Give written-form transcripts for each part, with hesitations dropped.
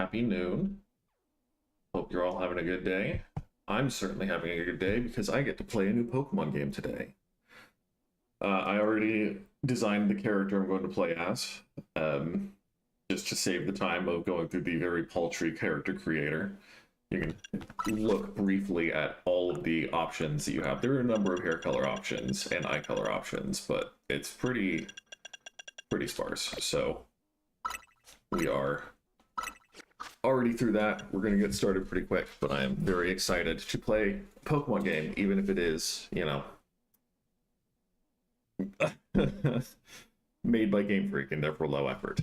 Happy noon. Hope you're all having a good day. I'm certainly having a good day because I get to play a new Pokemon game today. I already designed the character I'm going to play as, just to save the time of going through the very paltry character creator. You can look briefly at all of the options that you have. There are a number of hair color options and eye color options, but it's pretty sparse. So we are already through that. We're going to get started pretty quick, but I am very excited to play a Pokemon game, even if it is, you know, made by Game Freak and therefore low effort.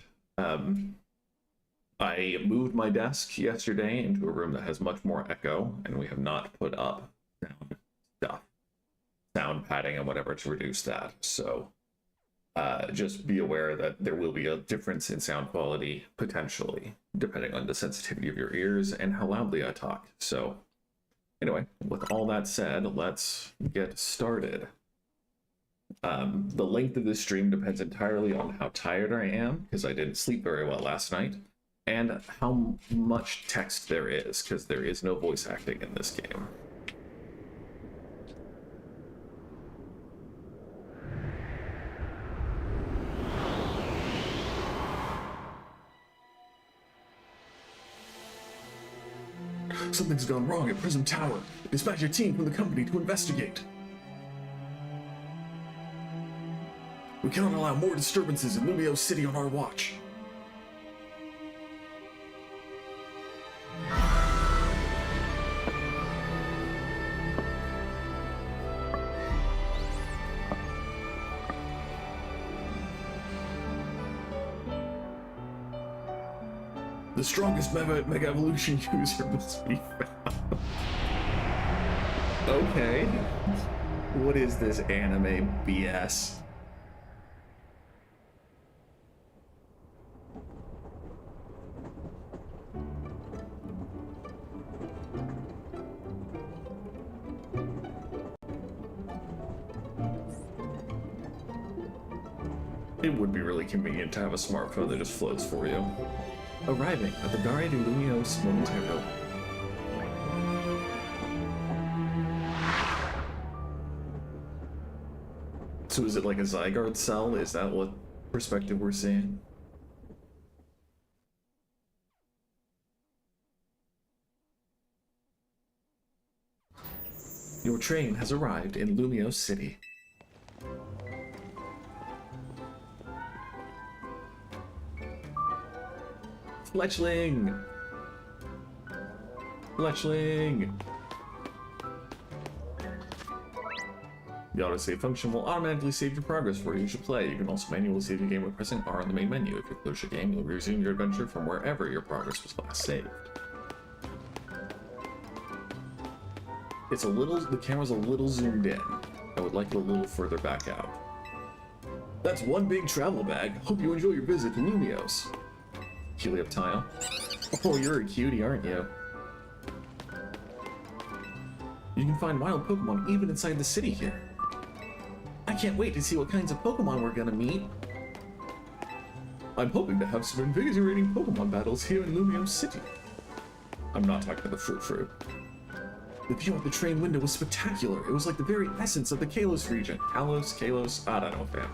I moved my desk yesterday into a room that has much more echo, and we have not put up sound padding and whatever to reduce that. So just be aware that there will be a difference in sound quality, potentially, depending on the sensitivity of your ears and how loudly I talk. So anyway, with all that said, let's get started. The length of this stream depends entirely on how tired I am, because I didn't sleep very well last night, and how much text there is, because there is no voice acting in this game. Something's gone wrong at Prism Tower. Dispatch a team from the company to investigate. We cannot allow more disturbances in Lumio City on our watch. The strongest Mega Evolution user must be found. Okay. What is this anime BS? It would be really convenient to have a smartphone that just floats for you. Arriving at the Gare de Lumios momentarily. So is it like a Zygarde cell? Is that what perspective we're seeing? Your train has arrived in Lumios City. Fletchling! Fletchling! The autosave function will automatically save your progress for you should play. You can also manually save your game by pressing R on the main menu. If you close your game, you'll resume your adventure from wherever your progress was last saved. It's a little, the camera's a little zoomed in. I would like it a little further back out. That's one big travel bag. Hope you enjoy your visit to Lumios. Helioptile. Oh, you're a cutie, aren't you? You can find wild Pokemon even inside the city here. I can't wait to see what kinds of Pokemon we're gonna meet. I'm hoping to have some invigorating Pokemon battles here in Lumios City. I'm not talking about the fruit. The view out the train window was spectacular. It was like the very essence of the Kalos region. Kalos, I don't know, fam.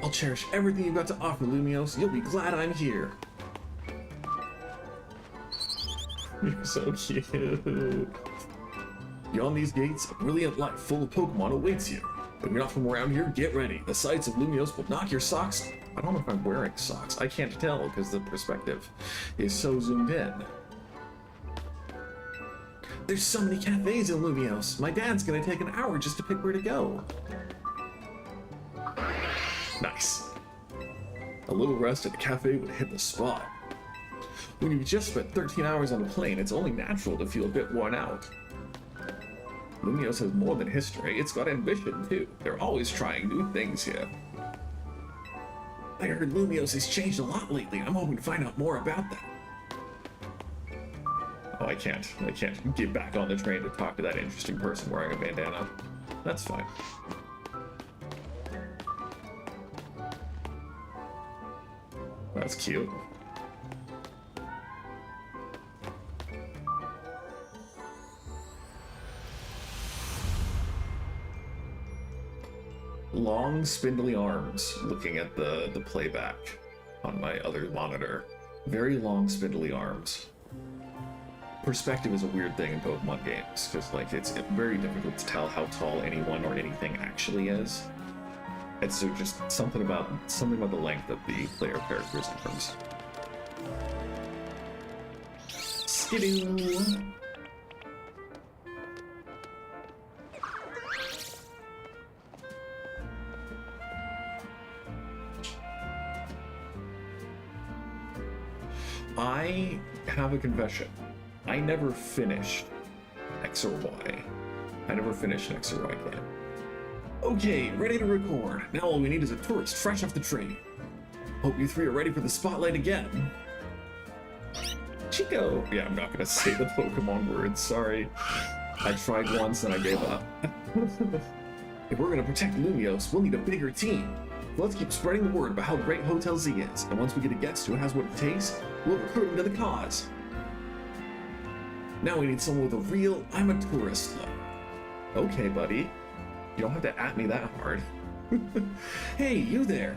I'll cherish everything you've got to offer, Lumios. You'll be glad I'm here. You're so cute. Beyond these gates, a brilliant life full of Pokemon awaits you. If you're not from around here, get ready. The sights of Lumios will knock your socks. I don't know if I'm wearing socks. I can't tell because the perspective is so zoomed in. There's so many cafes in Lumios. My dad's gonna take an hour just to pick where to go. Nice. A little rest at a cafe would hit the spot. When you've just spent 13 hours on a plane, it's only natural to feel a bit worn out. Lumios has more than history, it's got ambition too. They're always trying new things here. I heard Lumios has changed a lot lately. I'm hoping to find out more about that. Oh, I can't get back on the train to talk to that interesting person wearing a bandana. That's fine. That's cute. long, spindly arms looking at the playback on my other monitor. Very long, spindly arms. Perspective is a weird thing in Pokemon games, because like it's very difficult to tell how tall anyone or anything actually is. And so just something about the length of the player character's arms. Skidoo! I have a confession. I never finished X or Y. I never finished an X or Y game. Okay, ready to record. Now all we need is a tourist fresh off the train. Hope you three are ready for the spotlight again. Chico! Yeah, I'm not gonna say the Pokemon words, sorry. I tried once and I gave up. If we're gonna protect Lumiose, we'll need a bigger team. Let's keep spreading the word about how great Hotel Z is, and once we get a guest who has what it takes, we'll recruit him to the cause. Now we need someone with a real I'm a tourist look. Okay, buddy. You don't have to at me that hard. Hey, you there!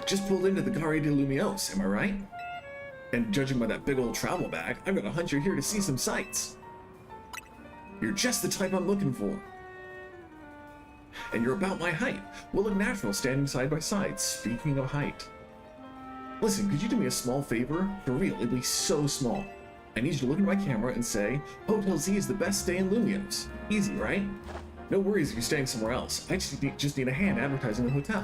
Just pulled into the Gare de Lumiose, am I right? And judging by that big old travel bag, I'm gonna hunt you here to see some sights. You're just the type I'm looking for. And you're about my height. We'll look natural standing side by side, speaking of height. Listen, could you do me a small favor? For real, it'd be so small. I need you to look at my camera and say, Hotel Z is the best stay in Lumiose. Easy, right? No worries if you're staying somewhere else. I just need a hand advertising the hotel.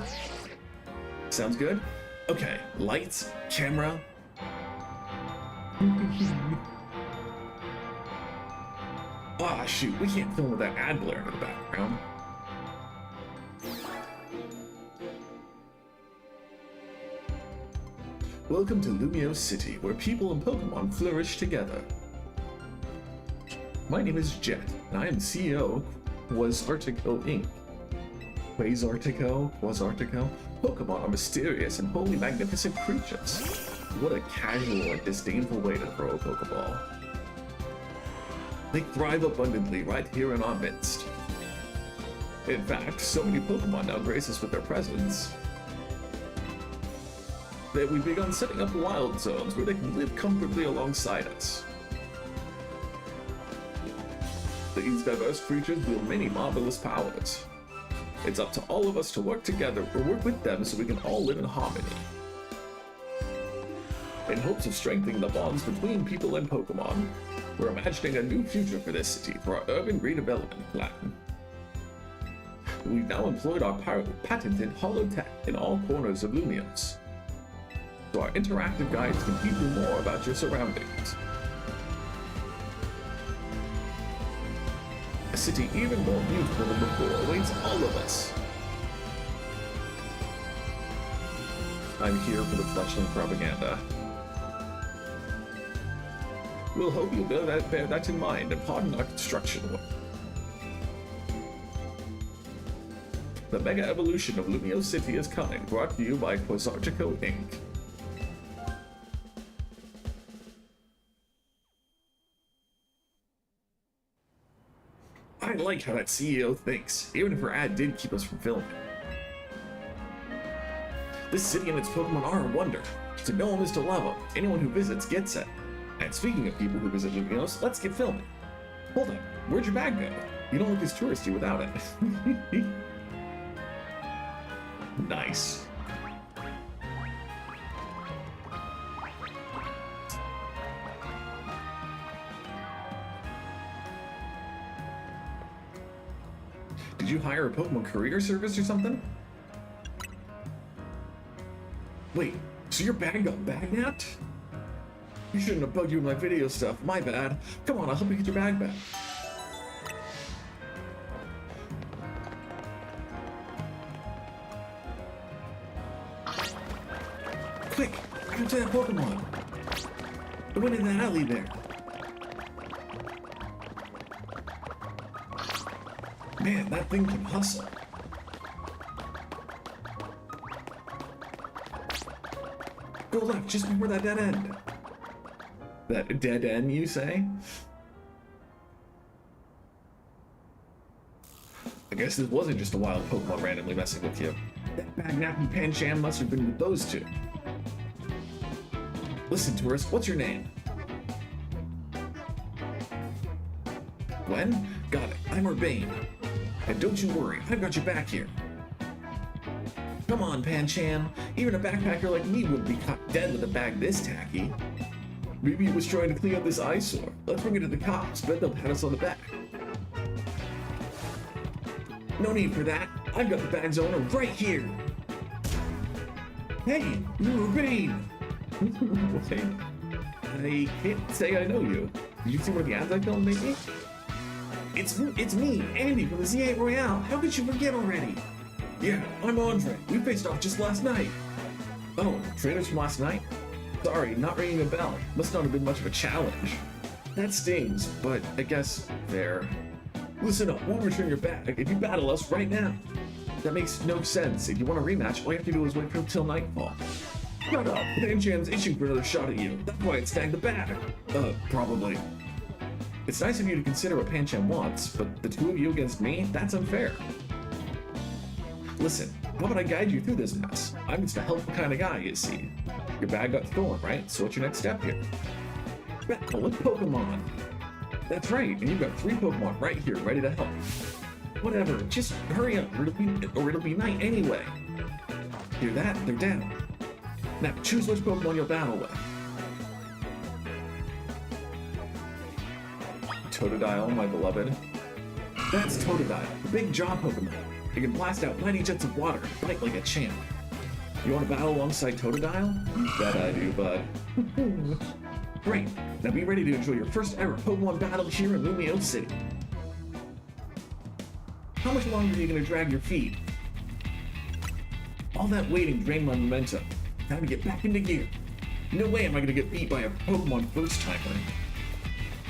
Sounds good? Okay, lights, camera. Ah, shoot, we can't film with that ad blaring in the background. Welcome to Lumiose City, where people and Pokemon flourish together. My name is Jet, and I am CEO of Quasartico Inc. Quasartico? Pokemon are mysterious and wholly magnificent creatures. What a casual and disdainful way to throw a Pokeball. They thrive abundantly right here in our midst. In fact, so many Pokemon now grace us with their presence that we've begun setting up wild zones where they can live comfortably alongside us. These diverse creatures wield many marvelous powers. It's up to all of us to work together or work with them so we can all live in harmony. In hopes of strengthening the bonds between people and Pokemon, we're imagining a new future for this city through our urban redevelopment plan. We've now employed our patented holotech in all corners of Lumiose, so our interactive guides can teach you more about your surroundings. A city even more beautiful than before awaits all of us. I'm here for the fledgling propaganda. We'll hope you'll bear that in mind and pardon our construction work. The mega evolution of Lumiose City is coming, brought to you by Quasartico Inc. I like how that CEO thinks, even if her ad did keep us from filming. This city and its Pokemon are a wonder. To know them is to love them. Anyone who visits gets it. And speaking of people who visit Lumiose, let's get filming. Hold up, where'd your bag go? You don't look as touristy without it. Nice. Did you hire a Pokemon courier service or something? Wait, so your bag got bagnapped? You shouldn't have bugged you with my video stuff, my bad. Come on, I'll help you get your bag back. Quick, grab to that Pokemon. It went in that alley there. Man, that thing can hustle. Go left, just before that dead end. That dead end, you say? goodness, this wasn't just a wild Pokemon randomly messing with you. That bag-napping Pancham must have been with those two. Listen, tourist, what's your name? Gwen? Got it. I'm Urbane. And don't you worry, I've got your back here. Come on, Pancham. Even a backpacker like me wouldn't be caught dead with a bag this tacky. Maybe he was trying to clean up this eyesore. Let's bring it to the cops. Bet they'll pat us on the back. No need for that. I've got the bag's owner right here. Hey, you're Urbane. I can't say I know you. Did you see one of the ads I filmed lately? It's me, Andy from the Z8 Royale. How could you forget already? Yeah, I'm Andre. We faced off just last night. Oh, trainers from last night? Sorry, not ringing a bell. Must not have been much of a challenge. That stings, but I guess fair. Listen up, we'll return your bag if you battle us right now. That makes no sense. If you want a rematch, all you have to do is wait till nightfall. Shut up! Pancham's itching for another shot at you. That's why it snagged the bag. Probably. It's nice of you to consider what Pancham wants, but the two of you against me? That's unfair. Listen, how about I guide you through this mess? I'm just a helpful kind of guy, you see. Your bag got stolen, right? So what's your next step here? Battle with Pokemon! That's right, and you've got 3 Pokemon right here, ready to help. Whatever, just hurry up, or it'll be night anyway. Hear that? They're down. Now, choose which Pokemon you'll battle with. Totodile, my beloved. That's Totodile, the big jaw Pokemon. It can blast out mighty jets of water and bite like a champ. You want to battle alongside Totodile? You bet I do, bud. Great, now be ready to enjoy your first ever Pokemon battle here in Lumio City. How much longer are you going to drag your feet? All that waiting drained my momentum. Time to get back into gear. No way am I going to get beat by a Pokemon first-timer.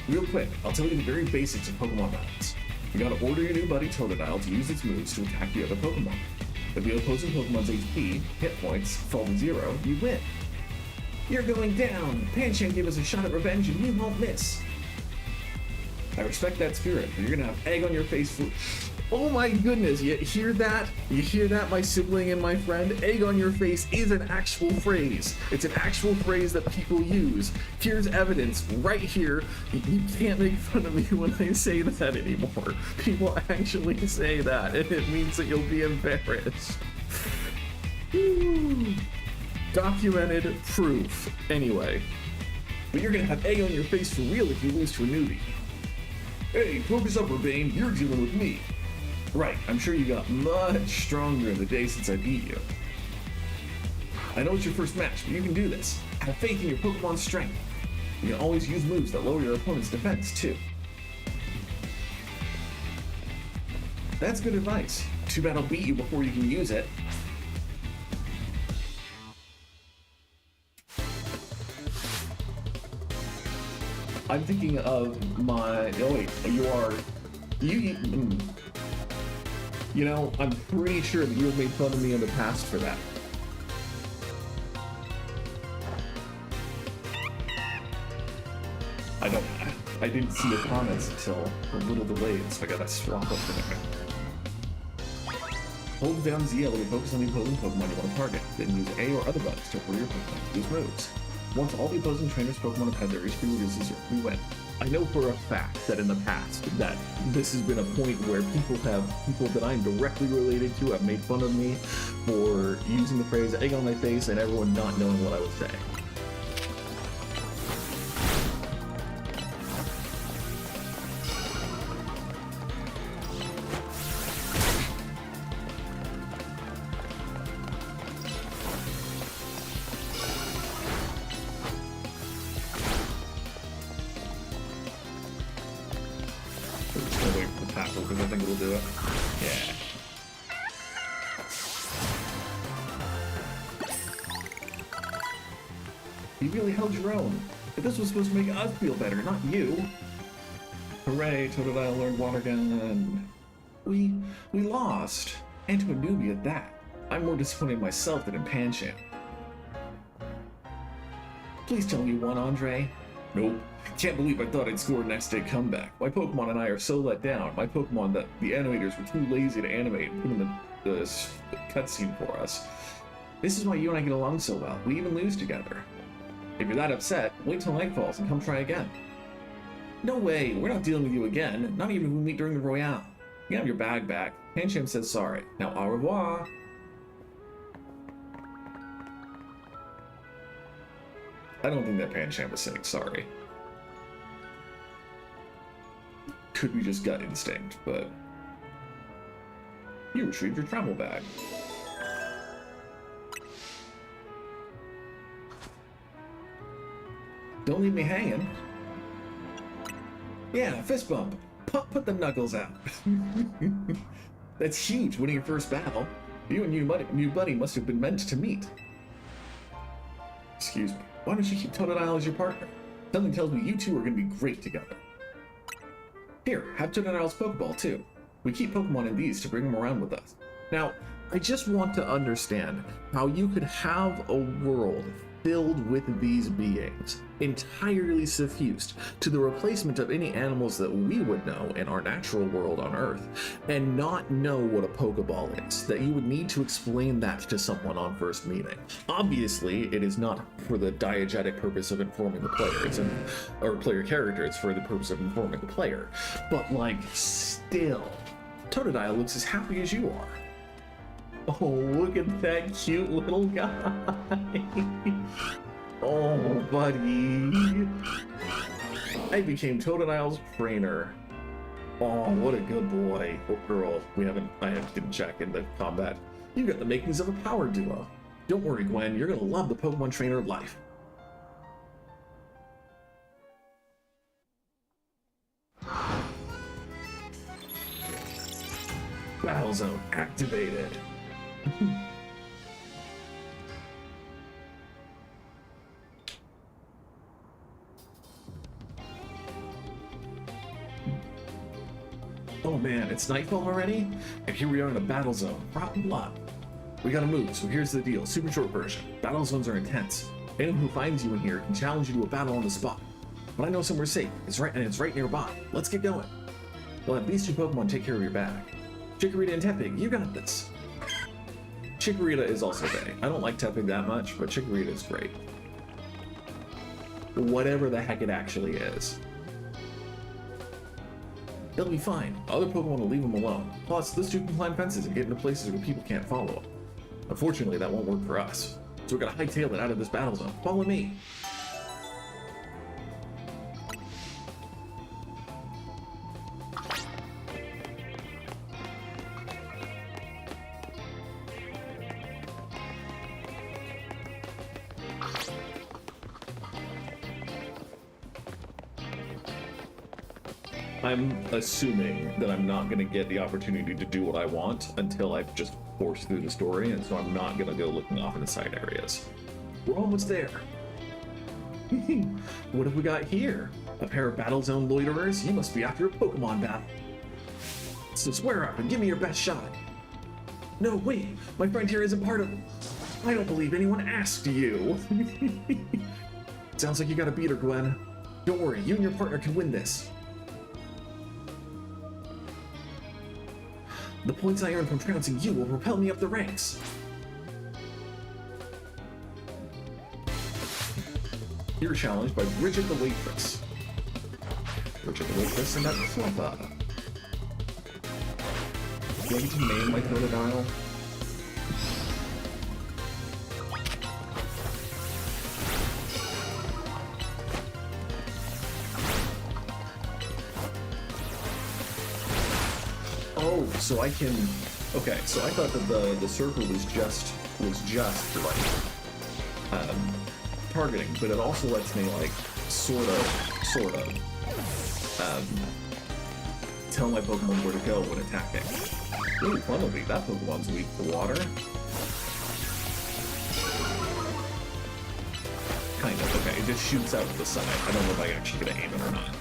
Real quick, I'll tell you the very basics of Pokemon battles. You gotta order your new buddy Totodile to use its moves to attack the other Pokemon. If the opposing Pokemon's HP, hit points, fall to 0, you win. You're going down! Pancham gave us a shot at revenge and we won't miss. I respect that spirit, but you're gonna have egg on your face for— Oh my goodness, you hear that? You hear that, my sibling and my friend? Egg on your face is an actual phrase. It's an actual phrase that people use. Here's evidence right here. You can't make fun of me when I say that anymore. People actually say that, and it means that you'll be embarrassed. Documented proof. Anyway. But you're gonna have egg on your face for real if you lose to a newbie. Hey, focus up, Urbane. You're dealing with me. Right, I'm sure you got much stronger in the day since I beat you. I know it's your first match, but you can do this. Have faith in your Pokemon's strength. You can always use moves that lower your opponent's defense, too. That's good advice. Too bad I'll beat you before you can use it. I'm thinking of my— oh wait, you are— You know, I'm pretty sure that you have made fun of me in the past for that. I didn't see your comments until a little delayed, so I gotta swap up for there. Hold down ZL to focus on the opposing Pokemon you want to target, then use A or other buttons to order your Pokemon to use moves. Once all the opposing trainers' Pokemon have had their HP reduces, you win. I know for a fact that in the past that this has been a point where people that I'm directly related to have made fun of me for using the phrase egg on my face and everyone not knowing what I was saying. Because I think it'll do it. Yeah. You really held your own. But this was supposed to make us feel better, not you. Hooray, Totodile learned Water Gun. We lost. And to a newbie at that. I'm more disappointed in myself than in Pancham. Please tell me you won, Andre. Nope. Can't believe I thought I'd score a next day comeback. My Pokemon and I are so let down. My Pokemon that the animators were too lazy to animate and put in the cutscene for us. This is why you and I get along so well. We even lose together. If you're that upset, wait till night falls and come try again. No way, we're not dealing with you again. Not even if we meet during the Royale. You have your bag back. Pancham says sorry. Now au revoir. I don't think that Pancham was saying sorry. Could be just gut instinct, but... You retrieved your travel bag. Don't leave me hanging. Yeah, fist bump. Put the knuckles out. That's huge, winning your first battle. You and your new buddy must have been meant to meet. Excuse me. Why don't you keep Totodile as your partner? Something tells me you two are going to be great together. Here, have Totodile's Pokeball too. We keep Pokemon in these to bring them around with us. Now, I just want to understand how you could have a world filled with these beings, entirely suffused to the replacement of any animals that we would know in our natural world on Earth, and not know what a Pokeball is, that you would need to explain that to someone on first meeting. Obviously, it is not for the diegetic purpose of informing the player, or player character, it's for the purpose of informing the player. But like, still, Totodile looks as happy as you are. Oh, look at that cute little guy. Oh, buddy. I became Totodile's trainer. Oh, what a good boy. Or girl. I didn't check in the combat. You got the makings of a power duo. Don't worry, Gwen. You're gonna love the Pokemon trainer of life. Battle Zone activated. Oh man, it's nightfall already? And here we are in a battle zone. Rotten lot. We gotta move, so here's the deal. Super short version. Battle zones are intense. Anyone who finds you in here can challenge you to a battle on the spot. But I know somewhere safe. It's right nearby. Let's get going. We'll have these two Pokemon take care of your bag. Chikorita and Tepig, you got this. Chikorita is also gay. I don't like Tepig that much, but Chikorita is great. Whatever the heck it actually is. They'll be fine. Other Pokemon will leave them alone. Plus, those two can climb fences and get into places where people can't follow them. Unfortunately, that won't work for us. So we're gonna hightail it out of this battle zone. Follow me. I'm assuming that I'm not going to get the opportunity to do what I want until I've just forced through the story, and so I'm not going to go looking off in the side areas. We're almost there. What have we got here? A pair of Battle Zone loiterers? You must be after a Pokemon battle. So square up and give me your best shot. No, wait, my friend here isn't part of it. I don't believe anyone asked you. Sounds like you got a beat her, Gwen. Don't worry, you and your partner can win this. The points I earn from trouncing you will propel me up the ranks. You're challenged by Bridget the Waitress. Bridget the Waitress and that Fluffa. Do I get to name my Totodile? Oh, so I can... Okay, so I thought that the circle was just like targeting, but it also lets me like sort of tell my Pokemon where to go when attacking. Ooh, Plumavy, that Pokemon's weak to water. Kind of, okay, it just shoots out to the side. I don't know if I actually get to aim it or not.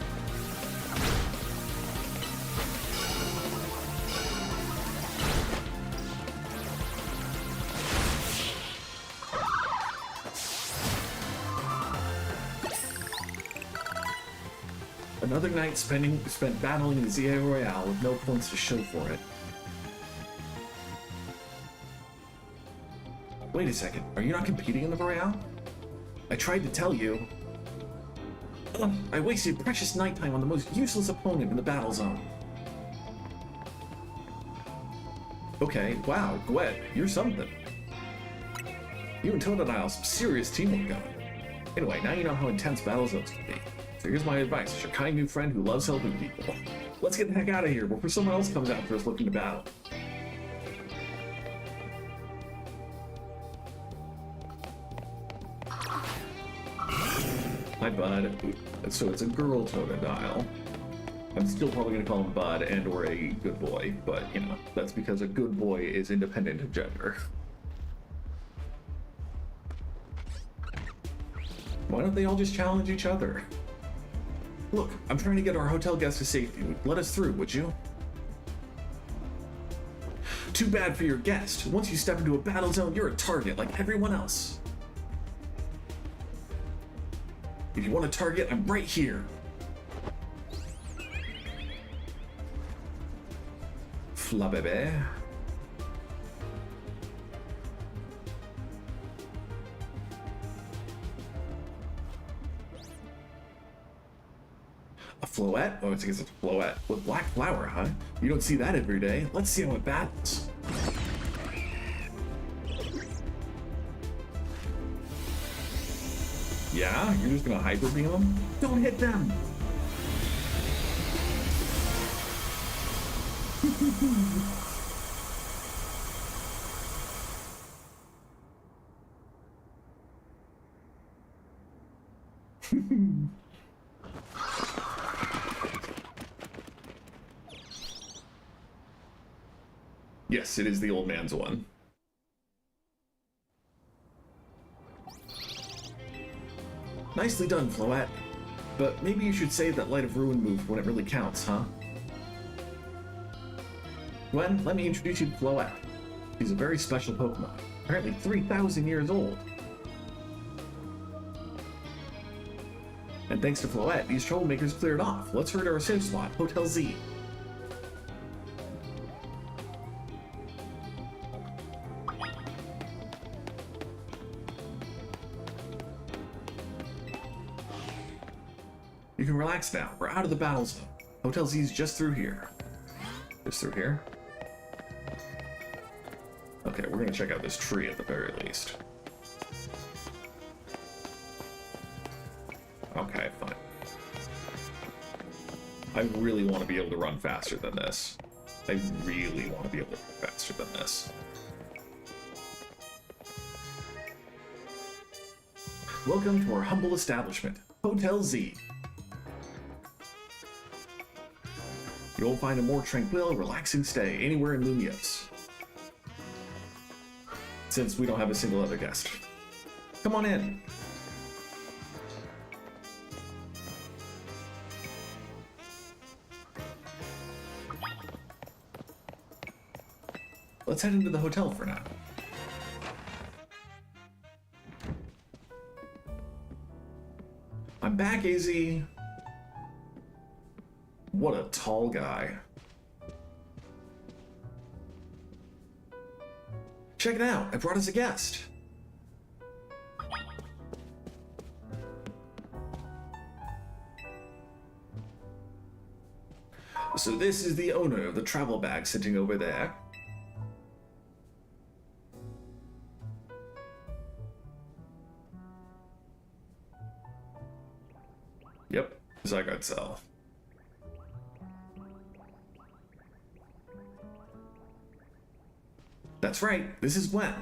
Another night spent battling the ZA Royale with no points to show for it. Wait a second, are you not competing in the Royale? I tried to tell you. Ugh, I wasted precious nighttime on the most useless opponent in the battle zone. Okay, wow, Gwed, you're something. You and Totodile have some serious teamwork going. Anyway, now you know how intense battle zones can be. So here's my advice, as your kind new friend who loves helping people. Let's get the heck out of here before someone else comes after us looking to battle. Hi, Bud. So it's a girl Totodile. I'm still probably going to call him Bud and or a good boy, but, you know, that's because a good boy is independent of gender. Why don't they all just challenge each other? Look, I'm trying to get our hotel guests to safety. Let us through, would you? Too bad for your guest. Once you step into a battle zone, you're a target like everyone else. If you want a target, I'm right here. Fla bébé. A floette? Oh, I think it's a floette. With black flower, huh? You don't see that every day. Let's see how it battles. Yeah? You're just gonna hyper beam them? Don't hit them! Yes, it is the old man's one. Nicely done, Floette. But maybe you should save that Light of Ruin move when it really counts, huh? Gwen, let me introduce you to Floette. She's a very special Pokemon, apparently 3,000 years old. And thanks to Floette, these troublemakers cleared off. Let's hurry to our safe spot, Hotel Z. You can relax now. We're out of the battle zone. Hotel Z's just through here. Just through here? Okay, we're gonna check out this tree at the very least. Okay, fine. I really want to be able to run faster than this. I really want to be able to run faster than this. Welcome to our humble establishment, Hotel Z. You won't find a more tranquil, relaxing stay anywhere in Lumios. Since we don't have a single other guest. Come on in. Let's head into the hotel for now. I'm back, AZ. What a tall guy. Check it out, I brought us a guest. So this is the owner of the travel bag sitting over there. Yep, Zygote Cell. That's right, this is Gwen.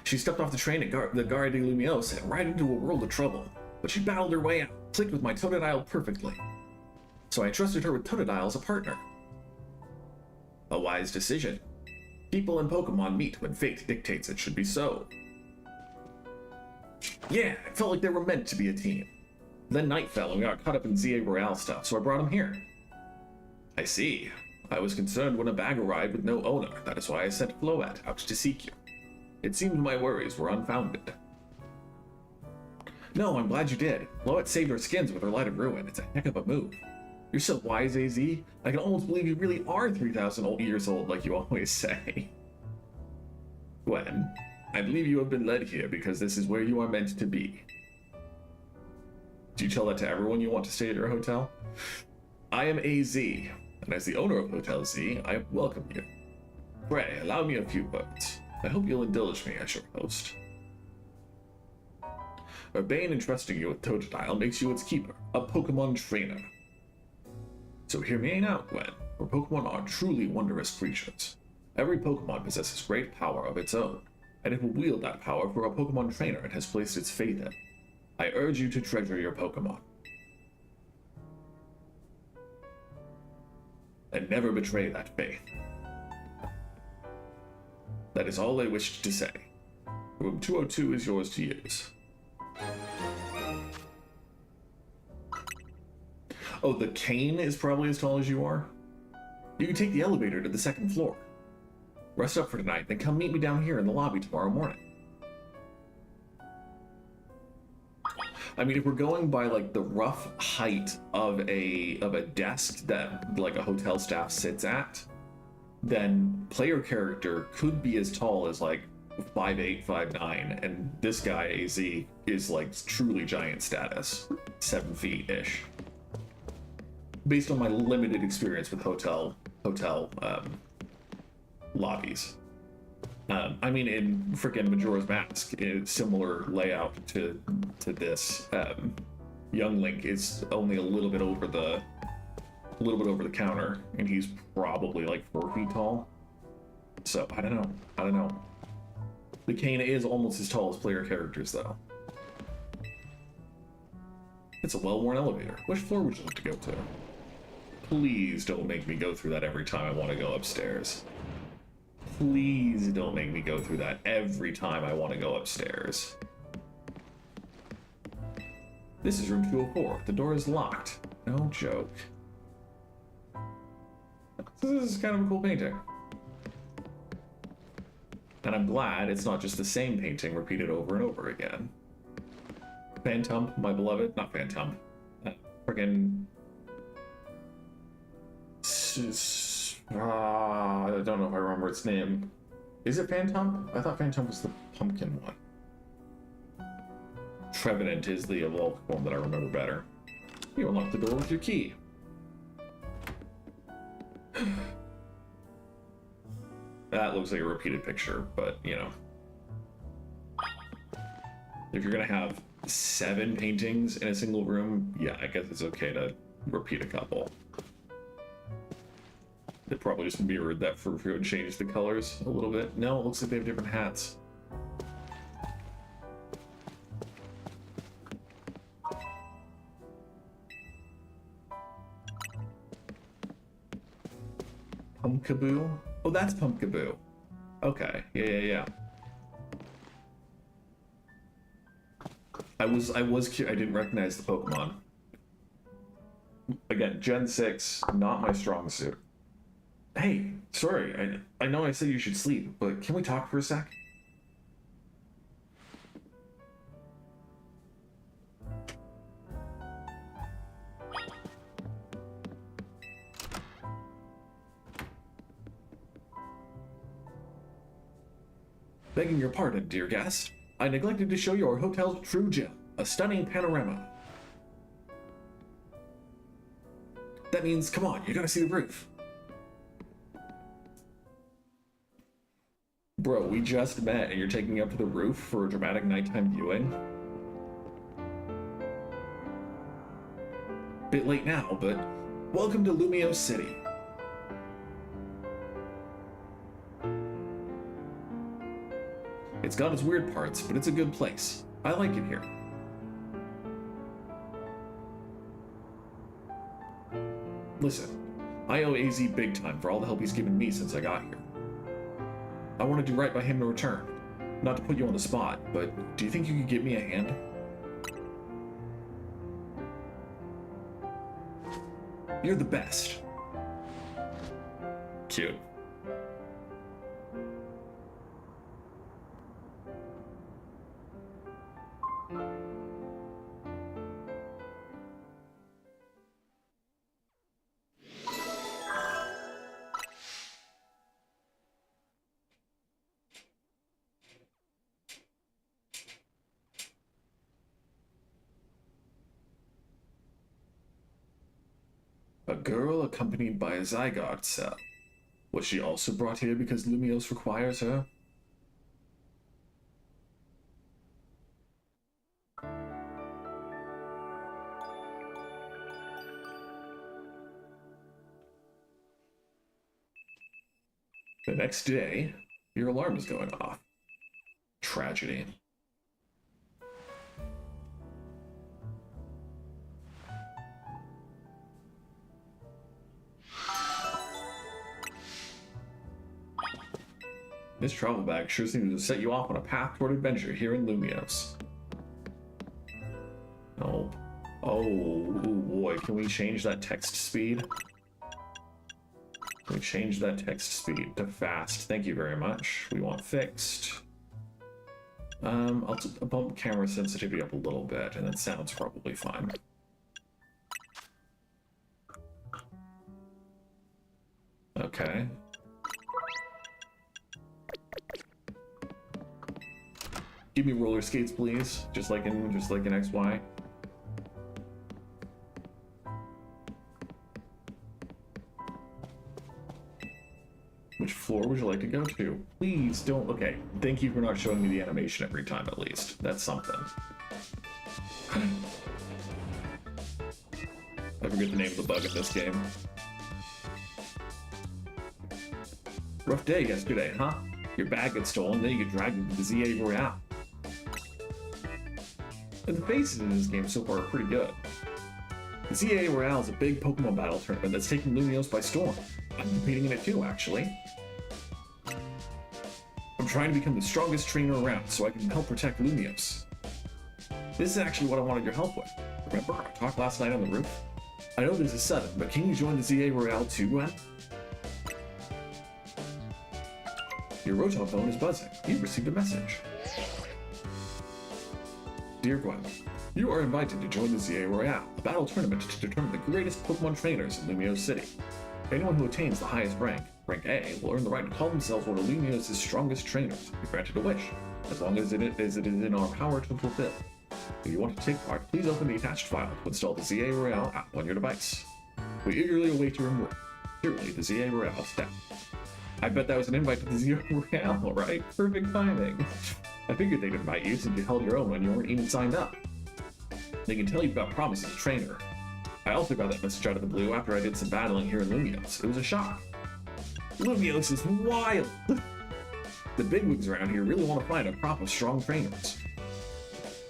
She stepped off the train at the Gare de Lumiose and right into a world of trouble, but she battled her way out, clicked with my Totodile perfectly. So I trusted her with Totodile as a partner. A wise decision. People and Pokemon meet when fate dictates it should be so. Yeah, it felt like they were meant to be a team. Then night fell and we got caught up in ZA Royale stuff, so I brought him here. I see. I was concerned when a bag arrived with no owner. That is why I sent Floette out to seek you. It seemed my worries were unfounded. No, I'm glad you did. Loet saved our skins with her light of ruin. It's a heck of a move. You're so wise, AZ. I can almost believe you really are 3,000 years old like you always say. Gwen, I believe you have been led here because this is where you are meant to be. Do you tell that to everyone you want to stay at your hotel? I am AZ, and as the owner of Hotel Z, I welcome you. Pray, allow me a few words. I hope you'll indulge me as your host. Urbane entrusting you with Totodile makes you its keeper, a Pokemon trainer. So hear me out, Gwen, for Pokemon are truly wondrous creatures. Every Pokemon possesses great power of its own, and it will wield that power for a Pokemon trainer it has placed its faith in. I urge you to treasure your Pokemon. And never betray that faith. That is all I wished to say. Room 202 is yours to use. Oh, the cane is probably as tall as you are? You can take the elevator to the second floor. Rest up for tonight, then come meet me down here in the lobby tomorrow morning. I mean, if we're going by like the rough height of a desk that like a hotel staff sits at, then player character could be as tall as like 5'8", 5'9", and this guy AZ is like truly giant status, 7 feet-ish. Based on my limited experience with hotel lobbies. I mean, in freaking Majora's Mask, it's similar layout to this. Young Link is only a little bit over the counter, and he's probably like 4 feet tall. So I don't know. The cane is almost as tall as player characters, though. It's a well-worn elevator. Which floor would you like to go to? Please don't make me go through that every time I want to go upstairs. Please don't make me go through that every time I want to go upstairs. This is room 204. The door is locked. No joke. This is kind of a cool painting. And I'm glad it's not just the same painting repeated over and over again. Phantom, my beloved, not Phantom. Friggin' I don't know if I remember its name. Is it Phantom? I thought Phantom was the pumpkin one. Trevenant is the evolved form that I remember better. You unlock the door with your key. That looks like a repeated picture, but you know. If you're gonna have 7 paintings in a single room, yeah, I guess it's okay to repeat a couple. They probably just mirrored that for and changed the colors a little bit. No, it looks like they have different hats. Pumpkaboo? Oh, that's Pumpkaboo. Okay, yeah. I didn't recognize the Pokemon. Again, Gen 6, not my strong suit. Hey, sorry, I know I said you should sleep, but can we talk for a sec? Begging your pardon, dear guest. I neglected to show you our hotel's true gem, a stunning panorama. That means, come on, you gotta see the roof. Bro, we just met and you're taking me up to the roof for a dramatic nighttime viewing? Bit late now, but welcome to Lumio City. It's got its weird parts, but it's a good place. I like it here. Listen, I owe AZ big time for all the help he's given me since I got here. I want to do right by him in return. Not to put you on the spot, but do you think you could give me a hand? You're the best. Cute. girl accompanied by a zygote cell. Was she also brought here because Lumiose requires her? The next day, your alarm is going off. Tragedy. This travel bag sure seems to set you off on a path toward adventure here in Lumiose. Oh. Oh, boy. Can we change that text speed? Can we change that text speed to fast? Thank you very much. We want fixed. I'll bump camera sensitivity up a little bit, and then sound's probably fine. Okay. Give me roller skates, please. Just like in XY. Which floor would you like to go to? Please don't. Okay. Thank you for not showing me the animation every time, at least. That's something. I forget the name of the bug in this game. Rough day yesterday, huh? Your bag gets stolen, then you get dragged into the ZA Royale. And the faces in this game so far are pretty good. The ZA Royale is a big Pokemon battle tournament that's taking Lumiose by storm. I'm competing in it too, actually. I'm trying to become the strongest trainer around so I can help protect Lumiose. This is actually what I wanted your help with. Remember our talk last night on the roof? I know this is sudden, but can you join the ZA Royale too, Gwen? Your Rotom phone is buzzing. You've received a message. Dear Gwen, you are invited to join the ZA Royale, a battle tournament to determine the greatest Pokemon trainers in Lumiose City. Anyone who attains the highest rank, rank A, will earn the right to call themselves one of Lumiose's strongest trainers and be granted a wish, as long as it is in our power to fulfill. If you want to take part, please open the attached file to install the ZA Royale app on your device. We eagerly await your enrollment. Surely the ZA Royale staff. I bet that was an invite to the ZA Royale, right? Perfect timing. I figured they'd invite you since you held your own when you weren't even signed up. They can tell you about Promise as a trainer. I also got that message out of the blue after I did some battling here in Lumiose. It was a shock. Lumiose is wild! The bigwigs around here really want to find a crop of strong trainers.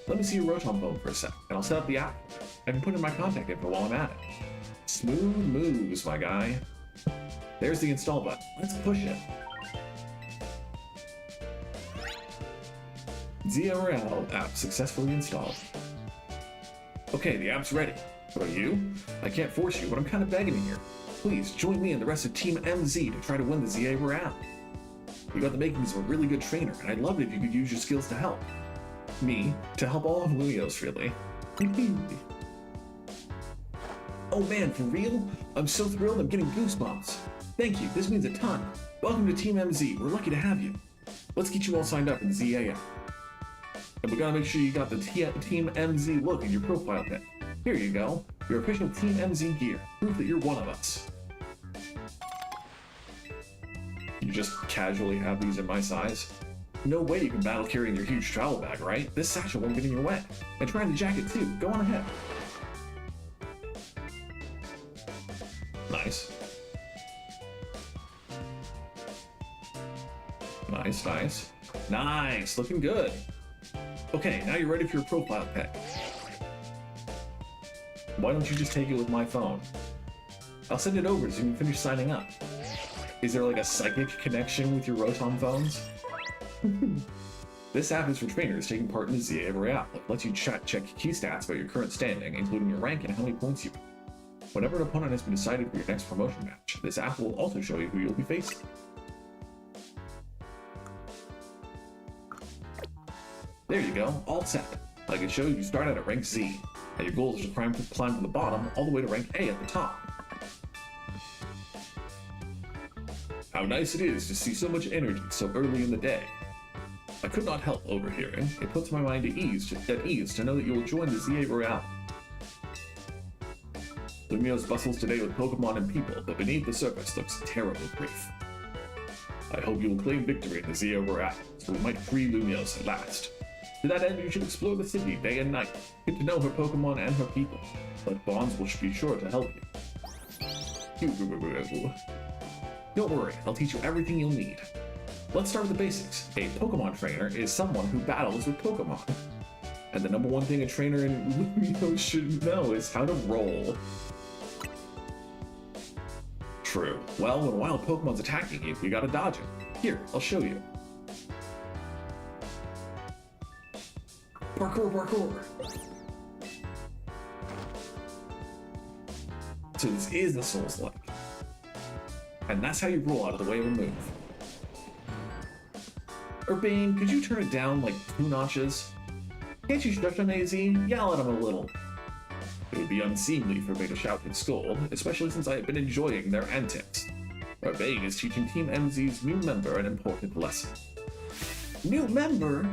Let me see your Rotom phone for a sec, and I'll set up the app. I can put in my contact info while I'm at it. Smooth moves, my guy. There's the install button. Let's push it. ZA Royale app successfully installed. Okay, the app's ready. What about you? I can't force you, but I'm kind of begging you here. Please join me and the rest of Team MZ to try to win the ZA Royale. You got the makings of a really good trainer, and I'd love it if you could use your skills to help. Me? To help all of Lumiose, really. Oh man, for real? I'm so thrilled I'm getting goosebumps. Thank you, this means a ton. Welcome to Team MZ, we're lucky to have you. Let's get you all signed up in the ZA app. And we gotta make sure you got the Team MZ look in your profile pic. Here you go, your official Team MZ gear, proof that you're one of us. You just casually have these in my size? No way you can battle carrying your huge travel bag, right? This satchel won't get in your way. And try the jacket too, go on ahead. Nice. Nice, nice. Nice, looking good. Okay, now you're ready for your profile pic. Why don't you just take it with my phone? I'll send it over so you can finish signing up. Is there like a psychic connection with your Rotom phones? This app is for trainers taking part in the ZA Royale. It lets you check key stats about your current standing, including your rank and how many points you have. Whenever an opponent has been decided for your next promotion match, this app will also show you who you'll be facing. There you go, all set. Like it shows, you start out at rank Z, and your goal is to climb from the bottom all the way to rank A at the top. How nice it is to see so much energy so early in the day. I could not help overhearing. It puts my mind at ease to know that you will join the ZA Royale. Lumiose bustles today with Pokemon and people, but beneath the surface looks terribly brief. I hope you will claim victory in the ZA Royale, so we might free Lumiose at last. To that end, you should explore the city day and night, get to know her Pokemon and her people, but Bonds will be sure to help you. Don't worry, I'll teach you everything you'll need. Let's start with the basics. A Pokemon trainer is someone who battles with Pokemon. And the number one thing a trainer in Lumiose should know is how to roll. True. Well, when a wild Pokemon's attacking you, you gotta dodge it. Here, I'll show you. Parkour, parkour! So this is a Souls-like. And that's how you roll out of the way of a move. Urbane, could you turn it down like 2 notches? Can't you shush on AZ? Yell at him a little. It would be unseemly for me to shout and scold, especially since I have been enjoying their antics. Urbane is teaching Team MZ's new member an important lesson. New member?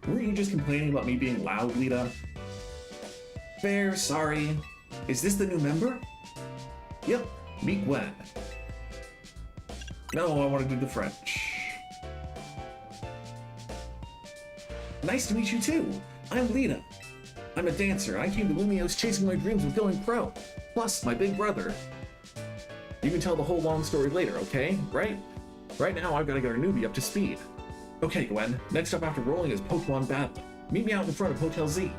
Weren't you just complaining about me being loud, Lita? Fair, sorry. Is this the new member? Yep, meet Gwen. No, I want to do the French. Nice to meet you too. I'm Lita. I'm a dancer. I came to Lumiose chasing my dreams of going pro. Plus, my big brother. You can tell the whole long story later, okay? Right? Right now, I've got to get our newbie up to speed. Okay, Gwen. Next up after rolling is Pokemon battling. Meet me out in front of Hotel Z.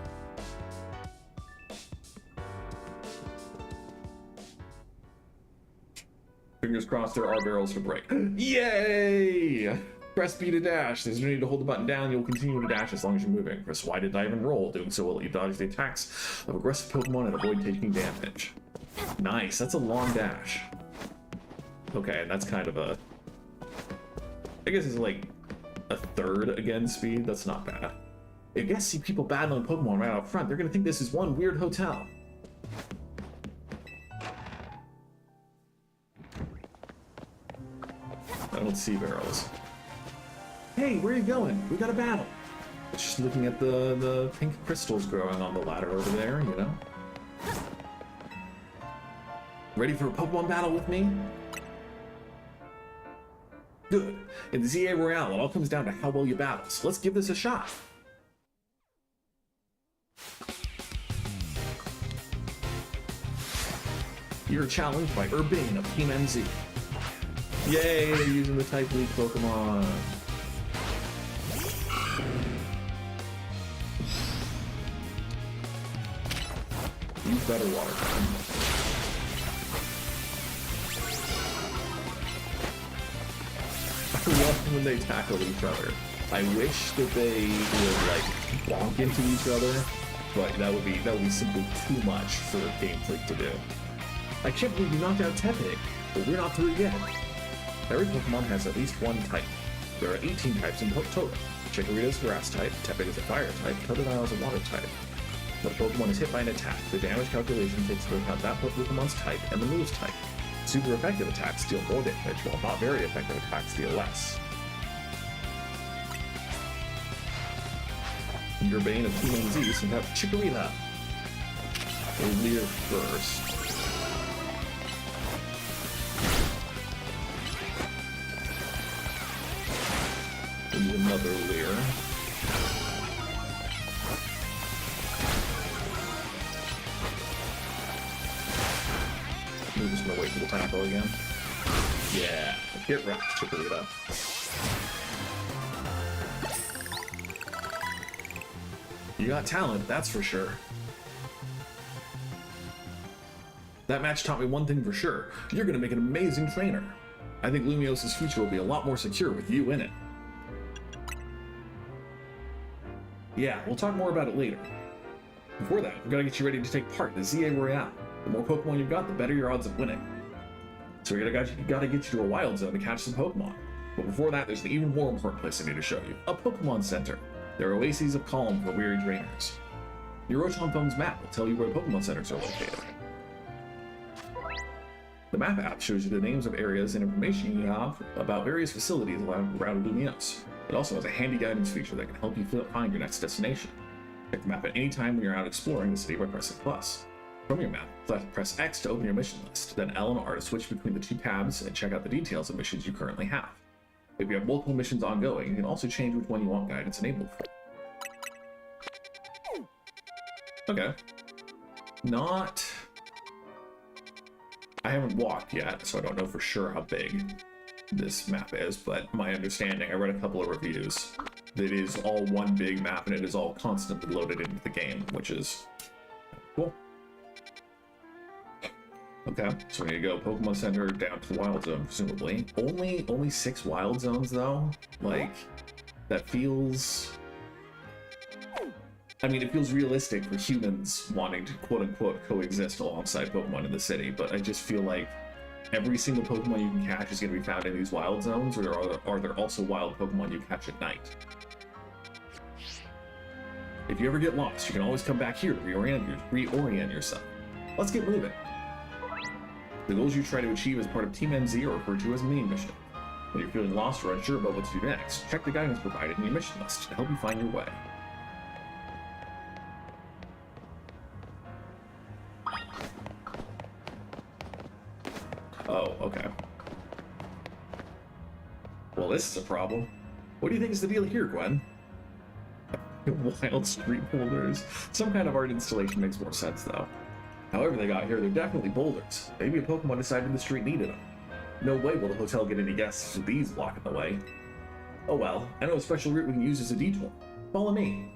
Fingers crossed there are barrels to break. Yay! Press B to dash. There's no need to hold the button down. You'll continue to dash as long as you're moving. Press Y to dive and roll. Doing so will let you dodge the attacks of aggressive Pokemon and avoid taking damage. Nice. That's a long dash. Okay, that's kind of a... I guess it's like a third again speed. That's not bad. I guess see people battling Pokemon right out front. They're going to think this is one weird hotel. I don't see barrels. Hey, where are you going? We got a battle. It's just looking at the pink crystals growing on the ladder over there, you know? Ready for a Pokemon battle with me? Good. In the ZA Royale, it all comes down to how well you battle, so let's give this a shot. You're challenged by Urbane of Team NZ. Yay, they're using the Type League Pokemon. Use better water time. I love when they tackle each other. I wish that they would like bonk into each other, but that would be simply too much for Game Freak to do. I can't believe you knocked out Tepig, but we're not through yet. Every Pokemon has at least one type. There are 18 types in total. Chikorita is grass type, Tepig is a fire type, Totodile is a water type. When a Pokemon is hit by an attack, the damage calculation takes into account that Pokemon's type and the move's type. Super effective attacks deal more damage, while not very effective attacks deal less. Your Bane of Team NZ sent out Chikorita. Leer first. Another Leer. We're just gonna wait for the tackle again. Yeah, get wrecked, Chikorita. You got talent, that's for sure. That match taught me one thing for sure. You're gonna make an amazing trainer. I think Lumiose's future will be a lot more secure with you in it. Yeah, we'll talk more about it later. Before that, we've got to get you ready to take part in the ZA Royale. The more Pokemon you've got, the better your odds of winning. So we gotta get you to a wild zone to catch some Pokemon. But before that, there's an even more important place I need to show you. A Pokemon Center. They're oases of calm for weary trainers. Your Rotom phone's map will tell you where Pokemon Centers are located. The map app shows you the names of areas and information you have about various facilities around Lumiose. It also has a handy guidance feature that can help you find your next destination. Check the map at any time when you're out exploring the city by pressing plus. From your map, press X to open your mission list, then L and R to switch between the two tabs and check out the details of missions you currently have. If you have multiple missions ongoing, you can also change which one you want guidance enabled for. Okay. I haven't walked yet, so I don't know for sure how big this map is, but my understanding, I read a couple of reviews, that it is all one big map and it is all constantly loaded into the game, which is cool. Okay, so we need to go Pokemon Center down to the Wild Zone, presumably. Only 6 Wild Zones, though? Like, that feels... I mean, it feels realistic for humans wanting to quote-unquote coexist alongside Pokemon in the city, but I just feel like every single Pokemon you can catch is going to be found in these Wild Zones, or are there also wild Pokemon you catch at night? If you ever get lost, you can always come back here to reorient yourself. Let's get moving. The goals you try to achieve as part of Team MZ are referred to as main mission. When you're feeling lost or unsure about what to do next, check the guidance provided in your mission list to help you find your way. Oh, okay. Well, this is a problem. What do you think is the deal here, Gwen? Wild street boulders. Some kind of art installation makes more sense, though. However they got here, they're definitely boulders. Maybe a Pokemon decided the street needed them. No way will the hotel get any guests with these blocking the way. Oh well, I know a special route we can use as a detour. Follow me.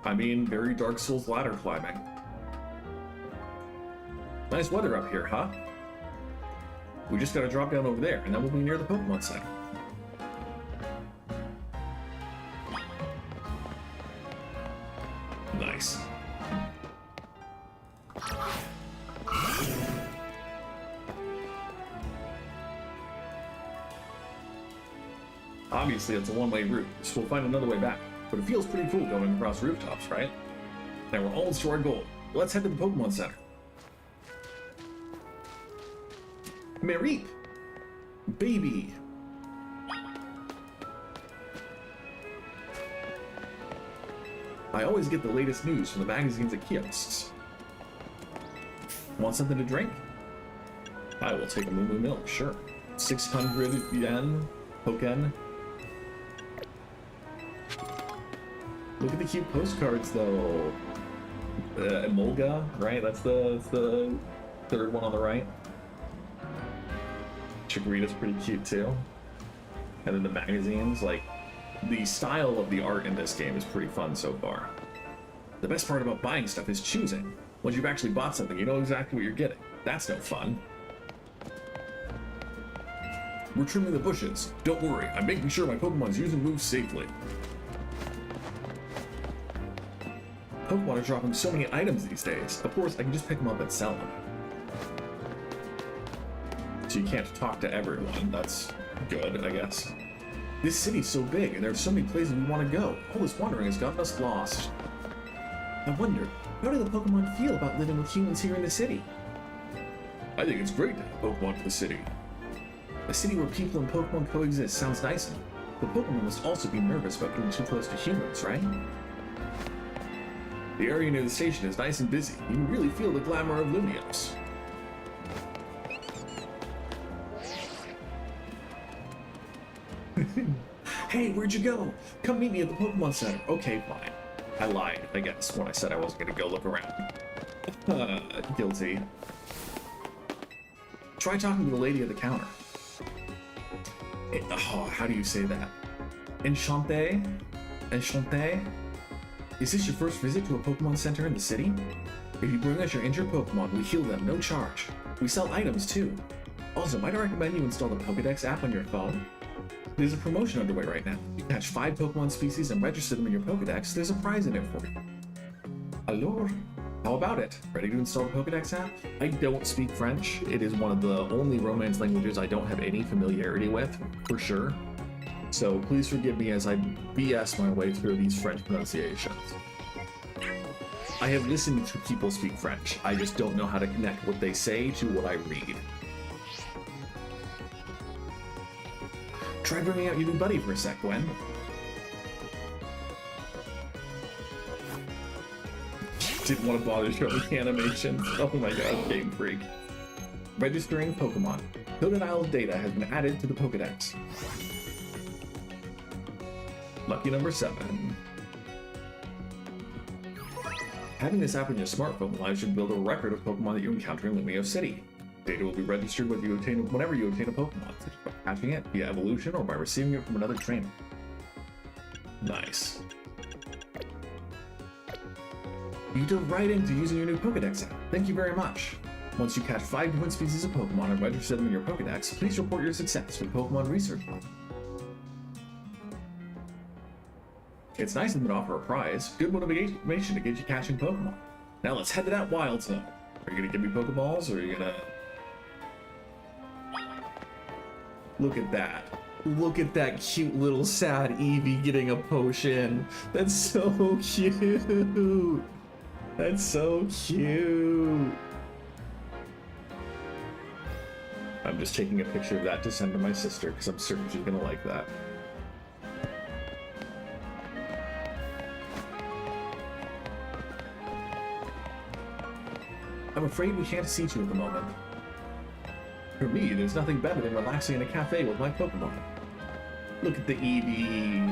I mean, very Dark Souls ladder climbing. Nice weather up here, huh? We just gotta drop down over there, and then we'll be near the Pokemon Center. Nice. Obviously, it's a one-way route, so we'll find another way back. But it feels pretty cool going across rooftops, right? Now we're almost to our goal. Let's head to the Pokemon Center. Mareep! Baby! I always get the latest news from the magazines at kiosks. Want something to drink? I will take a Moo Moo Milk, sure. 600 yen, Poken. Look at the cute postcards, though. Emolga, right? That's the third one on the right. Chikorita's pretty cute too. And then the magazines, like, the style of the art in this game is pretty fun so far. The best part about buying stuff is choosing. Once you've actually bought something, you know exactly what you're getting. That's no fun. We're trimming the bushes. Don't worry, I'm making sure my Pokemon's using moves safely. Pokemon are dropping so many items these days. Of course, I can just pick them up and sell them. So you can't talk to everyone. That's good, I guess. This city's so big, and there are so many places we want to go. All this wandering has gotten us lost. I wonder, how do the Pokemon feel about living with humans here in the city? I think it's great to have Pokemon in the city. A city where people and Pokemon coexist sounds nice, but Pokemon must also be nervous about getting too close to humans, right? The area near the station is nice and busy. You can really feel the glamour of Lumiose. Hey, where'd you go? Come meet me at the Pokemon Center. Okay, fine. I lied, I guess, when I said I wasn't gonna go look around. Guilty. Try talking to the lady at the counter. How do you say that? Enchanté? Enchanté? Is this your first visit to a Pokemon Center in the city? If you bring us your injured Pokemon, we heal them, no charge. We sell items, too. Also, might I recommend you install the Pokédex app on your phone? There's a promotion underway right now. You catch 5 Pokemon species and register them in your Pokédex, there's a prize in it for you. Alors, how about it? Ready to install the Pokédex app? I don't speak French. It is one of the only Romance languages I don't have any familiarity with, for sure. So please forgive me as I BS my way through these French pronunciations. I have listened to people speak French. I just don't know how to connect what they say to what I read. Try bringing out your new buddy for a sec, Gwen. Didn't want to bother showing the animations. Oh my god, Game Freak. Registering Pokemon. Totodile's data has been added to the Pokedex. Lucky number 7. Having this app on your smartphone allows you to build a record of Pokemon that you encounter in Lumio City. Data will be registered whenever you obtain a Pokemon, such as by catching it via evolution or by receiving it from another trainer. Nice. You dove right into using your new Pokedex app. Thank you very much. Once you catch 5 different species of Pokemon and register them in your Pokedex, please report your success with Pokemon Research Lab. It's nice of them to offer a prize. Good motivation to get you catching Pokemon. Now let's head to that Wild Zone. Are you gonna give me Pokeballs, or are you gonna... Look at that. Look at that cute little sad Eevee getting a potion. That's so cute. That's so cute. I'm just taking a picture of that to send to my sister because I'm certain she's gonna like that. I'm afraid we can't seat you at the moment. For me, there's nothing better than relaxing in a cafe with my Pokemon. Look at the Eevee.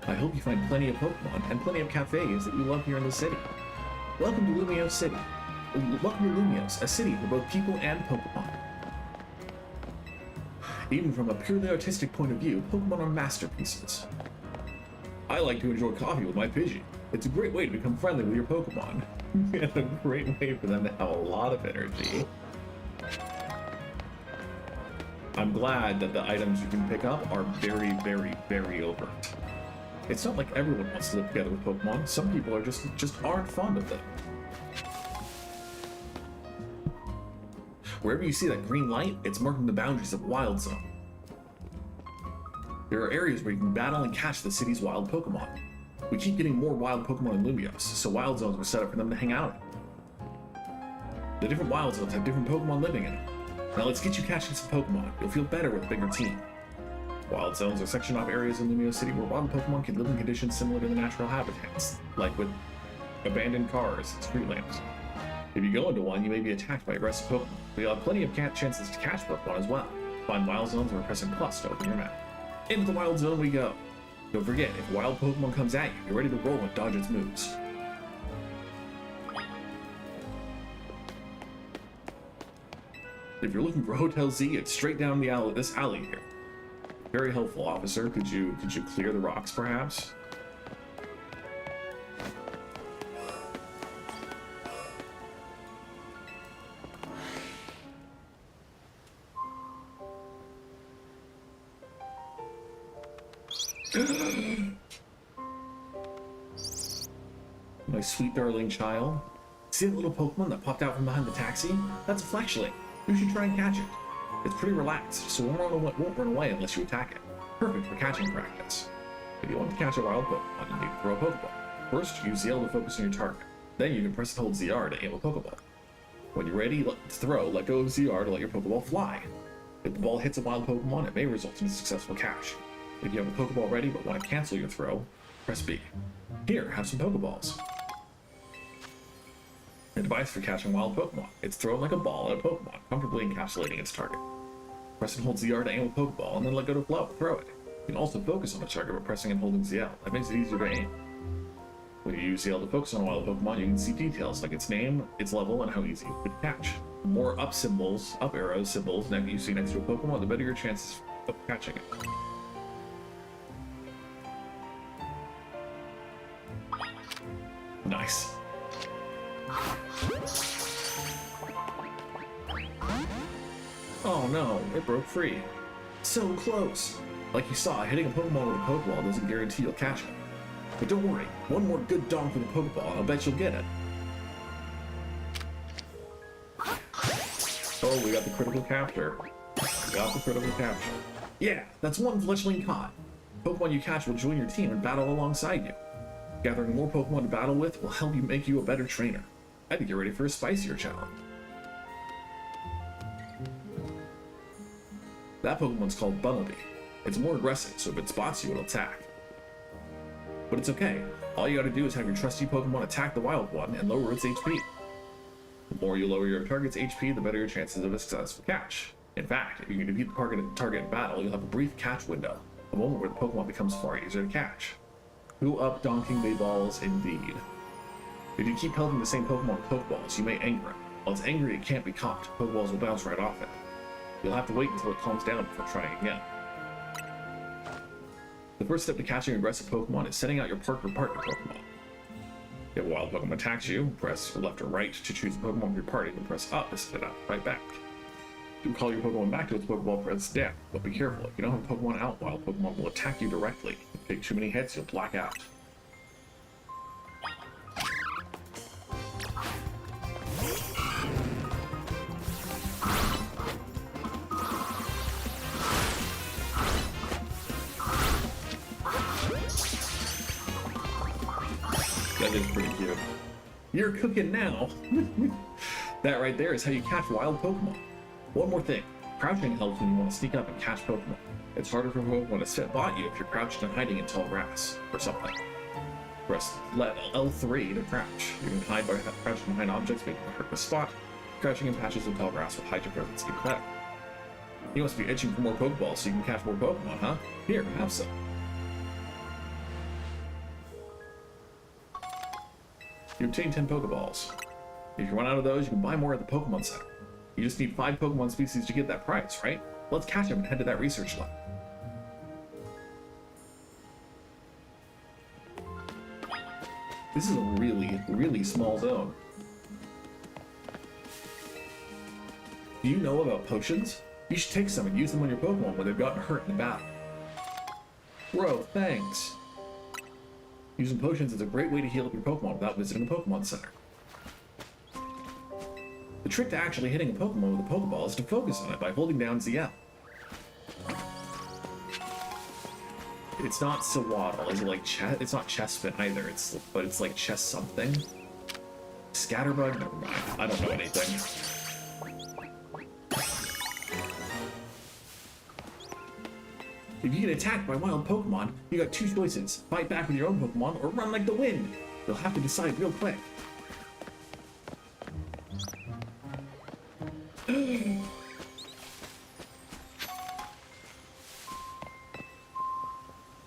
I hope you find plenty of Pokemon and plenty of cafes that you love here in the city. Welcome to Lumio City. Welcome to Lumios, a city for both people and Pokemon. Even from a purely artistic point of view, Pokemon are masterpieces. I like to enjoy coffee with my Pidgey. It's a great way to become friendly with your Pokemon. And a great way for them to have a lot of energy. I'm glad that the items you can pick up are very, very, very overt. It's not like everyone wants to live together with Pokemon. Some people are just aren't fond of them. Wherever you see that green light, it's marking the boundaries of Wild Zone. There are areas where you can battle and catch the city's wild Pokemon. We keep getting more wild Pokemon in Lumios, so Wild Zones were set up for them to hang out in. The different Wild Zones have different Pokemon living in them. Now let's get you catching some Pokemon. You'll feel better with a bigger team. Wild Zones are sectioned off areas in Lumio City where wild Pokemon can live in conditions similar to the natural habitats, like with abandoned cars and street lamps. If you go into one, you may be attacked by aggressive Pokemon, but you'll have plenty of chances to catch Pokemon as well. Find Wild Zones by pressing plus to open your map. Into the Wild Zone we go. Don't forget, if wild Pokemon comes at you, you're ready to roll and dodge its moves. If you're looking for Hotel Z, it's straight down the alley, this alley here. Very helpful, officer. Could you clear the rocks, perhaps? My sweet darling child. See that little Pokemon that popped out from behind the taxi? That's a Fletchling. You should try and catch it. It's pretty relaxed, so it won't run away unless you attack it. Perfect for catching practice. If you want to catch a wild Pokemon, you need to throw a Pokeball. First, use ZL to focus on your target. Then you can press and hold ZR to aim a Pokeball. When you're ready to throw, let go of ZR to let your Pokeball fly. If the ball hits a wild Pokemon, it may result in a successful catch. If you have a Pokeball ready but want to cancel your throw, press B. Here, have some Pokeballs. A device for catching wild Pokemon. It's thrown like a ball at a Pokemon, comfortably encapsulating its target. Press and hold ZR to aim a Pokeball, and then let go to throw it. You can also focus on the target by pressing and holding ZL. That makes it easier to aim. When you use ZL to focus on a wild Pokemon, you can see details like its name, its level, and how easy it could catch. The more up arrows, symbols that you see next to a Pokemon, the better your chances of catching it. Nice. Oh no, it broke free. So close! Like you saw, hitting a Pokemon with a Pokeball doesn't guarantee you'll catch it. But don't worry, one more good donk with a Pokeball and I'll bet you'll get it. Oh, we got the critical capture. Yeah, that's one Fletchling caught. Pokemon you catch will join your team and battle alongside you. Gathering more Pokemon to battle with will help you make you a better trainer. I think you're ready for a spicier challenge. That Pokemon's called Bunnelby. It's more aggressive, so if it spots you, it'll attack. But it's okay. All you gotta do is have your trusty Pokemon attack the wild one and lower its HP. The more you lower your target's HP, the better your chances of a successful catch. In fact, if you can defeat the target in battle, you'll have a brief catch window, a moment where the Pokemon becomes far easier to catch. Who up donking they balls indeed. If you keep pelting the same Pokemon with Pokeballs, you may anger it. While it's angry, it can't be caught. Pokeballs will bounce right off it. You'll have to wait until it calms down before trying again. The first step to catching aggressive Pokemon is setting out your partner Pokemon. If a wild Pokemon attacks you, press left or right to choose a Pokemon from your party, and press up to set it out right back. To call your Pokemon back to its Pokeball, press down, but be careful. If you don't have a Pokemon out, wild Pokemon will attack you directly. If you take too many hits, you'll black out. That is pretty cute. You're cooking now! That right there is how you catch wild Pokemon. One more thing, crouching helps when you want to sneak up and catch Pokemon. It's harder for Pokemon to spot you if you're crouched and hiding in tall grass, or something. Press L3 to crouch. You can hide by crouching behind objects, making it hard to spot. Crouching in patches of tall grass will hide your presence even better. You must be itching for more Pokeballs so you can catch more Pokemon, huh? Here, have some. You obtain 10 Pokeballs. If you run out of those, you can buy more at the Pokemon Center. You just need 5 Pokemon species to get that prize, right? Let's catch them and head to that research lab. This is a really, really small zone. Do you know about potions? You should take some and use them on your Pokemon when they've gotten hurt in battle. Bro, thanks. Using potions is a great way to heal up your Pokemon without visiting a Pokemon Center. The trick to actually hitting a Pokemon with a Pokeball is to focus on it by holding down ZL. It's not Sawaddle, is it like chess? It's not Chespin either, but it's like chess something. Scatterbug? Never mind, I don't know anything. If you get attacked by wild Pokemon, you got 2 choices. Fight back with your own Pokemon, or run like the wind. You'll have to decide real quick.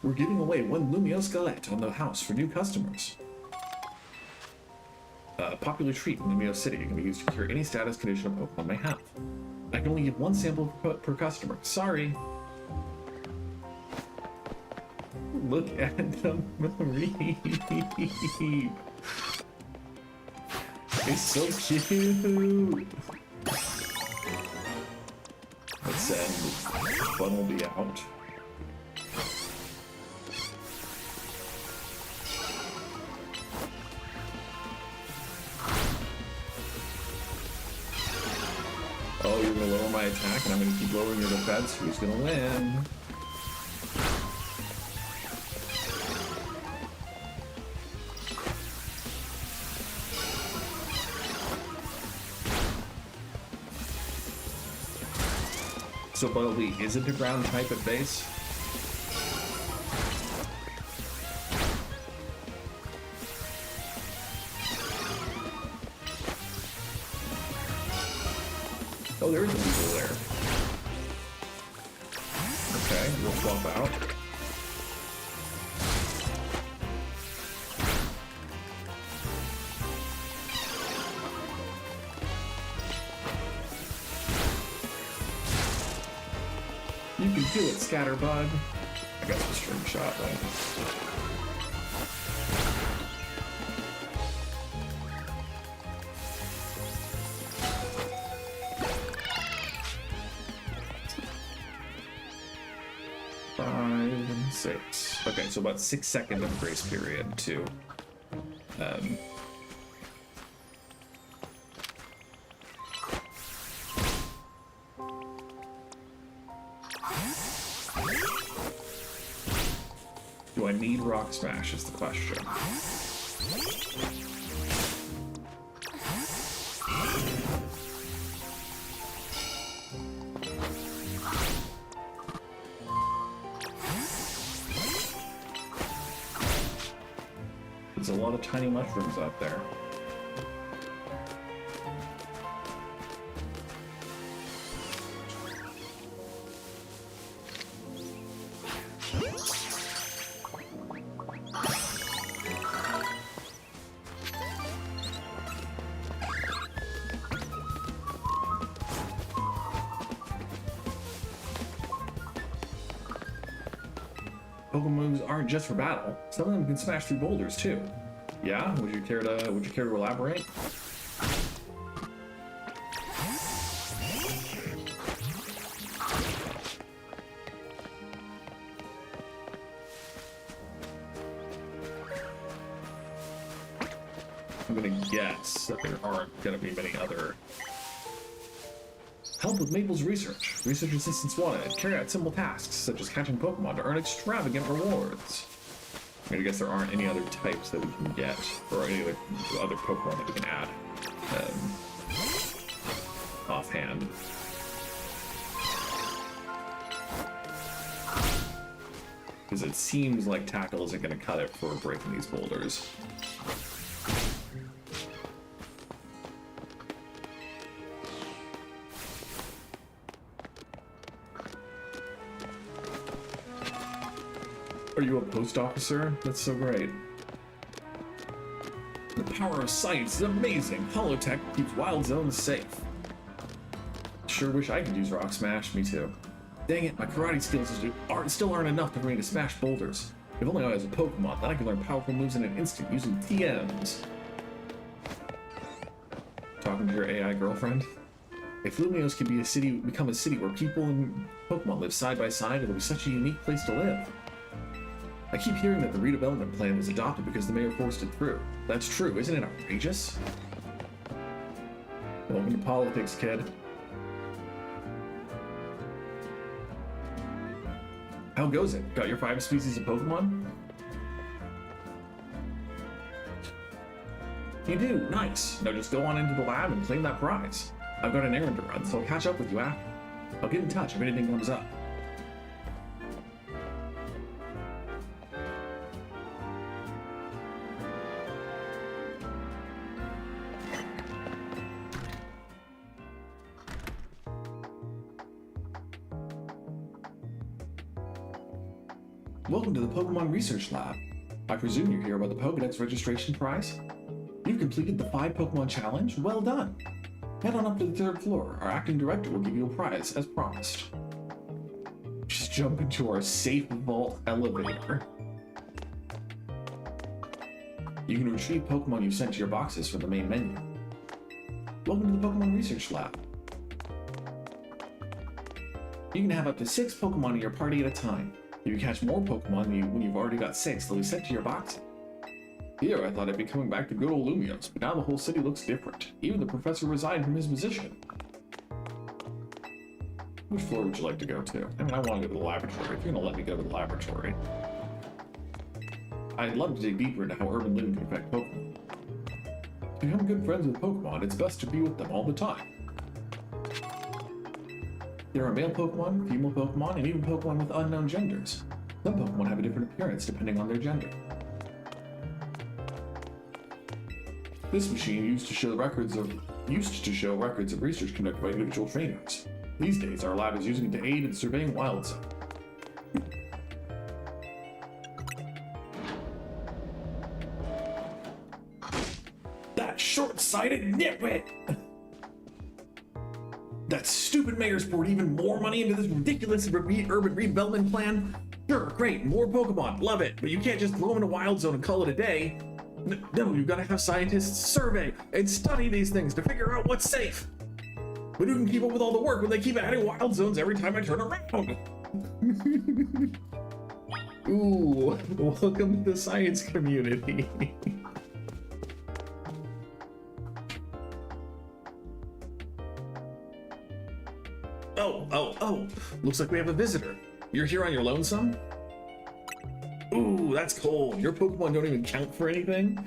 We're giving away 1 Lumio Skelette on the house for new customers. A popular treat in Lumio City can be used to cure any status condition a Pokemon may have. I can only give 1 sample per customer. Sorry. Look at the Mareep. It's so cute. Let's send Bunnelby out. Oh, you're gonna lower my attack and I'm gonna keep lowering your defense. Who's gonna win? So Bunnelby isn't a ground type at base? Oh, there is a Weasel there. Okay, we'll swap out. You can do it, Scatterbug. I got the string shot, right? Okay, so about 6 seconds of grace period to do Do I need Rock Smash is the question. There's a lot of tiny mushrooms out there. Pokemon moves aren't just for battle. Some of them can smash through boulders too. Yeah? Would you care to elaborate? I'm gonna guess that there aren't gonna be many other. Help with Maple's research. Research assistants wanted. Carry out simple tasks, such as catching Pokemon to earn extravagant rewards. I'm gonna guess there aren't any other types that we can get, or any other Pokemon that we can add. Offhand. Because it seems like Tackle isn't gonna cut it for breaking these boulders. Are you a post officer? That's so great. The power of science is amazing. Holotech keeps wild zones safe. Sure wish I could use Rock Smash. Me too. Dang it, my karate skills still aren't enough for me to smash boulders. If only I was a Pokemon, then I could learn powerful moves in an instant using TMs. Talking to your AI girlfriend? If Lumios could become a city where people and Pokemon live side by side, it'll be such a unique place to live. I keep hearing that the redevelopment plan was adopted because the mayor forced it through. That's true, isn't it outrageous? Welcome to politics, kid. How goes it? Got your 5 species of Pokemon? You do, nice. Now just go on into the lab and claim that prize. I've got an errand to run, so I'll catch up with you after. I'll get in touch if anything comes up. Welcome to the Pokemon Research Lab. I presume you're here about the Pokédex registration prize? You've completed the 5 Pokemon challenge? Well done! Head on up to the 3rd floor. Our acting director will give you a prize, as promised. Just jump into our safe vault elevator. You can retrieve Pokemon you sent to your boxes from the main menu. Welcome to the Pokemon Research Lab. You can have up to 6 Pokemon in your party at a time. If you catch more Pokemon when you've already got 6, they'll be sent to your box. Here, I thought I'd be coming back to good old Lumios, but now the whole city looks different. Even the professor resigned from his position. Which floor would you like to go to? I mean, I want to go to the laboratory, if you're going to let me go to the laboratory. I'd love to dig deeper into how urban living can affect Pokemon. To become good friends with Pokemon, it's best to be with them all the time. There are male Pokemon, female Pokemon, and even Pokemon with unknown genders. Some Pokemon have a different appearance depending on their gender. This machine used to show records of research conducted by individual trainers. These days, our lab is using it to aid in surveying wild zones. That short-sighted nitwit! That stupid mayor's poured even more money into this ridiculous urban redevelopment plan? Sure, great, more Pokemon, love it, but you can't just throw them in a wild zone and call it a day. No, you've got to have scientists survey and study these things to figure out what's safe. But who can keep up with all the work when they keep adding wild zones every time I turn around? Ooh, welcome to the science community. Oh, looks like we have a visitor. You're here on your lonesome? Ooh, that's cold. Your Pokemon don't even count for anything?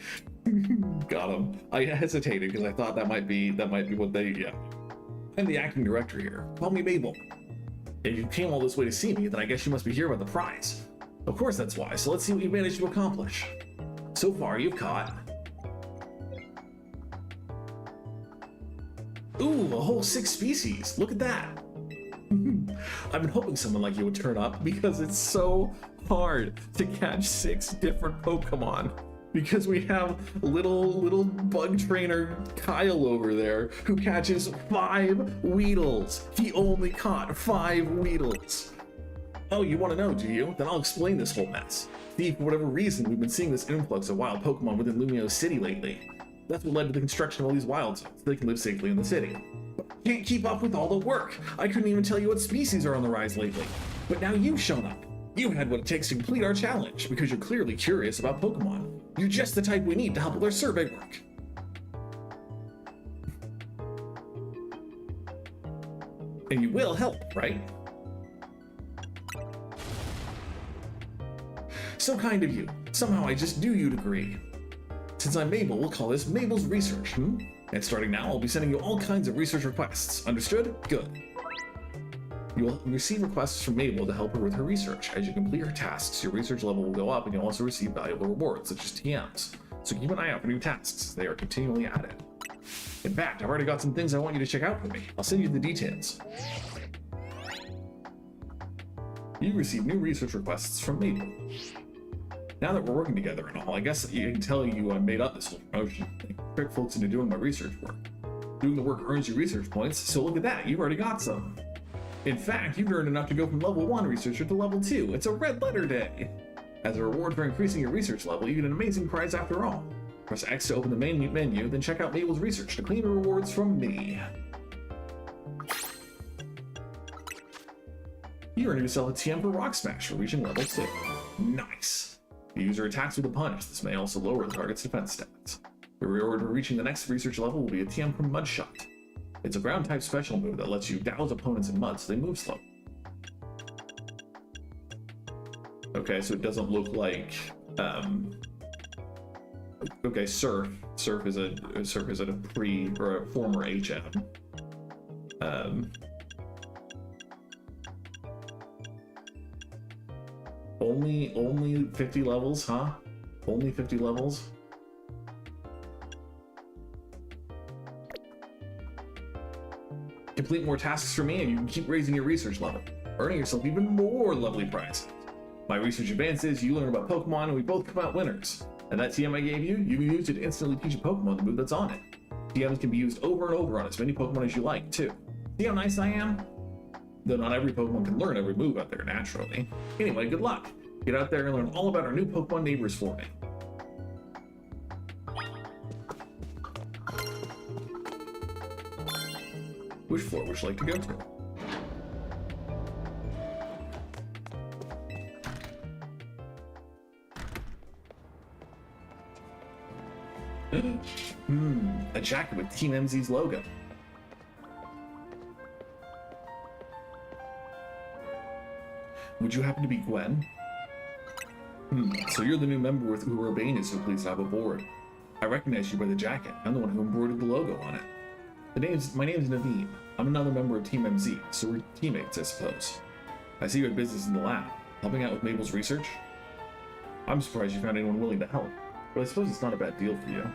Got him. I hesitated because I thought that might be what they, yeah. I'm the acting director here. Call me Mabel. If you came all this way to see me, then I guess you must be here about the prize. Of course that's why, so let's see what you've managed to accomplish. So far, you've caught... Ooh, a whole 6 species. Look at that. I've been hoping someone like you would turn up because it's so hard to catch 6 different Pokemon. Because we have little bug trainer Kyle over there who catches 5 Weedles. He only caught 5 Weedles. Oh, you want to know, do you? Then I'll explain this whole mess. See, for whatever reason, we've been seeing this influx of wild Pokemon within Lumio City lately. That's what led to the construction of all these wild zones, so they can live safely in the city. But I can't keep up with all the work. I couldn't even tell you what species are on the rise lately. But now you've shown up. You had what it takes to complete our challenge, because you're clearly curious about Pokemon. You're just the type we need to help with our survey work. And you will help, right? So kind of you. Somehow I just knew you'd agree. Since I'm Mabel, we'll call this Mabel's Research, And starting now, I'll be sending you all kinds of research requests. Understood? Good. You will receive requests from Mabel to help her with her research. As you complete her tasks, your research level will go up, and you'll also receive valuable rewards, such as TMs. So keep an eye out for new tasks. They are continually added. In fact, I've already got some things I want you to check out for me. I'll send you the details. You receive new research requests from Mabel. Now that we're working together and all, I guess you can tell you I made up this whole promotion. Trick folks into doing my research work. Doing the work earns you research points, so look at that, you've already got some. In fact, you've earned enough to go from level 1 researcher to level 2. It's a red letter day. As a reward for increasing your research level, you get an amazing prize after all. Press X to open the main menu, then check out Mabel's research to claim the rewards from me. You earned yourself a TM for Rock Smash for reaching level 2. Nice. The user attacks with a punch. This may also lower the target's defense stats. The reward for reaching the next research level will be a TM from Mud Shot. It's a ground type special move that lets you douse opponents in mud so they move slow. Okay, so it doesn't look like okay, Surf is a pre or a former HM. Only 50 levels, huh? Only 50 levels? Complete more tasks for me and you can keep raising your research level, earning yourself even more lovely prizes. My research advances, you learn about Pokemon, and we both come out winners. And that TM I gave you, you can use it to instantly teach a Pokemon the move that's on it. TMs can be used over and over on as many Pokemon as you like, too. See how nice I am? Though not every Pokemon can learn every move out there naturally. Anyway, good luck. Get out there and learn all about our new Pokemon neighbors for me. Which floor would you like to go to? A jacket with Team MZ's logo. Would you happen to be Gwen? So you're the new member with who Urbane is so pleased to have aboard. I recognize you by the jacket. I'm the one who embroidered the logo on it. My name's Naveen. I'm another member of Team MZ, so we're teammates, I suppose. I see you had business in the lab, helping out with Mabel's research. I'm surprised you found anyone willing to help, but I suppose it's not a bad deal for you.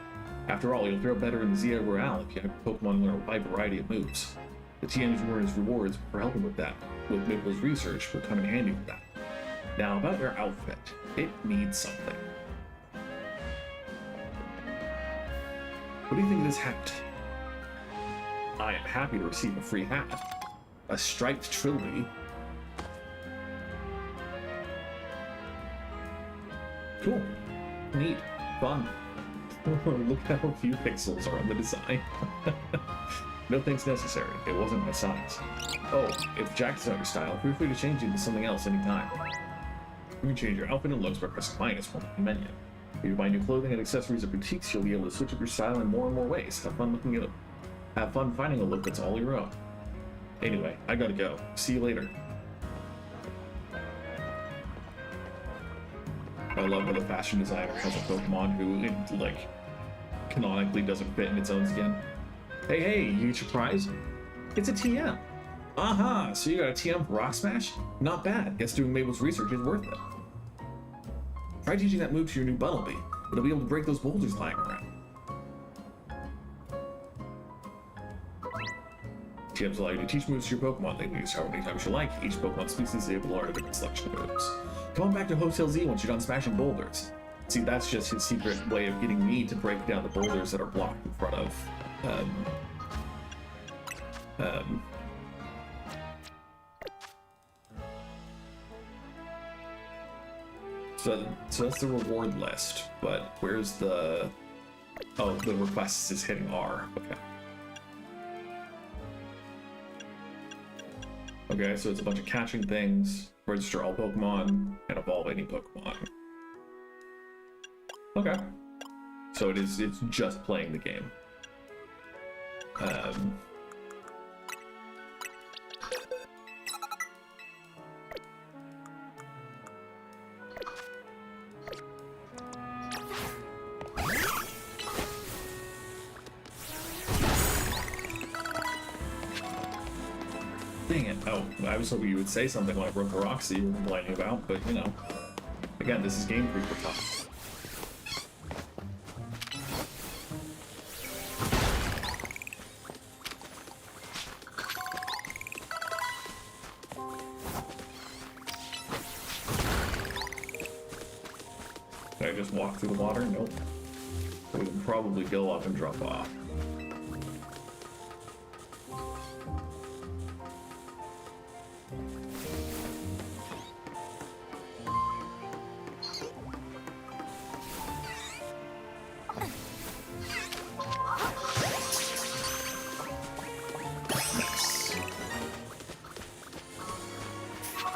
After all, you'll throw better in the Zia Royale if you have Pokemon learn a wide variety of moves. The TM's rewards for helping with that, with Mabel's research, will come in handy with that. Now, about your outfit, it needs something. What do you think of this hat? I am happy to receive a free hat. A striped trilby. Cool. Neat. Fun. Look how few pixels are on the design. No thanks necessary. It wasn't my size. Oh, if Jack's not your style, feel free to change it to something else anytime. You can change your outfit and looks by pressing -1 on the menu. If you buy new clothing and accessories at boutiques, you'll be able to switch up your style in more and more ways. Have fun finding a look that's all your own. Anyway, I gotta go. See you later. Oh, I love that the fashion designer has a Pokemon who, like, canonically doesn't fit in its own skin. Hey, hey, you get your prize? It's a TM. Aha, so you got a TM for Rock Smash? Not bad. Guess doing Mabel's research is worth it. Try teaching that move to your new Bumblebee. It'll be able to break those boulders lying around. TMs allow you to teach moves to your Pokemon. They can use how many times you like. Each Pokemon species is able to learn a different selection of moves. Come on back to Hotel Z once you're done smashing boulders. See, that's just his secret way of getting me to break down the boulders that are blocked in front of, So that's the reward list, but where's the... Oh, the request is hitting R. Okay. Okay, so it's a bunch of catching things, register all Pokemon, and evolve any Pokemon. Okay. So it's just playing the game. Dang it. Oh, I was hoping you would say something like Rook Roxy you were complaining about, but you know. Again, this is Game Freak for tough. Did I just walk through the water? Nope. We would probably go up and drop off.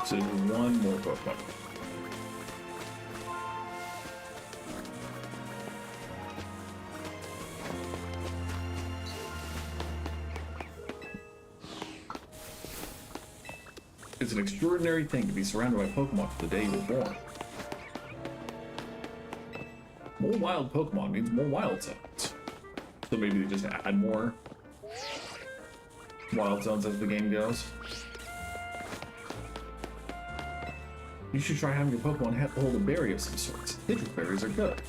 So one more Pokemon. It's an extraordinary thing to be surrounded by Pokemon for the day you were born. More wild Pokemon means more wild zones. So maybe they just add more wild zones as the game goes. You should try having your Pokemon hold a berry of some sort. Citrus berries are good.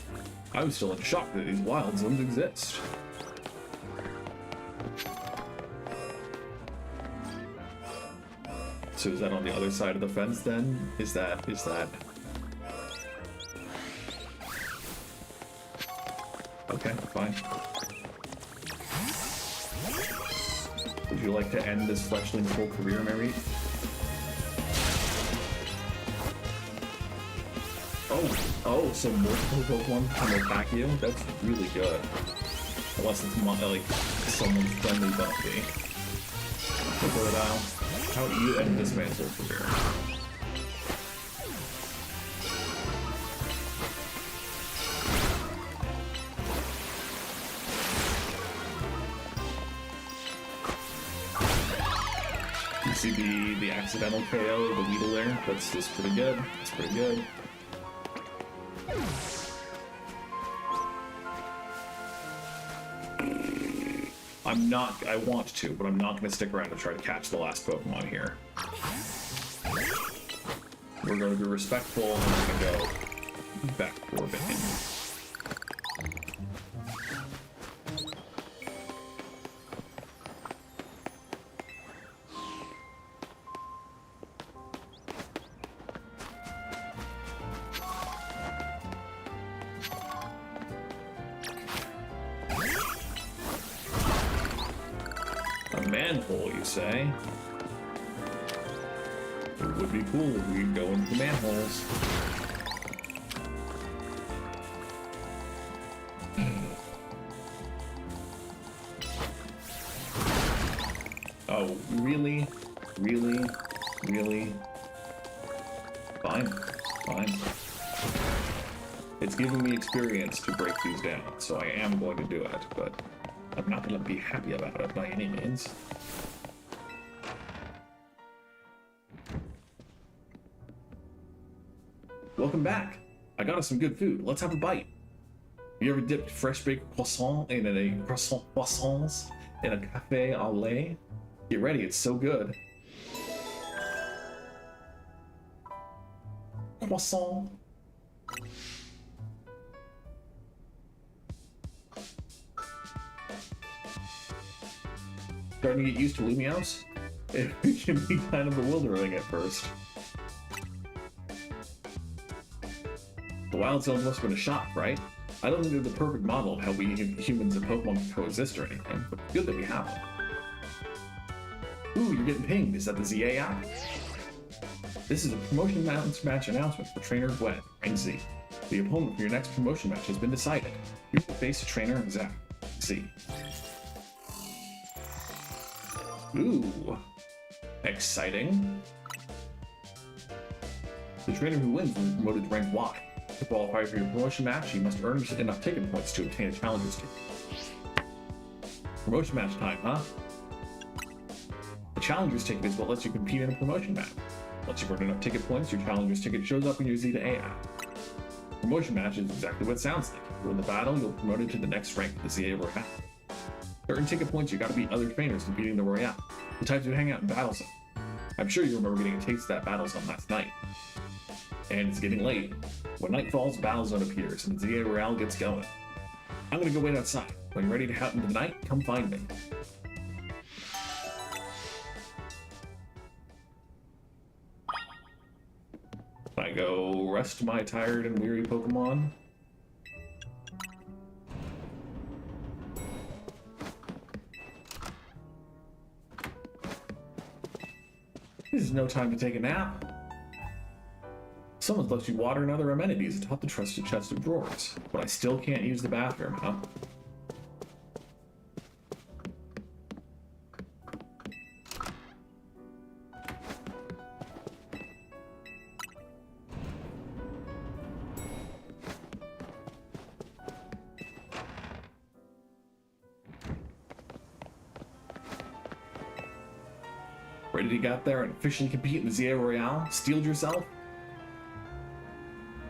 I was still in shock that these wild zones exist. So is that on the other side of the fence then? Is that... Okay, fine. Would you like to end this fletchling's whole career, Mary? Oh, so multiple Pokemon can attack you? That's really good. Unless it's like someone's friendly Buffy. How do you end this man's whole career? You see the accidental KO, the Weedle there? That's pretty good. That's pretty good. I want to, but I'm not going to stick around to try to catch the last Pokemon here. We're going to be respectful and we're going to go back to orbiting. Manhole, you say? It would be cool if we could go into the manholes. Oh, really? Really? Really? Fine. Fine. It's giving me experience to break these down, so I am going to do it, but I'm not going to be happy about it by any means. Welcome back. I got us some good food. Let's have a bite. You ever dipped fresh baked croissants in a cafe au lait? Get ready, it's so good. Croissant. Starting to get used to Lumios? It can be kind of bewildering at first. The Wild Zones must have been a shock, right? I don't think they're the perfect model of how we humans and Pokemon can coexist or anything, but good that we have them. Ooh, you're getting pinged. Is that the ZA app? This is a promotion match announcement for Trainer Gwen, rank Z. The opponent for your next promotion match has been decided. You will face Trainer Zach, Z. Ooh, exciting. The trainer who wins will be promoted to rank Y. To qualify for your promotion match, you must earn enough ticket points to obtain a challenger's ticket. Promotion match time, huh? The challenger's ticket is what lets you compete in a promotion match. Once you've earned enough ticket points, your challenger's ticket shows up in your Z to A app. Promotion match is exactly what it sounds like. If you win the battle, you'll be promoted to the next rank, the ZA Royale. To earn ticket points, you gotta beat other trainers competing in the Royale. The types who hang out in Battle Zone. I'm sure you remember getting a taste of that Battle Zone last night. And it's getting late. When night falls, Battle Zone appears, and the ZA Royale gets going. I'm gonna go wait outside. When you're ready to head out into the night, come find me. I go rest my tired and weary Pokemon. This is no time to take a nap. Someone's left you water and other amenities atop the trusted chest of drawers, but I still can't use the bathroom, huh? Ready to get out there and officially compete in the ZA Royale? Steeled yourself?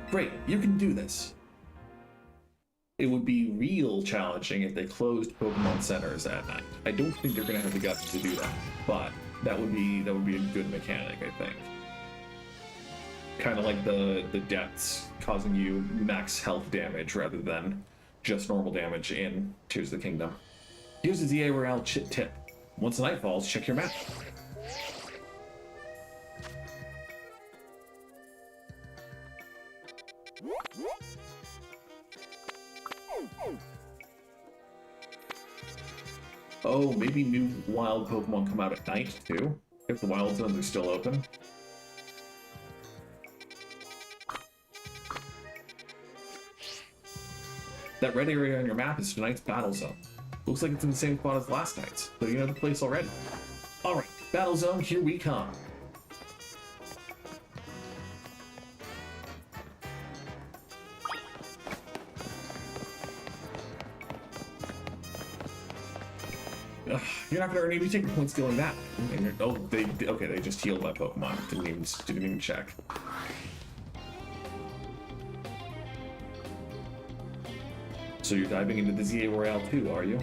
Great, you can do this. It would be real challenging if they closed Pokemon centers at night. I don't think they're gonna have the guts to do that, but that would be a good mechanic, I think. Kind of like the depths causing you max health damage rather than just normal damage in Tears of the Kingdom. Here's the ZA Royale tip. Once the night falls, check your map. Oh, maybe new wild Pokemon come out at night, too? If the wild zones are still open. That red area on your map is tonight's Battle Zone. Looks like it's in the same spot as last night's, so you know the place already. Alright, Battle Zone, here we come. Ugh, you're not gonna earn any ticket points doing that. And they just healed my Pokemon. Didn't even check. So you're diving into the ZA Royale too, are you?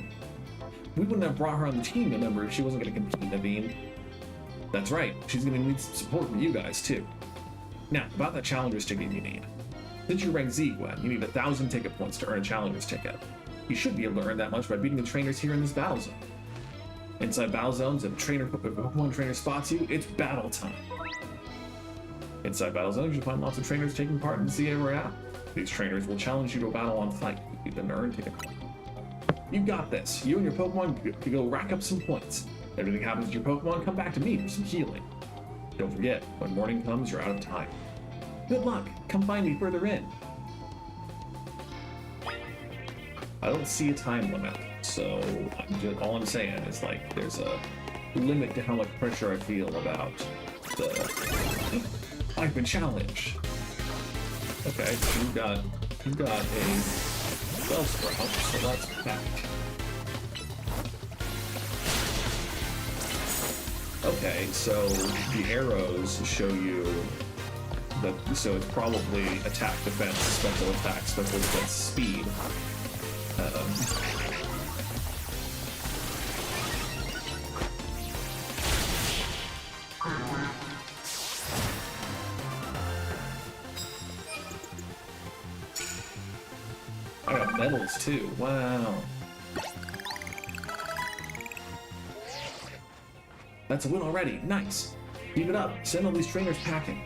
We wouldn't have brought her on the team, remember, if she wasn't gonna compete, Naveen. That's right, she's gonna need some support from you guys too. Now, about that challenger's ticket you need. Since you're ranked Z, Gwen, you need 1,000 ticket points to earn a challenger's ticket. You should be able to earn that much by beating the trainers here in this battle zone. Inside battle zones, if a Pokemon trainer spots you, it's battle time. Inside battle zones, you'll find lots of trainers taking part in the ZA Royale. These trainers will challenge you to a battle on site. You can earn ticket. You got this. You and your Pokemon can go rack up some points. If anything happens to your Pokemon, come back to me for some healing. Don't forget, when morning comes, you're out of time. Good luck. Come find me further in. I don't see a time limit. So all I'm saying is, like, there's a limit to how much pressure I feel about the I've been challenged. Okay, so you've got a Bellsprout, so let's pack. Okay, so the arrows show you So it's probably attack, defense, special attack, special defense, speed. I got medals too. Wow. That's a win already. Nice. Keep it up. Send all these trainers packing.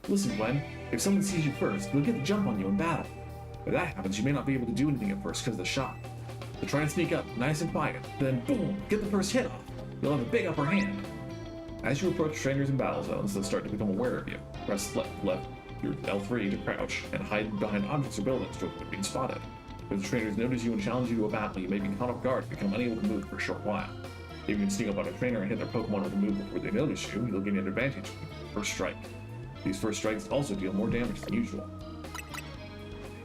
Listen, Gwen. If someone sees you first, they'll get the jump on you in battle. If that happens, you may not be able to do anything at first because of the shock. So try and sneak up, nice and quiet. Then, boom, get the first hit off. You'll have a big upper hand. As you approach trainers in battle zones, they'll start to become aware of you. Press left, your L3 to crouch, and hide behind objects or buildings to avoid being spotted. If the trainers notice you and challenge you to a battle, you may be caught off guard and become unable to move for a short while. If you can sneak up on a trainer and hit their Pokemon with a move before they notice you, you'll gain an advantage with your first strike. These first strikes also deal more damage than usual.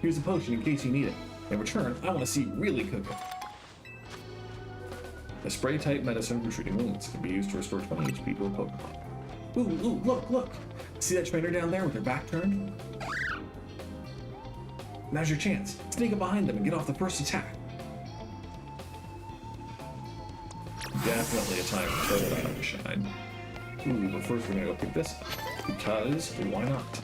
Here's a potion in case you need it. In return, I want to see you really cook it. A spray-type medicine for treating wounds can be used to restore 20 HP to a Pokemon. Ooh, look! See that trainer down there with their back turned? Now's your chance. Sneak up behind them and get off the first attack. Definitely a time to throw it out to shine. Ooh, but first we're gonna go pick this up. Because, why not?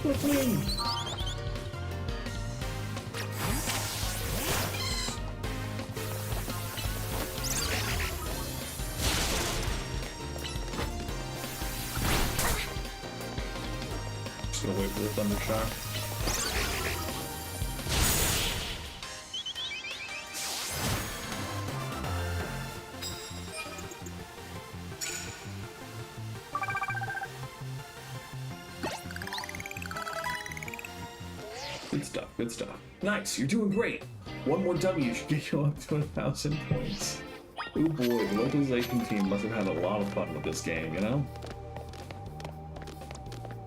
Quickly! Just gonna wait for the thunder shock. Good stuff. Nice, you're doing great. One more W should get you up to 1,000 points. Oh boy, the localization team must have had a lot of fun with this game, you know?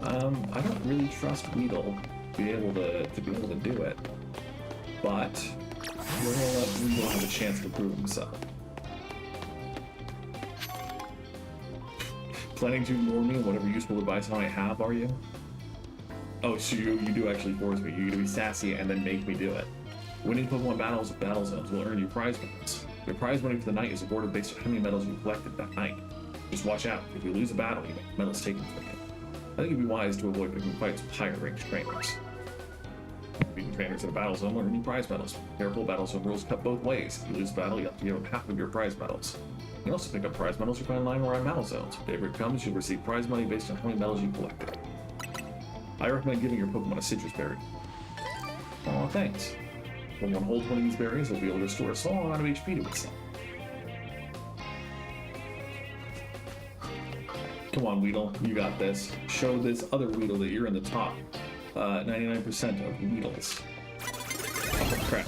I don't really trust Weedle to be able to do it, but we're gonna let Weedle have a chance to prove himself. Planning to ignore me and whatever useful advice I might have, are you? Oh, so you do actually force me. You're gonna be sassy and then make me do it. Winning Pokemon battles with battle zones will earn you prize medals. Your prize money for the night is awarded based on how many medals you collected that night. Just watch out. If you lose a battle, you get medals taken from you. I think it'd be wise to avoid picking fights with higher ranked trainers. Beating trainers in a battle zone will earn you prize medals. Careful, battle zone rules cut both ways. If you lose a battle, you have to give up half of your prize medals. You can also pick up prize medals you find lying around battle zones. If daybreak comes, you'll receive prize money based on how many medals you collected. I recommend giving your Pokemon a citrus berry. Aw, thanks. When one holds one of these berries, it'll be able to restore a small amount of HP to itself. Come on, Weedle, you got this. Show this other Weedle that you're in the top 99% of Weedles. Oh, crap.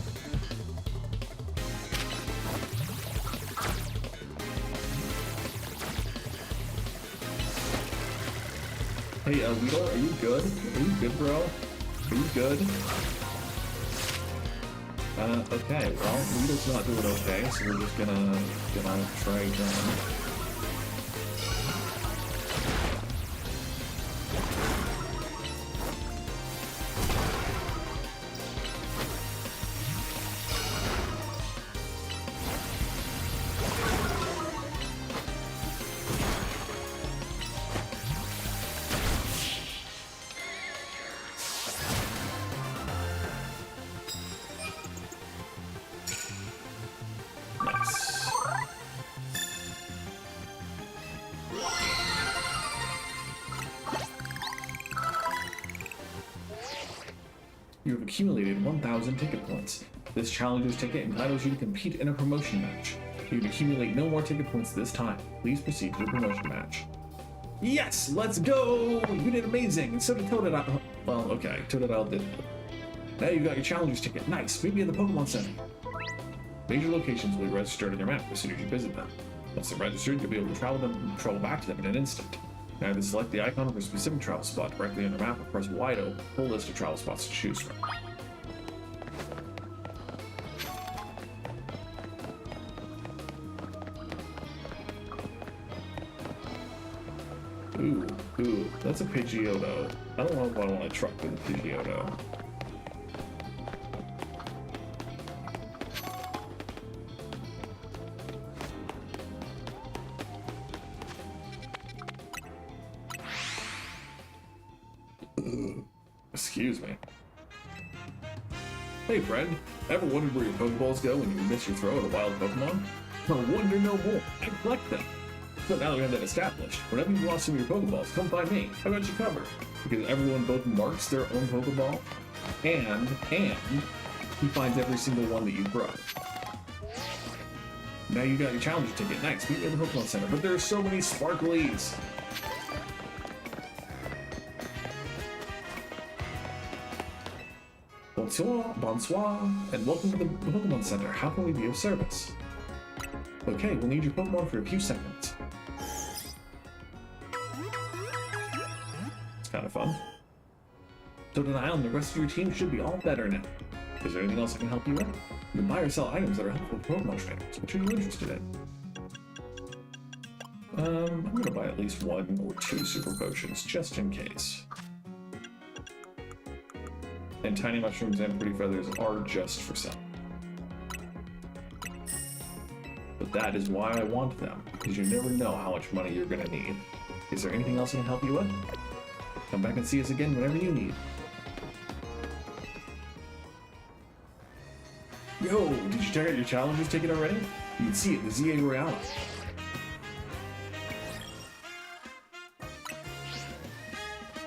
Hey, Weedle, are you good? Are you good, bro? Are you good? Okay, well, Weedle's not doing okay, so we're just gonna try again. You have accumulated 1,000 ticket points. This challenger's ticket entitles you to compete in a promotion match. You can accumulate no more ticket points this time. Please proceed to the promotion match. Yes, let's go! You did amazing, and so did Totodile. Well, okay, Totodile did. Now you got your challenger's ticket. Nice, meet me at the Pokemon Center. Major locations will be registered on your map as soon as you visit them. Once they're registered, you'll be able to travel back to them in an instant. Now either select the icon of a specific travel spot directly on the map or press wide open a full list of travel spots to choose from. Ooh, that's a Pidgeotto. I don't know if I want to truck with a Pidgeotto. Excuse me. Hey friend, ever wondered where your Pokeballs go when you miss your throw at a wild Pokemon? Well, wonder no more. I collect them. So now that we have that established, whenever you lost some of your Pokeballs, come find me. I got you covered. Because everyone both marks their own Pokeball, and he finds every single one that you throw. Now you got your challenger ticket. Nice, meet me at the Pokemon Center. But there are so many sparklies. Bonsoir, and welcome to the Pokemon Center. How can we be of service? Okay, we'll need your Pokemon for a few seconds. It's kind of fun. Totodile and the rest of your team should be all better now. Is there anything else I can help you with? You can buy or sell items that are helpful to Pokemon trainers. Which are you interested in? I'm gonna buy at least 1 or 2 super potions, just in case. And tiny mushrooms and pretty feathers are just for sale. But that is why I want them, because you never know how much money you're gonna need. Is there anything else I can help you with? Come back and see us again whenever you need. Yo, did you check out your challenger's ticket already? You can see it in the ZA Royale.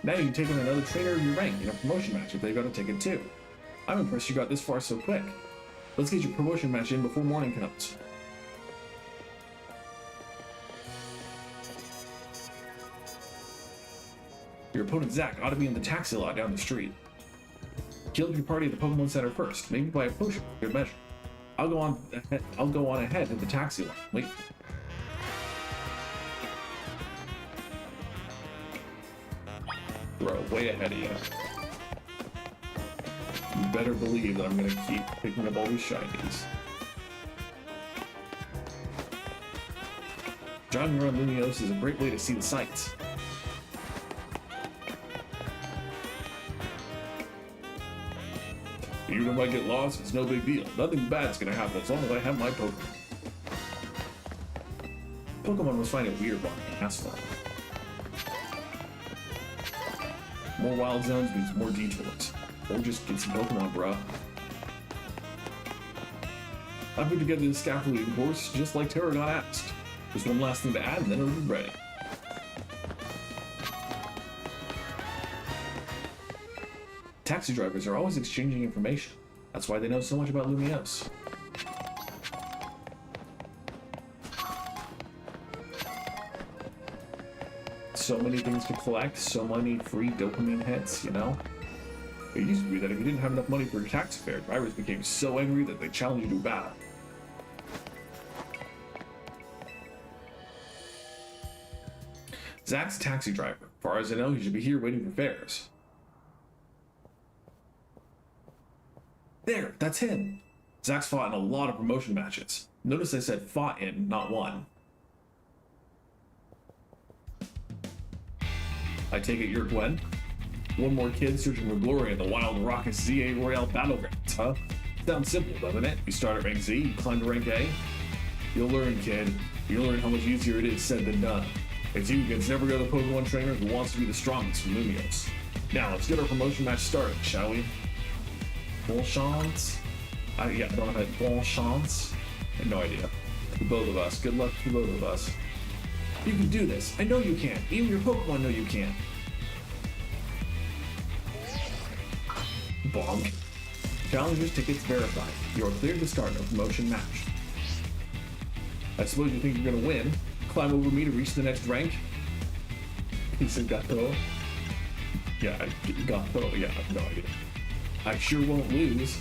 Now you can take on another trainer of your rank in a promotion match if they've got a ticket too. I'm impressed you got this far so quick. Let's get your promotion match in before morning comes. Your opponent Zach ought to be in the taxi lot down the street. Kill your party at the Pokemon Center first, maybe buy a potion for good measure. I'll go on ahead to the taxi lot. Wait. Bro, way ahead of you. You better believe that I'm gonna keep picking up all these shinies. Jogging around Lumiose is a great way to see the sights. Even if I get lost, it's no big deal. Nothing bad's gonna happen as long as I have my Pokemon. Pokemon was finding weird walking asphalt. More wild zones means more detours. Or just get some Pokemon, bruh. I put together the scaffolding course just like Terragon asked. Just one last thing to add and then it'll be ready. Taxi drivers are always exchanging information. That's why they know so much about Lumiose. So many things to collect, so many free dopamine hits, you know? It used to be that if you didn't have enough money for your taxi fare, drivers became so angry that they challenged you to battle. Zach's a taxi driver. As far as I know, he should be here waiting for fares. There, that's him. Zach's fought in a lot of promotion matches. Notice I said fought in, not won. I take it you're Gwen? One more kid searching for glory in the wild raucous ZA Royale battlegrounds, huh? Sounds simple, doesn't it? You start at rank Z, you climb to rank A. You'll learn, kid. You'll learn how much easier it is said than done. It's you against every other Pokemon trainer who wants to be the strongest from Lumiose. Now, let's get our promotion match started, shall we? Bon chance? I don't know how to... Bon chance? I have no idea. For both of us. Good luck to both of us. You can do this. I know you can. Even your Pokemon know you can. Bonk. Challenger's tickets verified. You are cleared to start a promotion match. I suppose you think you're gonna win? Climb over me to reach the next rank? He said Gato. Yeah, Gato. Yeah, I have no idea. I sure won't lose.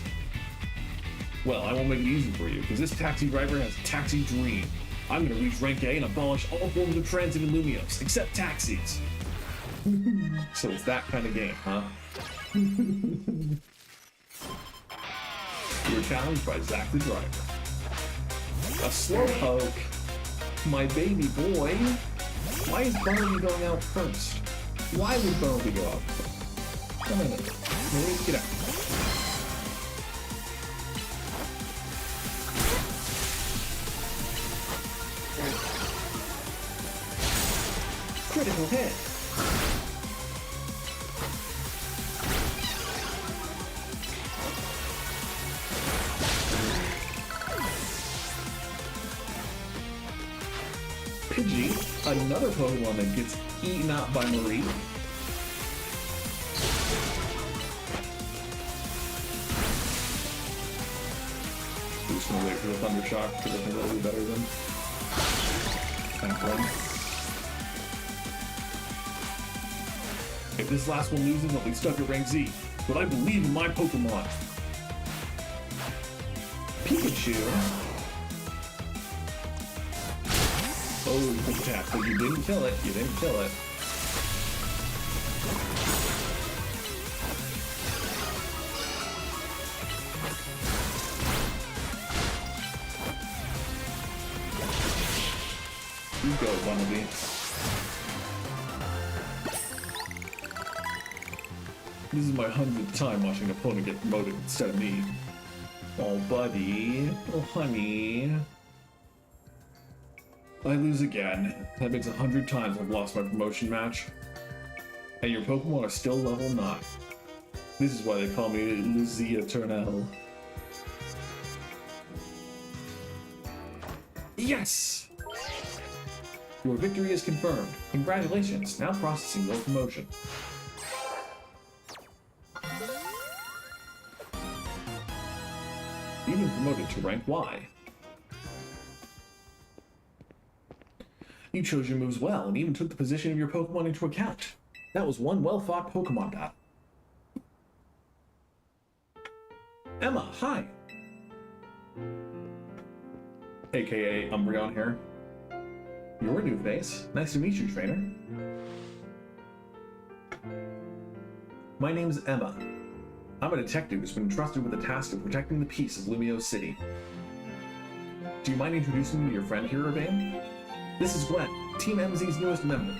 Well, I won't make it easy for you, because this taxi driver has a taxi dream. I'm gonna reach rank A and abolish all forms of transit in Lumios, except taxis. So it's that kind of game, huh? You were challenged by Zach the driver. A slowpoke. My baby boy. Why is Barnaby going out first? Why would Barnaby go out first? Come on, Marie, get out. Critical hit. Pidgey, another Pokemon that gets eaten up by Marie. I'm just gonna wait for the Thunder Shock because I think that'll be better than Templum. If this last one loses, I'll be stuck at rank Z. But I believe in my Pokemon. Pikachu. Oh, quick attack, but you didn't kill it. You didn't kill it. You go, Bumblebee. This is my 100th time watching an opponent get promoted instead of me. Oh, buddy. Oh, honey. I lose again. That makes 100 times I've lost my promotion match. And your Pokemon are still level 9. This is why they call me Lucia Turnell. Yes! Your victory is confirmed. Congratulations. Now processing your promotion. You've been promoted to rank Y. You chose your moves well and even took the position of your Pokemon into account. That was one well-fought Pokemon battle. Emma, hi! AKA Umbreon here. You're a new face. Nice to meet you, trainer. My name's Emma. I'm a detective who's been entrusted with the task of protecting the peace of Lumio City. Do you mind introducing me to your friend here, Urbane? This is Gwen, Team MZ's newest member.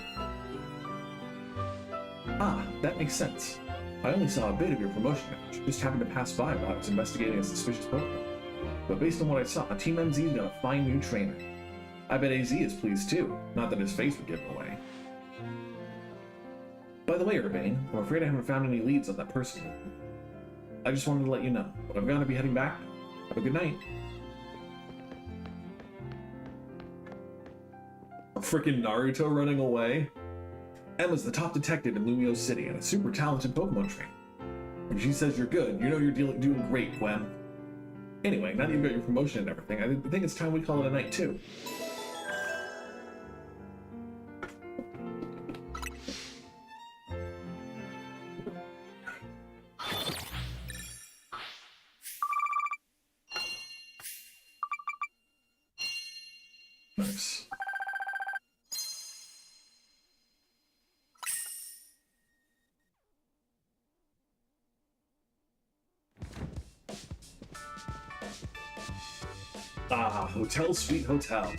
Ah, that makes sense. I only saw a bit of your promotion match, just happened to pass by while I was investigating a suspicious Pokemon. But based on what I saw, Team MZ's got a fine new trainer. I bet AZ is pleased too, not that his face would give him away. By the way, Urbane, I'm afraid I haven't found any leads on that person. I just wanted to let you know, but I'm gonna be heading back. Have a good night. Frickin' Naruto running away? Emma's the top detective in Lumio City and a super talented Pokemon trainer. When she says you're good, you know you're doing great, Gwen. Anyway, now that you've got your promotion and everything, I think it's time we call it a night too. Nice. Ah, Hotel Sweet Hotel.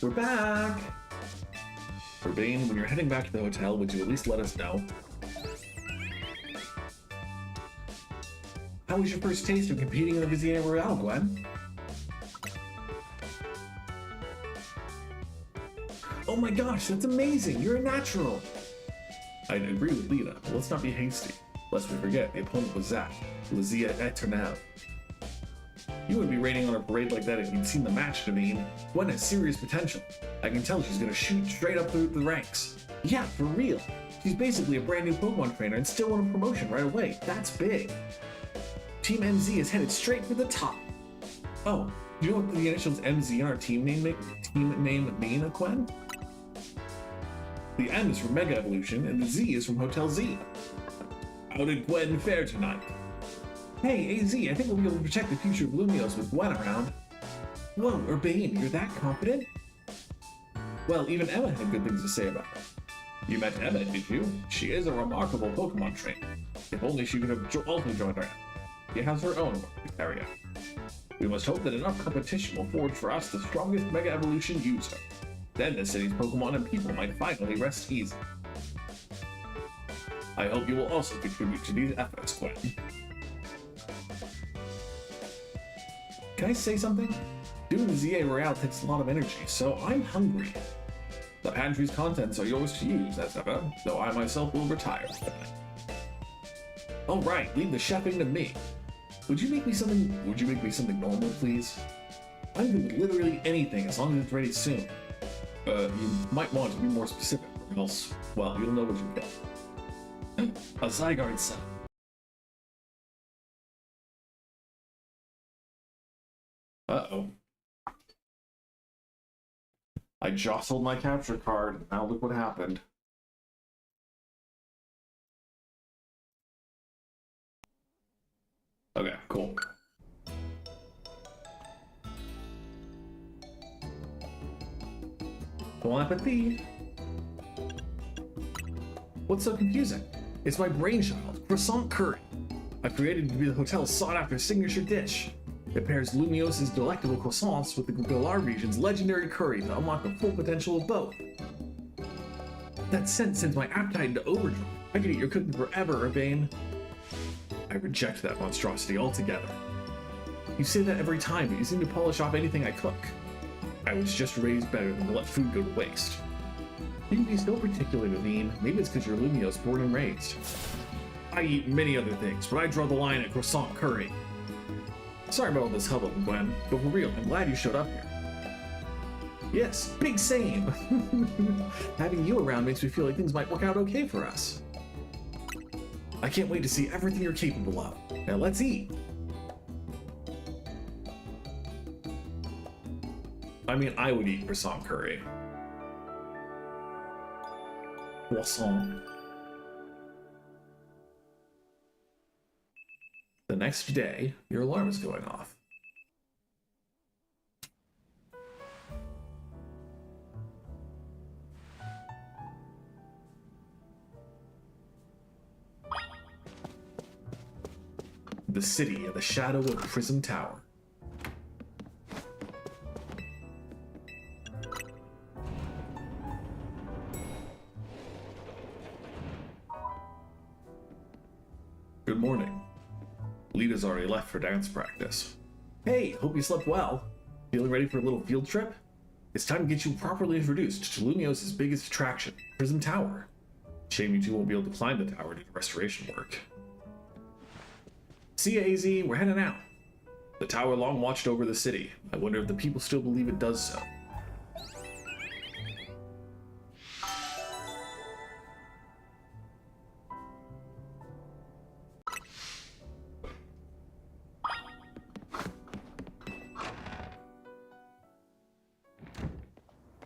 We're back! Urbane, when you're heading back to the hotel, would you at least let us know? How was your first taste of competing in the Vizier Royale, Gwen? Oh my gosh, that's amazing! You're a natural! I agree with Lita, but let's not be hasty. Lest we forget, the opponent was Zach, Lizia Eternal. You wouldn't be raining on a parade like that if you'd seen the match, Naveen. Gwen has serious potential. I can tell she's gonna shoot straight up through the ranks. Yeah, for real. She's basically a brand new Pokemon trainer and still won a promotion right away. That's big. Team MZ is headed straight for the top. Oh, do you know what the initials MZ in our team name mean, Gwen? The M is from Mega Evolution, and the Z is from Hotel Z. How did Gwen fare tonight? Hey, AZ, I think we'll be able to protect the future of Lumios with Gwen around. Whoa, Urbane, you're that confident? Well, even Emma had good things to say about her. You met Emma, did you? She is a remarkable Pokemon trainer. If only she could have also joined her. She has her own work to carry out. We must hope that enough competition will forge for us the strongest Mega Evolution user. Then the city's Pokemon and people might finally rest easy. I hope you will also contribute to these efforts, Gwen. Can I say something? Doing the ZA Royale takes a lot of energy, so I'm hungry. The pantry's contents are yours to use, as ever, though I myself will retire. Alright, leave the chefing to me. Would you make me something normal, please? I'm good with literally anything as long as it's ready soon. You might want to be more specific, or else, well, you'll know what you get. A Zygarde cell. Uh-oh. I jostled my capture card. Now look what happened. Okay, cool. Bon appetit. What's so confusing? It's my brainchild, croissant curry. I created it to be the hotel's sought-after signature dish. It pairs Lumios' delectable croissants with the Galar region's legendary curry to unlock the full potential of both. That scent sends my appetite into overdrive. I could eat your cooking forever, Urbane. I reject that monstrosity altogether. You say that every time, but you seem to polish off anything I cook. I was just raised better than to let food go to waste. You can be so particularly mean. Maybe it's because you're Lumios born and raised. I eat many other things, but I draw the line at croissant curry. Sorry about all this hubbub, Gwen, but for real, I'm glad you showed up here. Yes, big same! Having you around makes me feel like things might work out okay for us. I can't wait to see everything you're capable of. Now let's eat! I mean, I would eat croissant curry. Croissant. The next day, your alarm is going off. The city in the shadow of Prism Tower. Good morning. Lita's already left for dance practice. Hey, hope you slept well. Feeling ready for a little field trip? It's time to get you properly introduced to Lumios' biggest attraction, Prism Tower. Shame you two won't be able to climb the tower due to restoration work. See ya, AZ, we're heading out. The tower long watched over the city. I wonder if the people still believe it does so.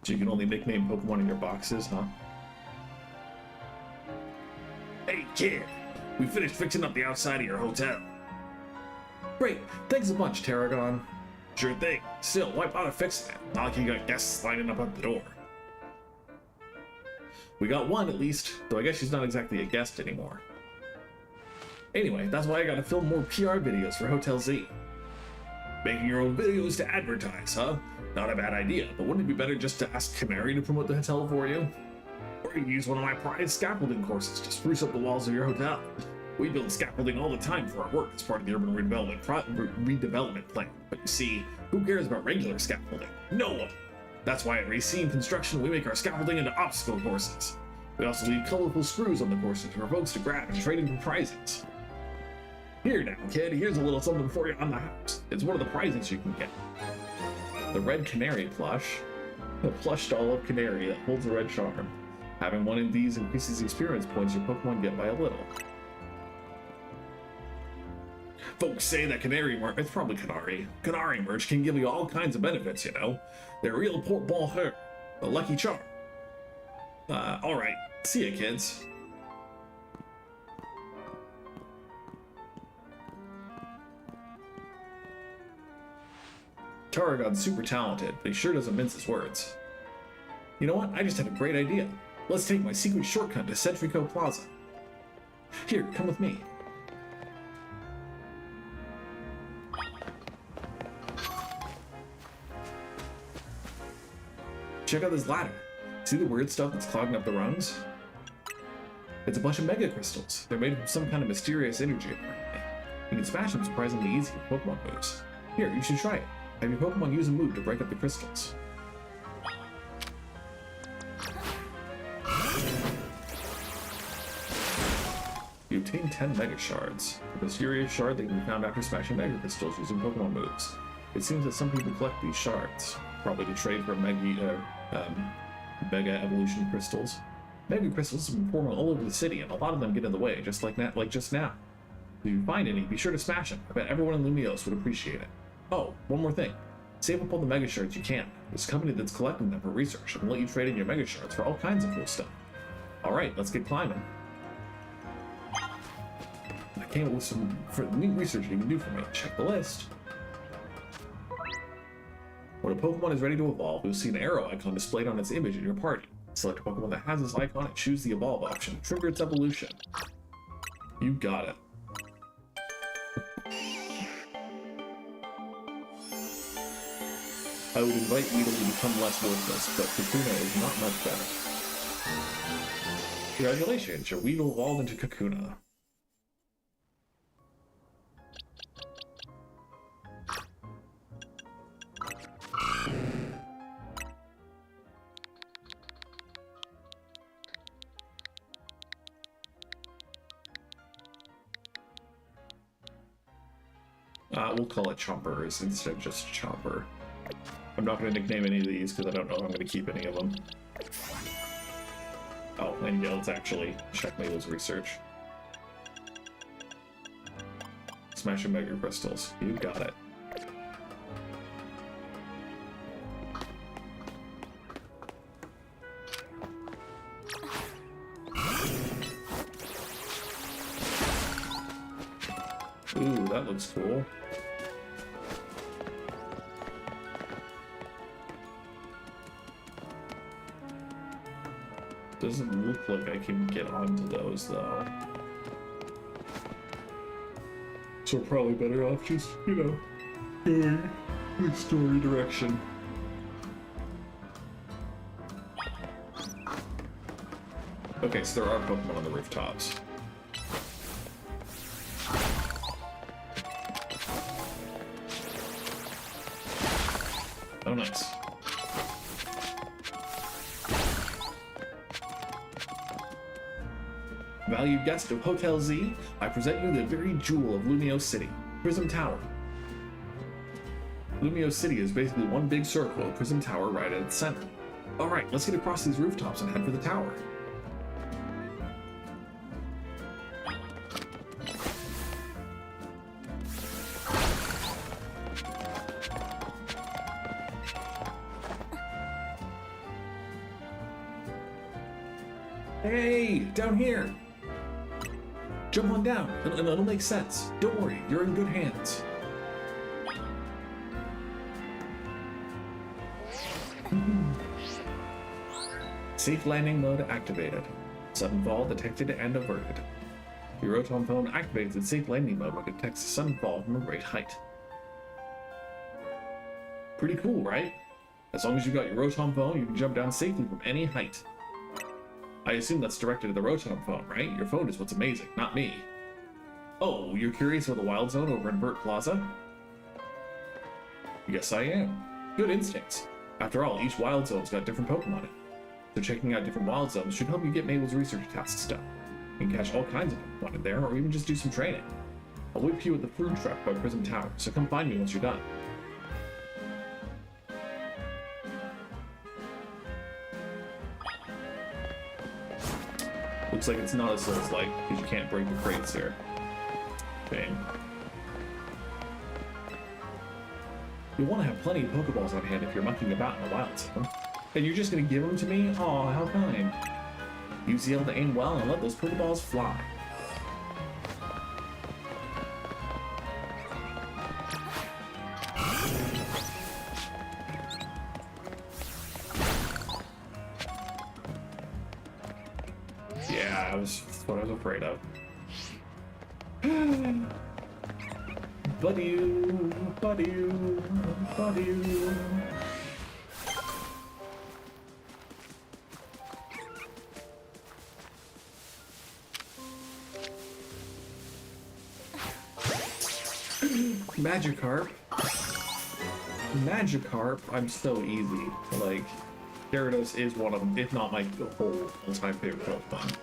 So you can only nickname Pokemon in your boxes, huh? Hey kid, we finished fixing up the outside of your hotel. Great, thanks a bunch, Tarragon. Sure thing. Still, why bother fixing it? Not like you got guests lining up at the door. We got one at least, though I guess she's not exactly a guest anymore. Anyway, that's why I gotta film more PR videos for Hotel Z. Making your own videos to advertise, huh? Not a bad idea, but wouldn't it be better just to ask Canary to promote the hotel for you? Or you can use one of my prize scaffolding courses to spruce up the walls of your hotel. We build scaffolding all the time for our work as part of the urban redevelopment plan. But you see, who cares about regular scaffolding? No one! That's why at Racine Construction we make our scaffolding into obstacle courses. We also leave colorful screws on the courses for folks to grab and trade in for prizes. Here now, kid, here's a little something for you on the house. It's one of the prizes you can get. The Red Canary plush. A plush doll of Canary that holds a red charm. Having one of these increases the experience points your Pokemon get by a little. Folks say that Canary merch, it's probably Canary. Canary merch can give you all kinds of benefits, you know. They're real bon her, a lucky charm. Alright. See ya, kids. Taragon's super talented, but he sure doesn't mince his words. You know what? I just had a great idea. Let's take my secret shortcut to Centrico Plaza. Here, come with me. Check out this ladder. See the weird stuff that's clogging up the rungs? It's a bunch of mega crystals. They're made from some kind of mysterious energy, apparently. You can smash them surprisingly easy with Pokemon moves. Here, you should try it. Have your Pokemon use a move to break up the crystals. You obtain 10 Mega Shards. A mysterious shard that can be found after smashing Mega Crystals using Pokemon moves. It seems that some people collect these shards, probably to trade for Mega Evolution Crystals. Mega Crystals have been forming all over the city, and a lot of them get in the way, just like just now. If you find any, be sure to smash them. I bet everyone in Lumiose would appreciate it. Oh, one more thing. Save up all the Mega Shards you can. There's a company that's collecting them for research and will let you trade in your Mega Shards for all kinds of cool stuff. Alright, let's get climbing. I came up with some neat research you can do for me. Check the list. When a Pokemon is ready to evolve, you'll see an arrow icon displayed on its image in your party. Select a Pokemon that has this icon and choose the evolve option. Trigger its evolution. You got it. I would invite Weedle to become less worthless, but Kakuna is not much better. Congratulations, your Weedle evolved into Kakuna. We'll call it Chompers instead of just Chomper. I'm not going to nickname any of these because I don't know if I'm going to keep any of them. Oh, and yeah, let's actually check Mabel's research. Smashing Mega Crystals. You got it. Ooh, that looks cool. Doesn't look like I can get onto those though. So we're probably better off just, you know, going the story direction. Okay, so there are Pokemon on the rooftops. Oh, nice. Valued guest of Hotel Z, I present you the very jewel of Lumiose City, Prism Tower. Lumiose City is basically one big circle with Prism Tower right at its center. Alright, let's get across these rooftops and head for the tower. Hey, down here! Jump on down, it'll make sense. Don't worry, you're in good hands. Safe landing mode activated. Sudden fall detected and averted. Your Rotom phone activates its safe landing mode when it detects a sudden fall from a great height. Pretty cool, right? As long as you got your Rotom phone, you can jump down safely from any height. I assume that's directed at the Rotom phone, right? Your phone is what's amazing, not me. Oh, you're curious about the Wild Zone over in Burt Plaza? Yes, I am. Good instincts. After all, each Wild Zone's got different Pokemon in it. So checking out different Wild Zones should help you get Mabel's research tasks done. You can catch all kinds of Pokemon in there, or even just do some training. I'll wait for you at the food truck by Prism Tower, so come find me once you're done. Looks like it's not as Souls-like, because you can't break the crates here. Dang. You'll want to have plenty of Pokeballs on hand if you're mucking about in a Wild Zone. And you're just gonna give them to me? Aw, how kind. Use the L to aim well and let those Pokeballs fly. Yeah, that's what I was afraid of. Buddy, buddy, buddy. Magikarp. Magikarp, I'm so easy. Like, Gyarados is one of them, if not my whole all-time favorite Pokemon.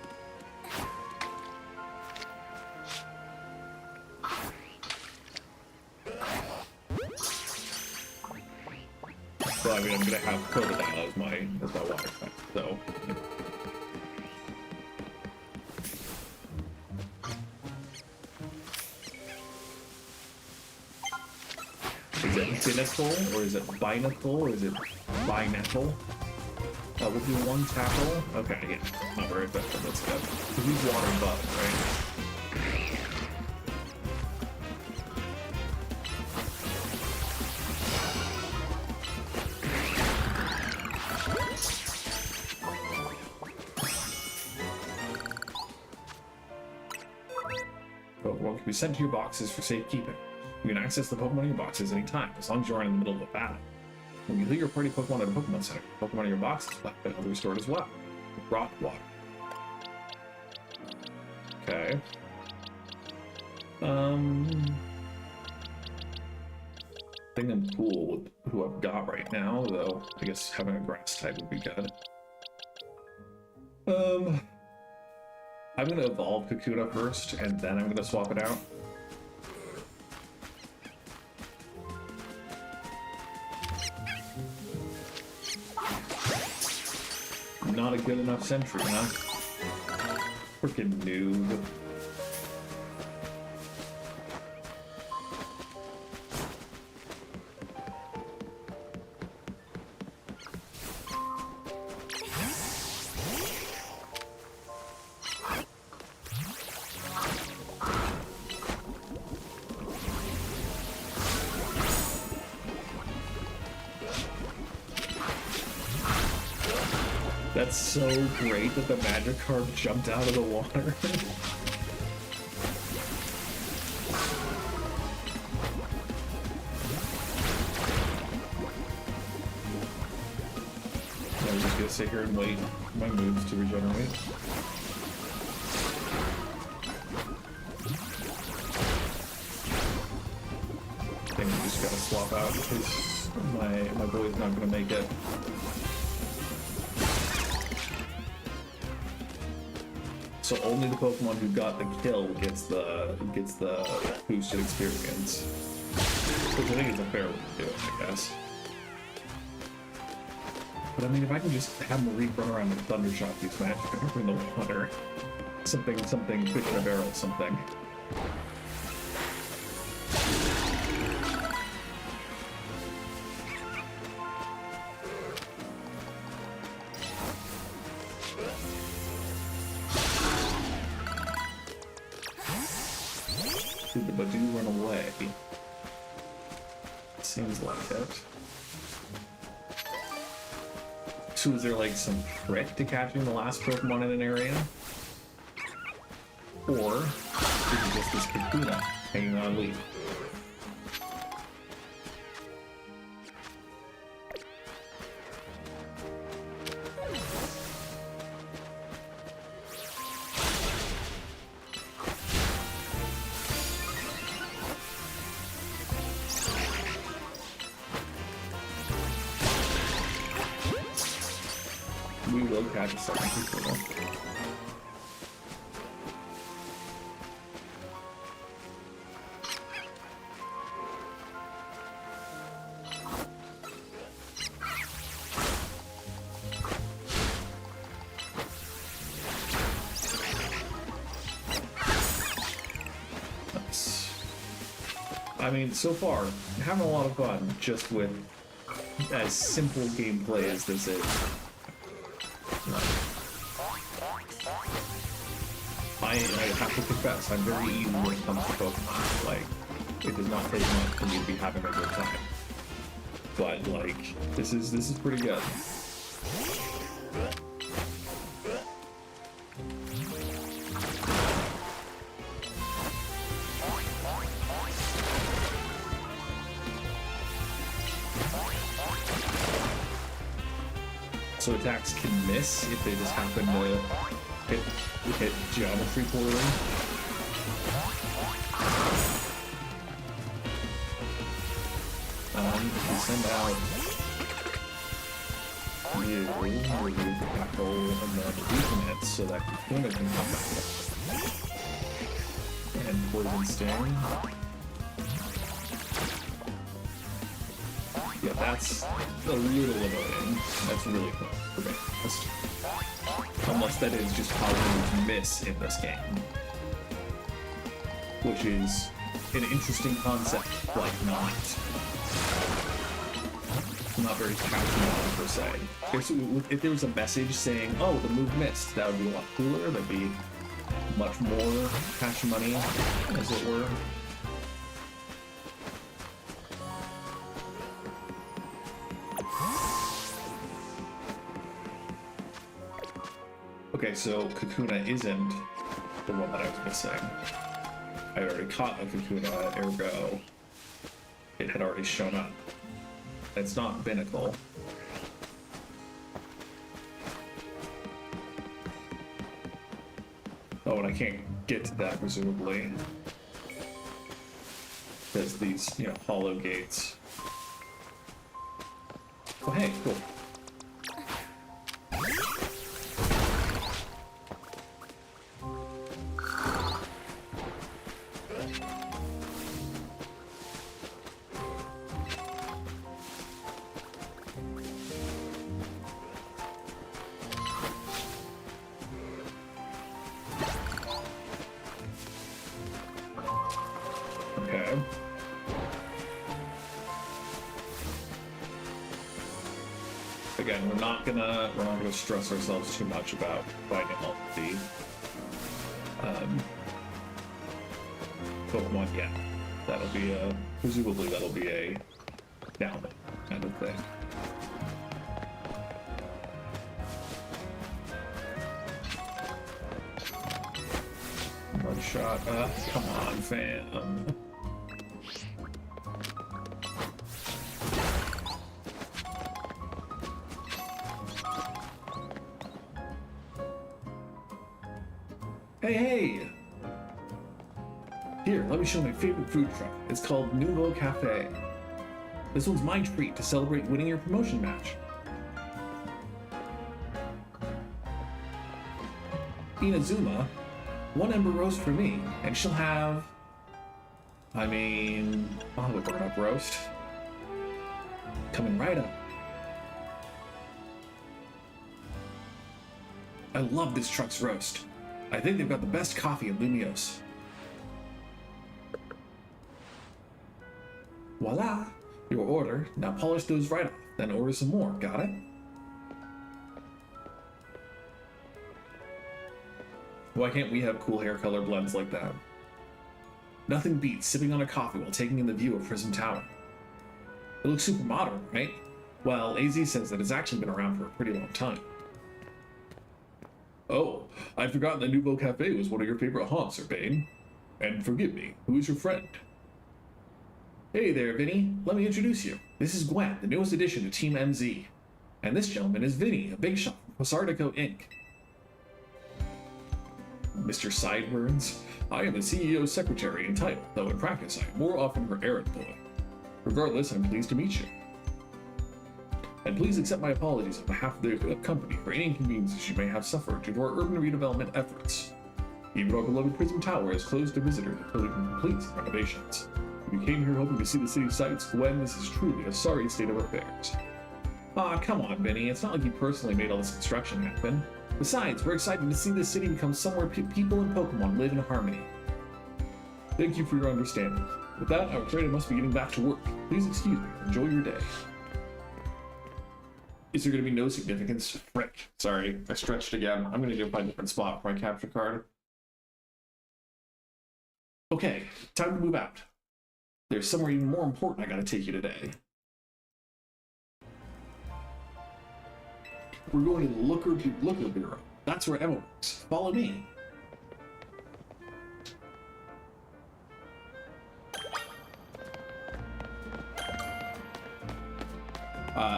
So I mean, I'm gonna have Crocodile as my water type. So. Is it Binacle, or is it Binacle, or is it Binettle? We'll do one tackle. Okay, yeah, not very effective. Let's go. He's water bug, right? Pokemon can be sent to your boxes for safekeeping. You can access the Pokemon in your boxes anytime, as long as you aren't in the middle of a battle. When you leave your party Pokemon at a Pokemon Center, Pokemon in your boxes will be restored as well. Rock water. Okay. I think I'm cool with who I've got right now, though I guess having a grass type would be good. I'm gonna evolve Kakuna first, and then I'm gonna swap it out. Not a good enough sentry, huh? Freaking noob. That's so great that the Magikarp jumped out of the water. I'm just gonna sit here and wait for my moves to regenerate. I think we just gotta swap out because my boy's not gonna make it. So only the Pokemon who got the kill gets the boosted experience. Which I think is a fair way to do it, I guess. But I mean, if I can just have Marie run around and Thundershot these Magikarp in the water, something, fish in a barrel, something. Did the Badoo run away? Seems like it. So is there like some trick to catching the last Pokemon in an area? Or is it just this Kakuna hanging on a leaf? We will catch a second Kakuna. I mean, so far, I'm having a lot of fun just with as simple gameplay as this is. I have to confess, I'm very easy when it comes to Pokemon. Like, it does not take much for me to be having a good time. But like, this is pretty good. So attacks can miss if they just happen to hit geometry poorly. We send out you, remove the tackle, and then weaken it so that Kakuna can come back. And Poison Sting. Yeah, that's a little annoying. That's really cool for me. Unless that is just how moves miss in this game. Which is an interesting concept, like not very catchy per se. If there was a message saying, oh, the move missed, that would be a lot cooler. That'd be much more cash money, as it were. Okay, so Kakuna isn't the one that I was missing. I already caught a Kakuna, ergo it had already shown up. It's not Binnacle. Oh, and I can't get to that, presumably. Because these, you know, hollow gates. Oh, hey, cool. Again, we're not gonna stress ourselves too much about finding all the Pokemon yet. That'll be presumably that'll be a down kind of thing. One shot. Come on, fam. Hey! Here, let me show my favorite food truck. It's called Nouveau Cafe. This one's my treat to celebrate winning your promotion match. Inazuma, 1 ember roast for me, and she'll have... I'll have a burn-up roast. Coming right up. I love this truck's roast. I think they've got the best coffee in Lumiose. Voila! Your order. Now polish those right off, then order some more. Got it? Why can't we have cool hair color blends like that? Nothing beats sipping on a coffee while taking in the view of Prism Tower. It looks super modern, right? Well, AZ says that it's actually been around for a pretty long time. Oh, I'd forgotten that Nouveau Cafe was one of your favorite haunts, Urbane. And forgive me, who is your friend? Hey there, Vinny. Let me introduce you. This is Gwen, the newest addition to Team MZ. And this gentleman is Vinny, a big shot from Posardico Inc. Mr. Sideburns, I am the CEO's secretary in title, though in practice I am more often her errand boy. Regardless, I'm pleased to meet you. And please accept my apologies on behalf of the company for any inconveniences you may have suffered due to our urban redevelopment efforts. Even our beloved Prism Tower has closed to visitors until we can complete its renovations. If you came here hoping to see the city's sights, Gwen, this is truly a sorry state of affairs. Aw, come on, Vinny. It's not like you personally made all this construction happen. Besides, we're excited to see this city become somewhere people and Pokemon live in harmony. Thank you for your understanding. With that, I'm afraid I must be getting back to work. Please excuse me. Enjoy your day. Is there going to be no significance? Frick. Sorry, I stretched again. I'm going to go find a different spot for my capture card. Okay, time to move out. There's somewhere even more important I gotta take you today. We're going to the Looker Bureau. That's where Emma works. Follow me.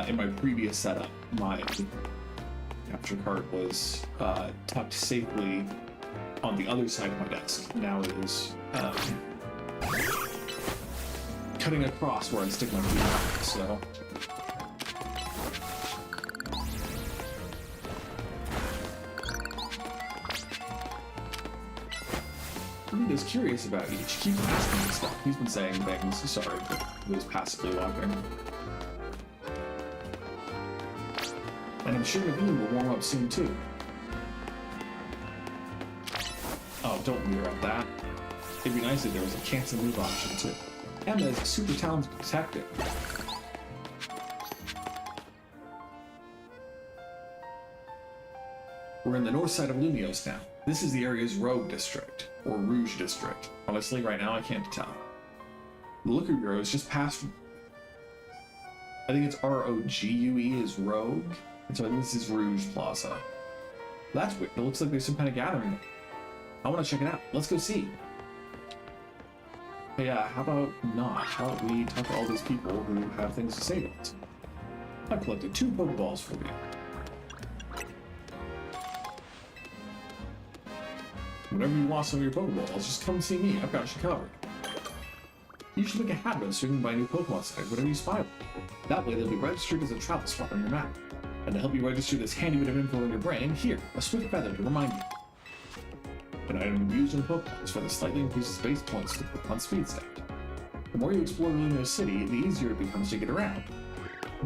In my previous setup, my capture card was tucked safely on the other side of my desk. Now it is cutting across where I stick my feet, so... He is curious about you. She keeps asking me stuff. He's been saying things, sorry, but he was passively watching. And I'm sure Naveen will warm up soon too. Oh, don't worry about that. It'd be nice if there was a cancel move option too. Emma is a super talented detective. We're in the north side of Lumios now. This is the area's Rogue District, or Rouge District. Honestly, right now I can't tell. The Looker Bureau is just past... I think it's R-O-G-U-E is Rogue, and so I think this is Rouge Plaza. That's weird. It looks like there's some kind of gathering. I want to check it out. Let's go see. Hey, how about not? How about we talk to all these people who have things to say to us? I've collected 2 Pokeballs for you. Whenever you lost some of your Pokeballs, just come see me. I've got you covered. You should make a habit of swinging by new Pokemon centers whenever you spy them. That way they'll be registered as a travel spot on your map. And to help you register this handy bit of info in your brain, here, a swift feather to remind you. An item used in Pokeballs for the slightly increases base points to Pokemon speed stat. The more you explore Lumiose City, the easier it becomes to get around.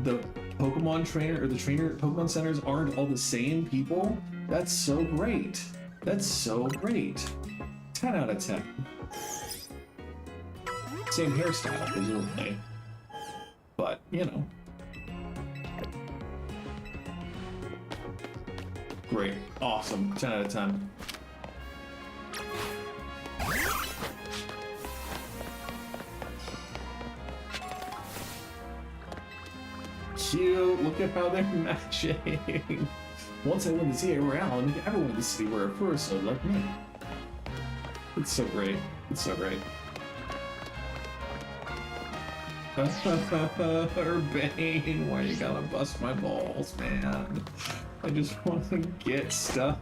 The Pokemon trainer, or the trainer Pokemon centers aren't all the same people? That's so great. That's so great. 10 out of 10. Same hairstyle, presumably. But, you know. Great. Awesome. 10 out of 10. Cute. Look at how they're matching. Once I win the ZA Royale, I'll make everyone in the city wear a fursuit like me. It's so great. It's so great. Urbane, why you gotta bust my balls, man? I just want to get stuff.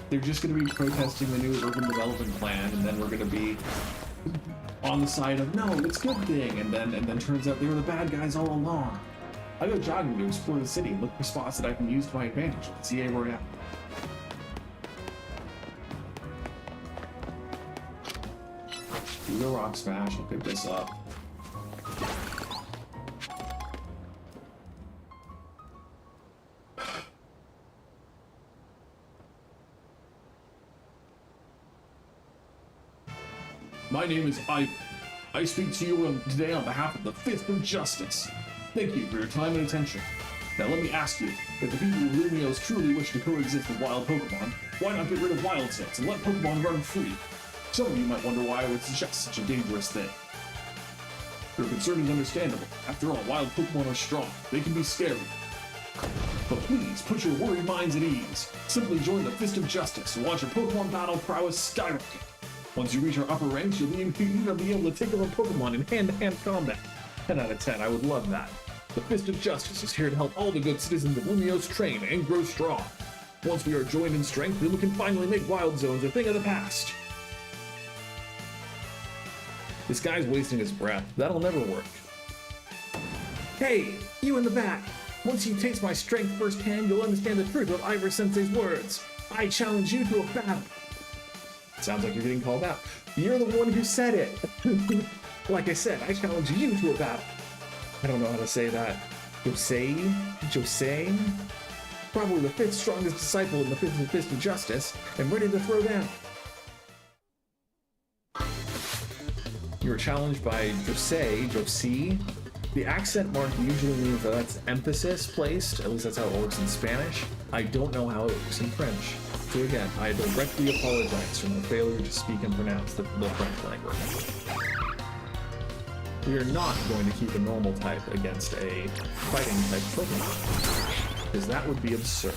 They're just gonna be protesting the new urban development plan, and then we're gonna be on the side of no, it's a good thing, and then turns out they were the bad guys all along. I go jogging to explore the city and look for spots that I can use to my advantage with ZA Royale. Do the rock smash, I'll pick this up. My name is Ivan. I speak to you today on behalf of the Fist of Justice. Thank you for your time and attention. Now let me ask you, if the people of Lumiose truly wish to coexist with wild Pokemon, why not get rid of wild zones and let Pokemon run free? Some of you might wonder why I would suggest such a dangerous thing. Your concern is understandable. After all, wild Pokemon are strong. They can be scary. But please, put your worried minds at ease. Simply join the Fist of Justice and watch your Pokemon battle prowess skyrocket. Once you reach our upper ranks, you'll be able to take over Pokemon in hand-to-hand combat. 10 out of 10, I would love that. The Fist of Justice is here to help all the good citizens of Lumiose train and grow strong. Once we are joined in strength, then we can finally make wild zones a thing of the past. This guy's wasting his breath. That'll never work. Hey, you in the back. Once you taste my strength firsthand, you'll understand the truth of Ivor Sensei's words. I challenge you to a battle. Sounds like you're getting called out. You're the one who said it. Like I said, I challenge you to a battle. I don't know how to say that. Jose? Probably the 5th strongest disciple in the Fist of Justice, and ready to throw down. You were challenged by Jose. The accent mark usually means that's emphasis placed, at least that's how it works in Spanish. I don't know how it works in French. So again, I directly apologize for my failure to speak and pronounce the French language. We are not going to keep a normal type against a fighting type Pokemon, because that would be absurd.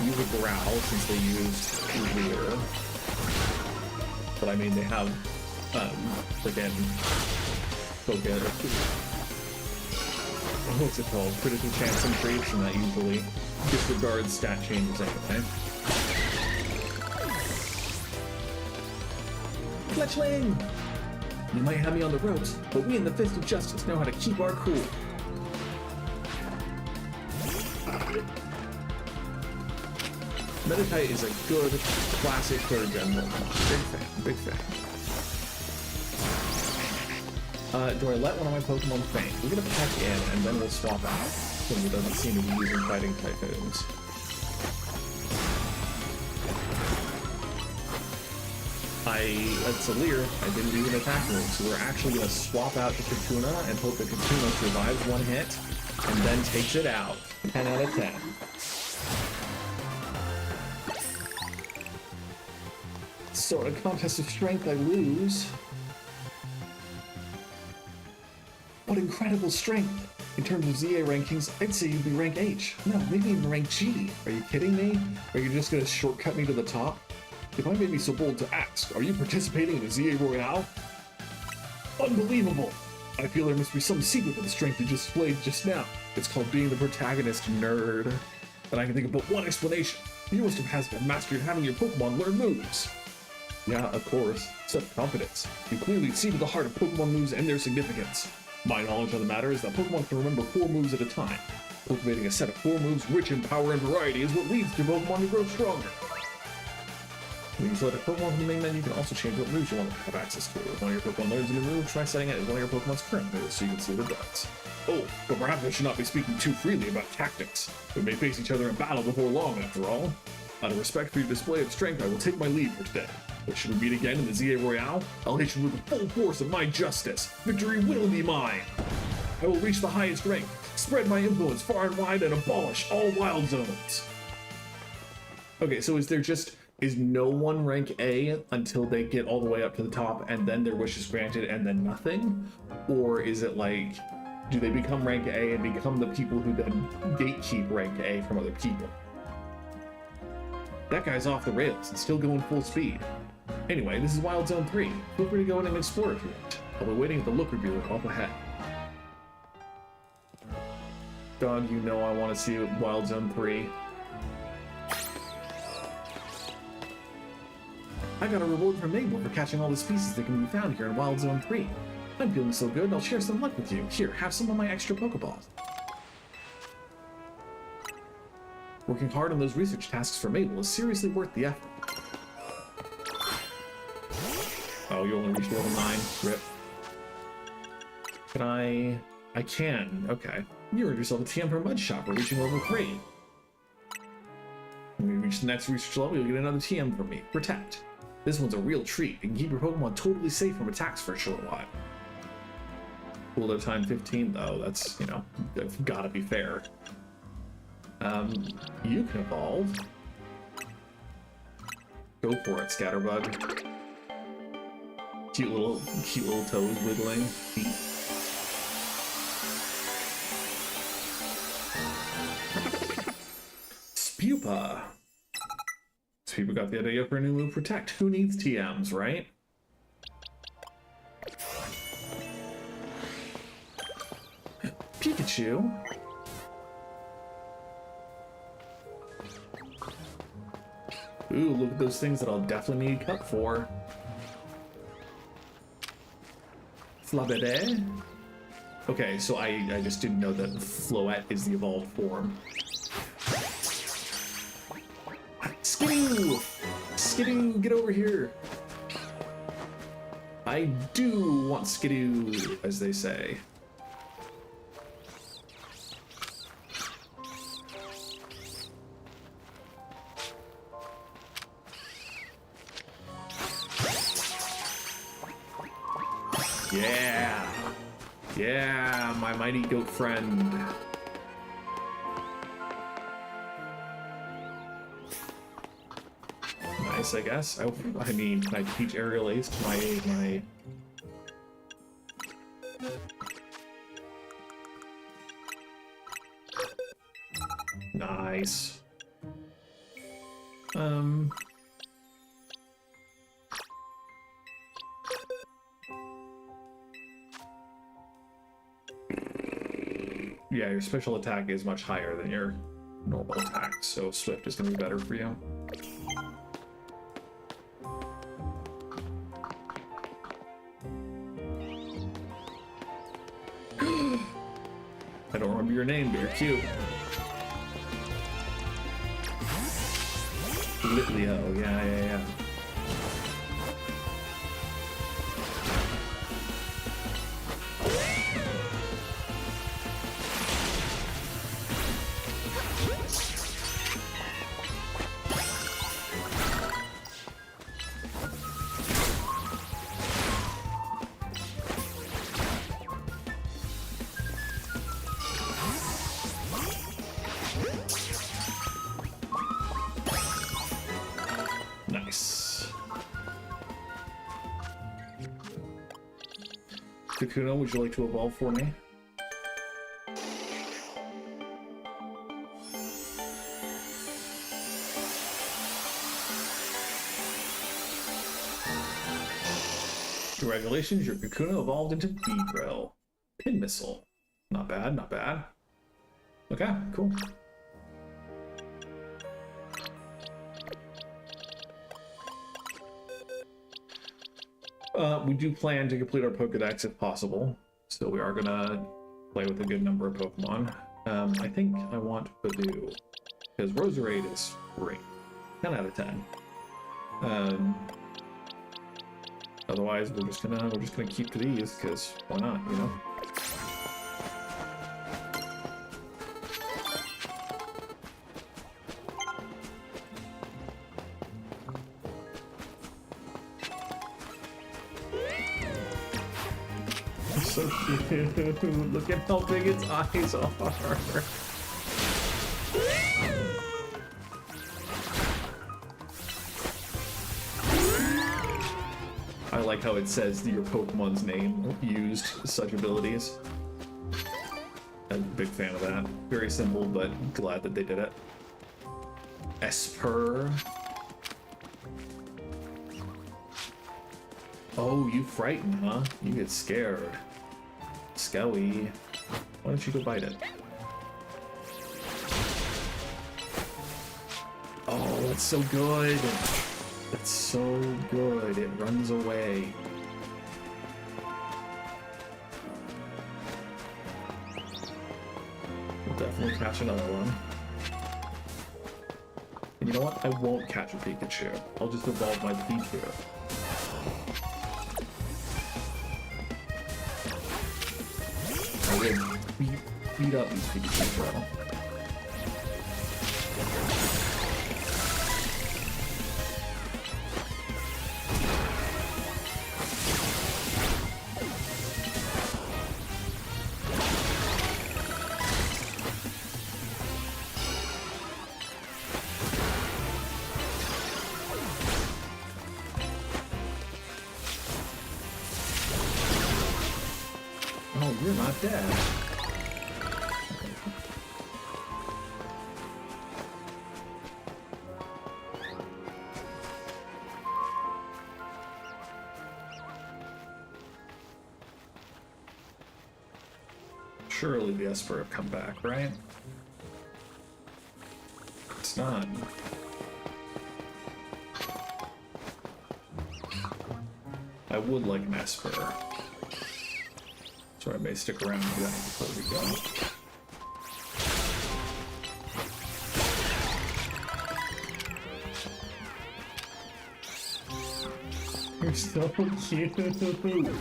Use a Growl since they used Leer. But I mean, they have, freaking what's it called? Critical chance increase, and that usually disregards stat changes anyway. Fletchling! You might have me on the ropes, but we in the Fist of Justice know how to keep our cool. Meditite is a good, classic third gen Pokemon. Big fan. Do I let one of my Pokemon faint? We're gonna peck in, and then we'll swap out, since it doesn't seem to be using fighting type moves. That's a Leer. I didn't use an attack move, so we're actually gonna swap out to Kakuna and hope that Kakuna survives one hit, and then takes it out. 10 out of 10. So in a contest of strength, I lose. What incredible strength! In terms of ZA rankings, I'd say you'd be rank H. No, maybe even rank G. Are you kidding me? Are you just gonna shortcut me to the top? If I may be so bold to ask, are you participating in the ZA Royale? Unbelievable! I feel there must be some secret to the strength you displayed just now. It's called being the protagonist, nerd. And I can think of but one explanation. You must have mastered having your Pokemon learn moves. Yeah, of course. Self-confidence. You clearly see to the heart of Pokemon moves and their significance. My knowledge on the matter is that Pokemon can remember 4 moves at a time. Cultivating a set of 4 moves rich in power and variety is what leads to Pokemon to grow stronger. When you select a Pokemon from the main menu, you can also change what moves you want to have access to. If one of your Pokemon learns a new move, try setting it as one of your Pokemon's current moves so you can see what it does. Oh, but perhaps I should not be speaking too freely about tactics. We may face each other in battle before long, after all. Out of respect for your display of strength, I will take my leave for today. But should we meet again in the ZA Royale, I'll hit you with the full force of my justice. Victory will be mine. I will reach the highest rank, spread my influence far and wide, and abolish all wild zones. Okay, so is no one rank A until they get all the way up to the top and then their wish is granted and then nothing? Or is it like, do they become rank A and become the people who then gatekeep rank A from other people? That guy's off the rails and still going full speed. Anyway, this is Wild Zone 3. Feel free to go in and explore if you want. I'll be waiting at the look reviewer up ahead. Dog, you know I want to see Wild Zone 3. I got a reward from Mabel for catching all the species that can be found here in Wild Zone 3. I'm feeling so good, I'll share some luck with you. Here, have some of my extra Pokeballs. Working hard on those research tasks for Mabel is seriously worth the effort. Oh, you only reached level 9. Rip. Can I can. Okay. You earned yourself a TM for Mud Shop for reaching level 3. When we reach the next research level, you'll get another TM from me. Protect. This one's a real treat. You can keep your Pokemon totally safe from attacks for a short while. Cooldown time 15, though. That's, you know, that's gotta be fair. You can evolve. Go for it, Scatterbug. Cute little toes wiggling. Feet. Spupa. Spupa got the idea for a new move, Protect. Who needs TMs, right? Pikachu. Ooh, look at those things that I'll definitely need Cup for. Flabébé. Okay, so I just didn't know that Floette is the evolved form. Skidoo! Skidoo, get over here! I do want Skidoo, as they say. Yeah! Yeah, my mighty goat friend. Ace, I guess. I mean, can I teach aerial ace to my... Nice. Yeah, your special attack is much higher than your normal attack, so Swift is going to be better for you. I don't remember your name, but you're cute. Litleo, yeah. Nice. Kakuna, would you like to evolve for me? Congratulations, your Kakuna evolved into Beedrill. Pin Missile. Not bad, not bad. Okay, cool. We do plan to complete our Pokedex if possible, so we are gonna play with a good number of Pokemon. I think I want Badoo, because Roserade is great. 10 out of 10. Otherwise, we're just gonna keep to these, because why not, you know? So cute. Look at how big its eyes are. I like how it says your Pokemon's name used such abilities. I'm a big fan of that. Very simple, but glad that they did it. Esper. Oh, you frighten, huh? You get scared. Scowy. Why don't you go bite it? Oh, that's so good. That's so good. It runs away. We'll definitely catch another one. And you know what? I won't catch a Pikachu. I'll just evolve my Pikachu. I will beat up these Pikachu, bro. Oh, you're not dead. Surely the Esper have come back, right? It's not. I would like an Esper. So I may stick around for that before we go. You're so cute.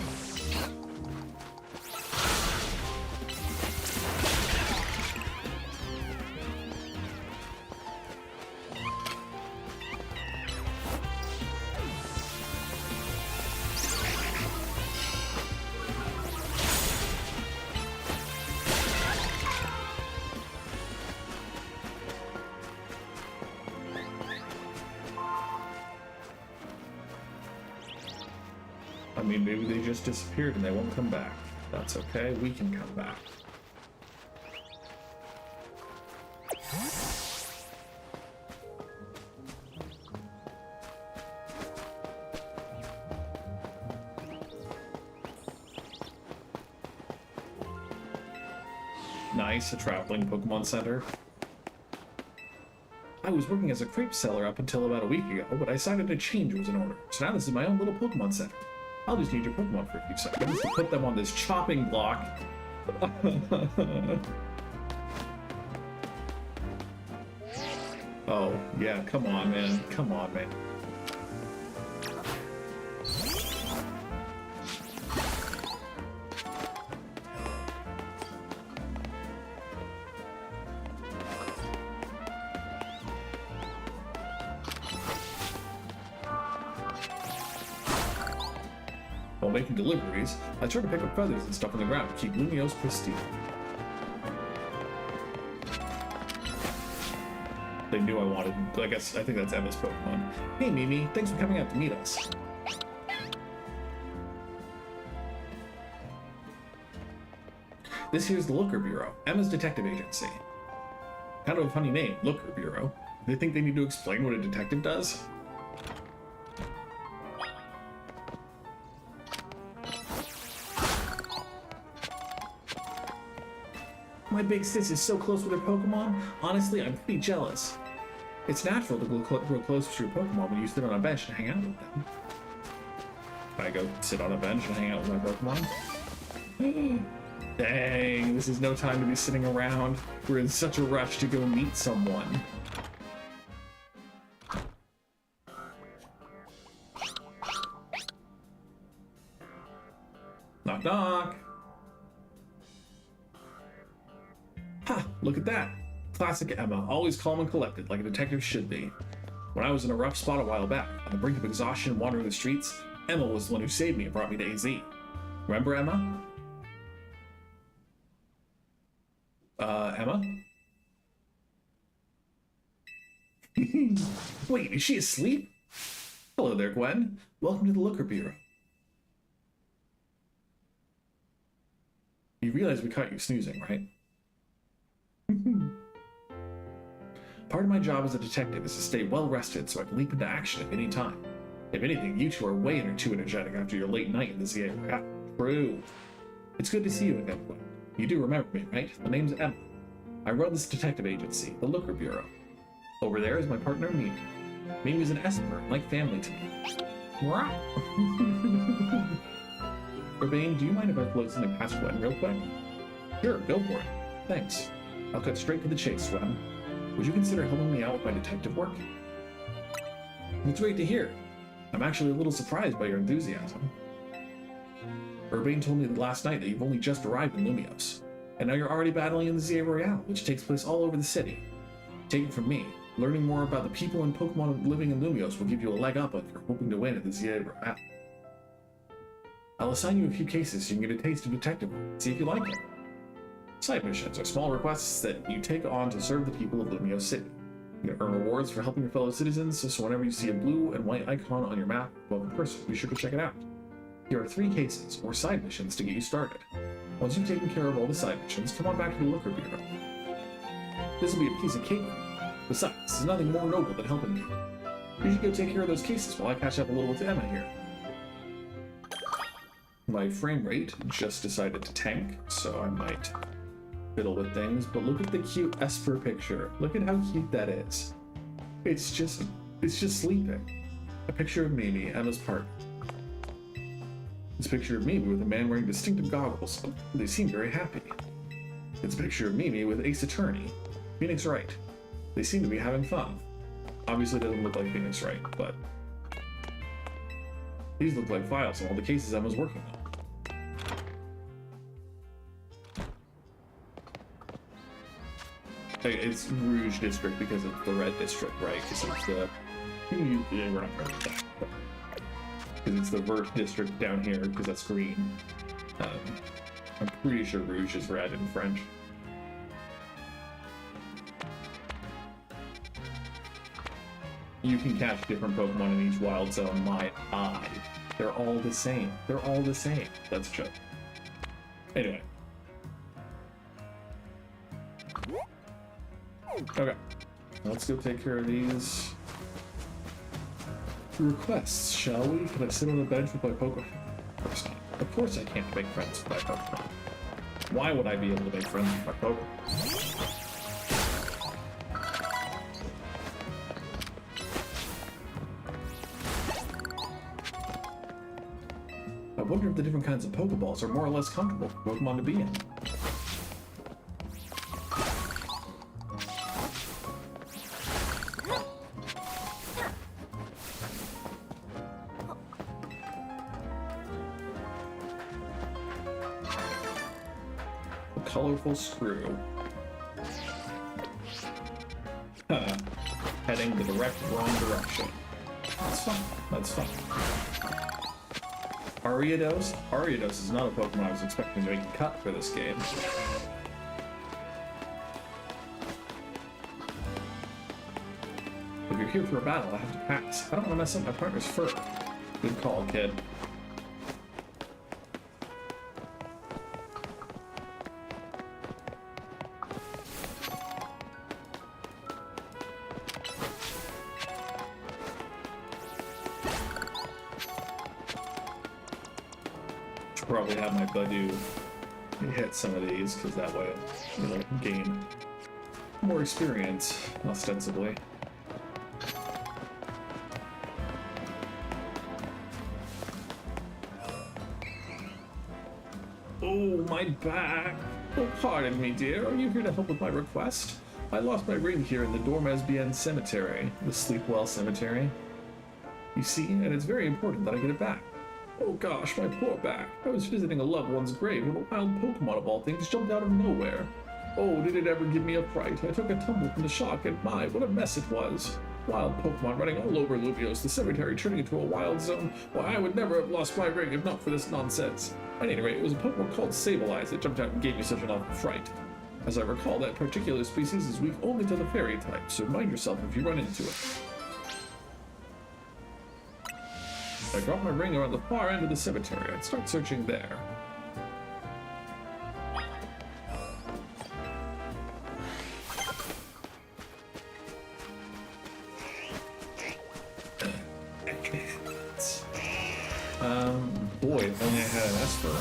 I mean, maybe they just disappeared and they won't come back. That's okay, we can come back. Nice, a traveling Pokemon Center. I was working as a crepe seller up until about a week ago, but I decided a change was in order. So now this is my own little Pokemon Center. I'll just need your Pokemon for a few seconds to put them on this chopping block. Oh, yeah, come on, man. Come on, man. While making deliveries, I try to pick up feathers and stuff on the ground to keep Lumiose pristine. They knew I wanted. I think that's Emma's Pokemon. Hey Mimi, thanks for coming out to meet us. This here's the Looker Bureau, Emma's detective agency. Kind of a funny name, Looker Bureau. They think they need to explain what a detective does? My big sis is so close with her Pokemon. Honestly, I'm pretty jealous. It's natural to grow close to your Pokemon when you sit on a bench and hang out with them. Can I go sit on a bench and hang out with my Pokemon? Dang, this is no time to be sitting around. We're in such a rush to go meet someone. Knock knock. Ha! Look at that! Classic Emma, always calm and collected, like a detective should be. When I was in a rough spot a while back, on the brink of exhaustion wandering the streets, Emma was the one who saved me and brought me to AZ. Remember Emma? Emma? Wait, is she asleep? Hello there, Gwen. Welcome to the Looker Bureau. You realize we caught you snoozing, right? Part of my job as a detective is to stay well rested so I can leap into action at any time. If anything, you two are way too energetic after your late night in the ZA. True. It's good to see you again, Gwen. You do remember me, right? The name's Emma. I run this detective agency, the Looker Bureau. Over there is my partner, Mimi. Mimi's an Esper, like family to me. Urbane, do you mind if I close in and pass Gwen real quick? Sure, go for it. Thanks. I'll cut straight to the chase, Gwen. Would you consider helping me out with my detective work? It's great to hear. I'm actually a little surprised by your enthusiasm. Urbane told me last night that you've only just arrived in Lumiose, and now you're already battling in the ZA Royale, which takes place all over the city. Take it from me, learning more about the people and Pokemon living in Lumiose will give you a leg up if you're hoping to win at the ZA Royale. I'll assign you a few cases so you can get a taste of detective work and see if you like it. Side missions are small requests that you take on to serve the people of Lumiose City. You can earn rewards for helping your fellow citizens, so whenever you see a blue and white icon on your map above a person, be sure to check it out. Here are 3 cases, or side missions, to get you started. Once you've taken care of all the side missions, come on back to the Looker Bureau. This will be a piece of cake for you. Besides, there's nothing more noble than helping you. You should go take care of those cases while I catch up a little with Emma here. My frame rate just decided to tank, so I might fiddle with things, but look at the cute Esper picture. Look at how cute that is. It's just sleeping. A picture of Mimi, Emma's partner. This picture of Mimi with a man wearing distinctive goggles. They seem very happy. It's a picture of Mimi with Ace Attorney, Phoenix Wright. They seem to be having fun. Obviously it doesn't look like Phoenix Wright, but these look like files of all the cases Emma's working on. It's Rouge District because it's the red district, right? Because it's the... Yeah, we're not red. Because it's the Vert district down here, because that's green. I'm pretty sure Rouge is red in French. You can catch different Pokemon in each wild zone. My eye. They're all the same. They're all the same. That's a joke. Anyway. Okay. Let's go take care of these requests, shall we? Can I sit on the bench with my Pokemon? Of course not. Of course I can't make friends with my Pokemon. Why would I be able to make friends with my Pokemon? I wonder if the different kinds of Pokeballs are more or less comfortable for Pokemon to be in. A colorful screw. Heading the direct wrong direction. That's fun. That's fun. Ariados? Ariados is not a Pokemon I was expecting to make a cut for this game. If you're here for a battle, I have to pass. I don't want to mess up my partner's fur. Good call, kid. Probably have my Badu hit some of these, because that way it'll gain more experience, ostensibly. Oh, my back! Oh, pardon me, dear. Are you here to help with my request? I lost my ring here in the Dormez-Bien Cemetery, the Sleepwell Cemetery. You see, and it's very important that I get it back. Oh gosh, my poor back. I was visiting a loved one's grave when a wild Pokemon of all things jumped out of nowhere. Oh, did it ever give me a fright. I took a tumble from the shock, and my, what a mess it was. Wild Pokemon running all over Luvios, the cemetery turning into a wild zone. Why, I would never have lost my ring if not for this nonsense. At any rate, it was a Pokemon called Sableye that jumped out and gave me such an awful fright. As I recall, that particular species is weak only to the fairy type, so mind yourself if you run into it. I dropped my ring around the far end of the cemetery. I'd start searching there. Boy, if only I had an Esper.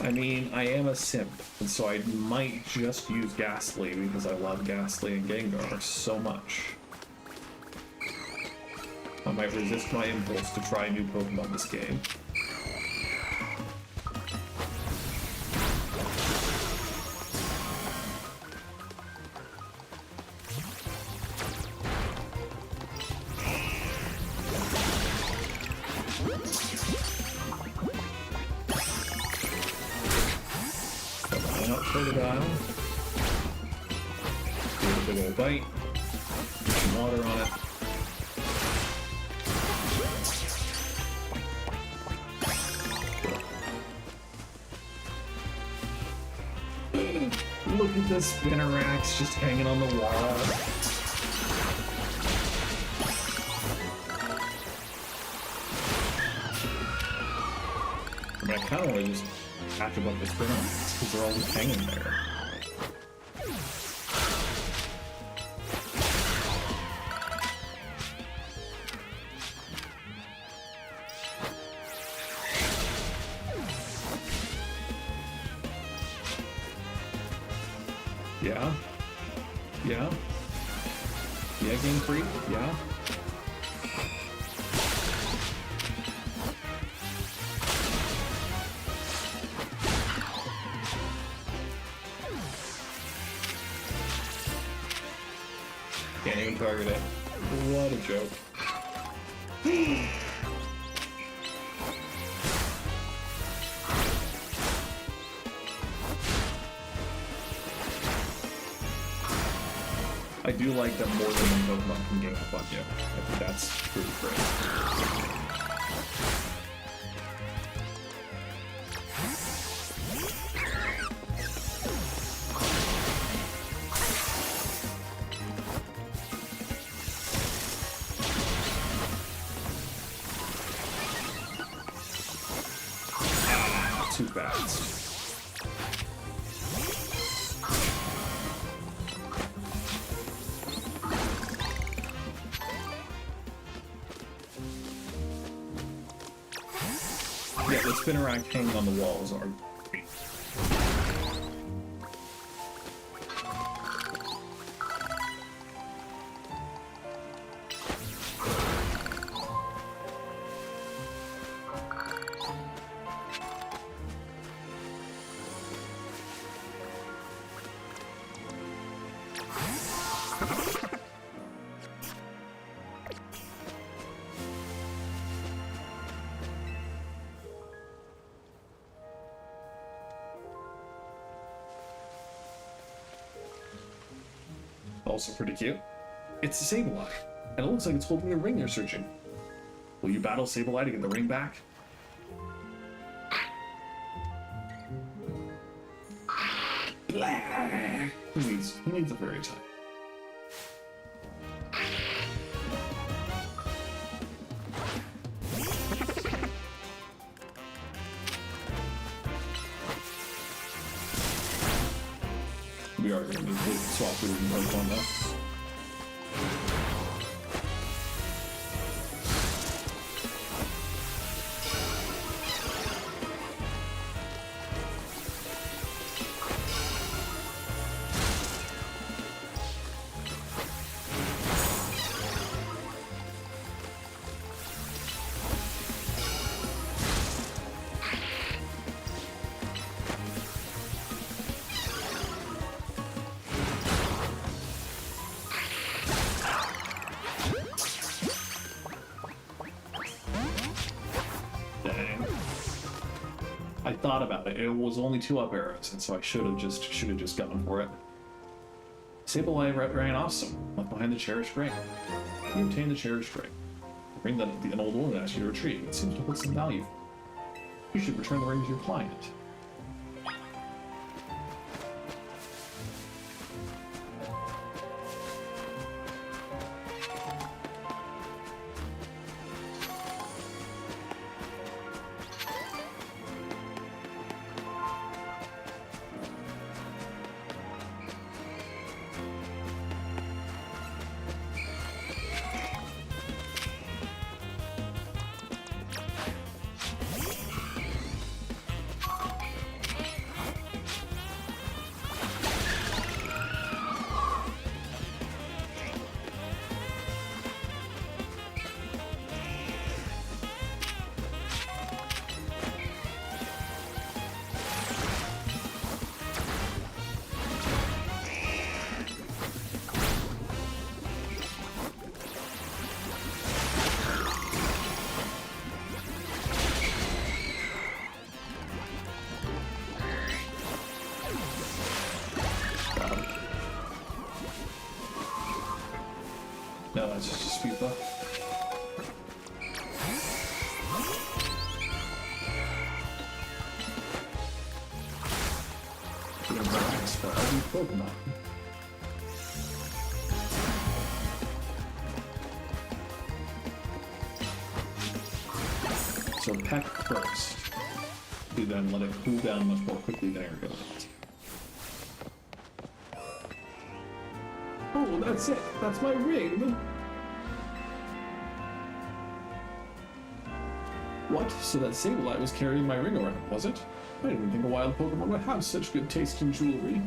I mean, I am a simp, and so I might just use Ghastly because I love Ghastly and Gengar so much. I might resist my impulse to try new Pokemon this game. Crocodile. Give it a big old bite. Put some water on it. Look at the Spinnerax just hanging on the wall. I mean, I kind of want to just catch up the Spinnerax because they're all just hanging there. Yeah. Yeah. Yeah, Game Freak. Yeah. Can't even target it. What a joke. I do like that more than one Pokemon can gang up on you. I think that's pretty great. Too fast. Yeah, the Spinarak hanging on the walls are great. Also pretty cute. It's a Sableye, and it looks like it's holding the ring you're searching. Will you battle Sableye to get the ring back? Blah. He needs a fairy type. We are going to need to swap through the Pokemon though. I thought about it. It was only 2 up arrows, and so I should have just gone for it. Sableye ran awesome, left behind the cherished ring. You obtained the cherished ring. The ring that an old woman asked you to retrieve. It seems to hold some value. You should return the ring to your client. No, that's just a speed buff. Relax for every Pokemon. So peck first. You then let it cool down much more quickly than air goes. Oh, that's it. That's my ring. What? So that Sableye was carrying my ring around, was it? I didn't think a wild Pokemon would have such good taste in jewelry.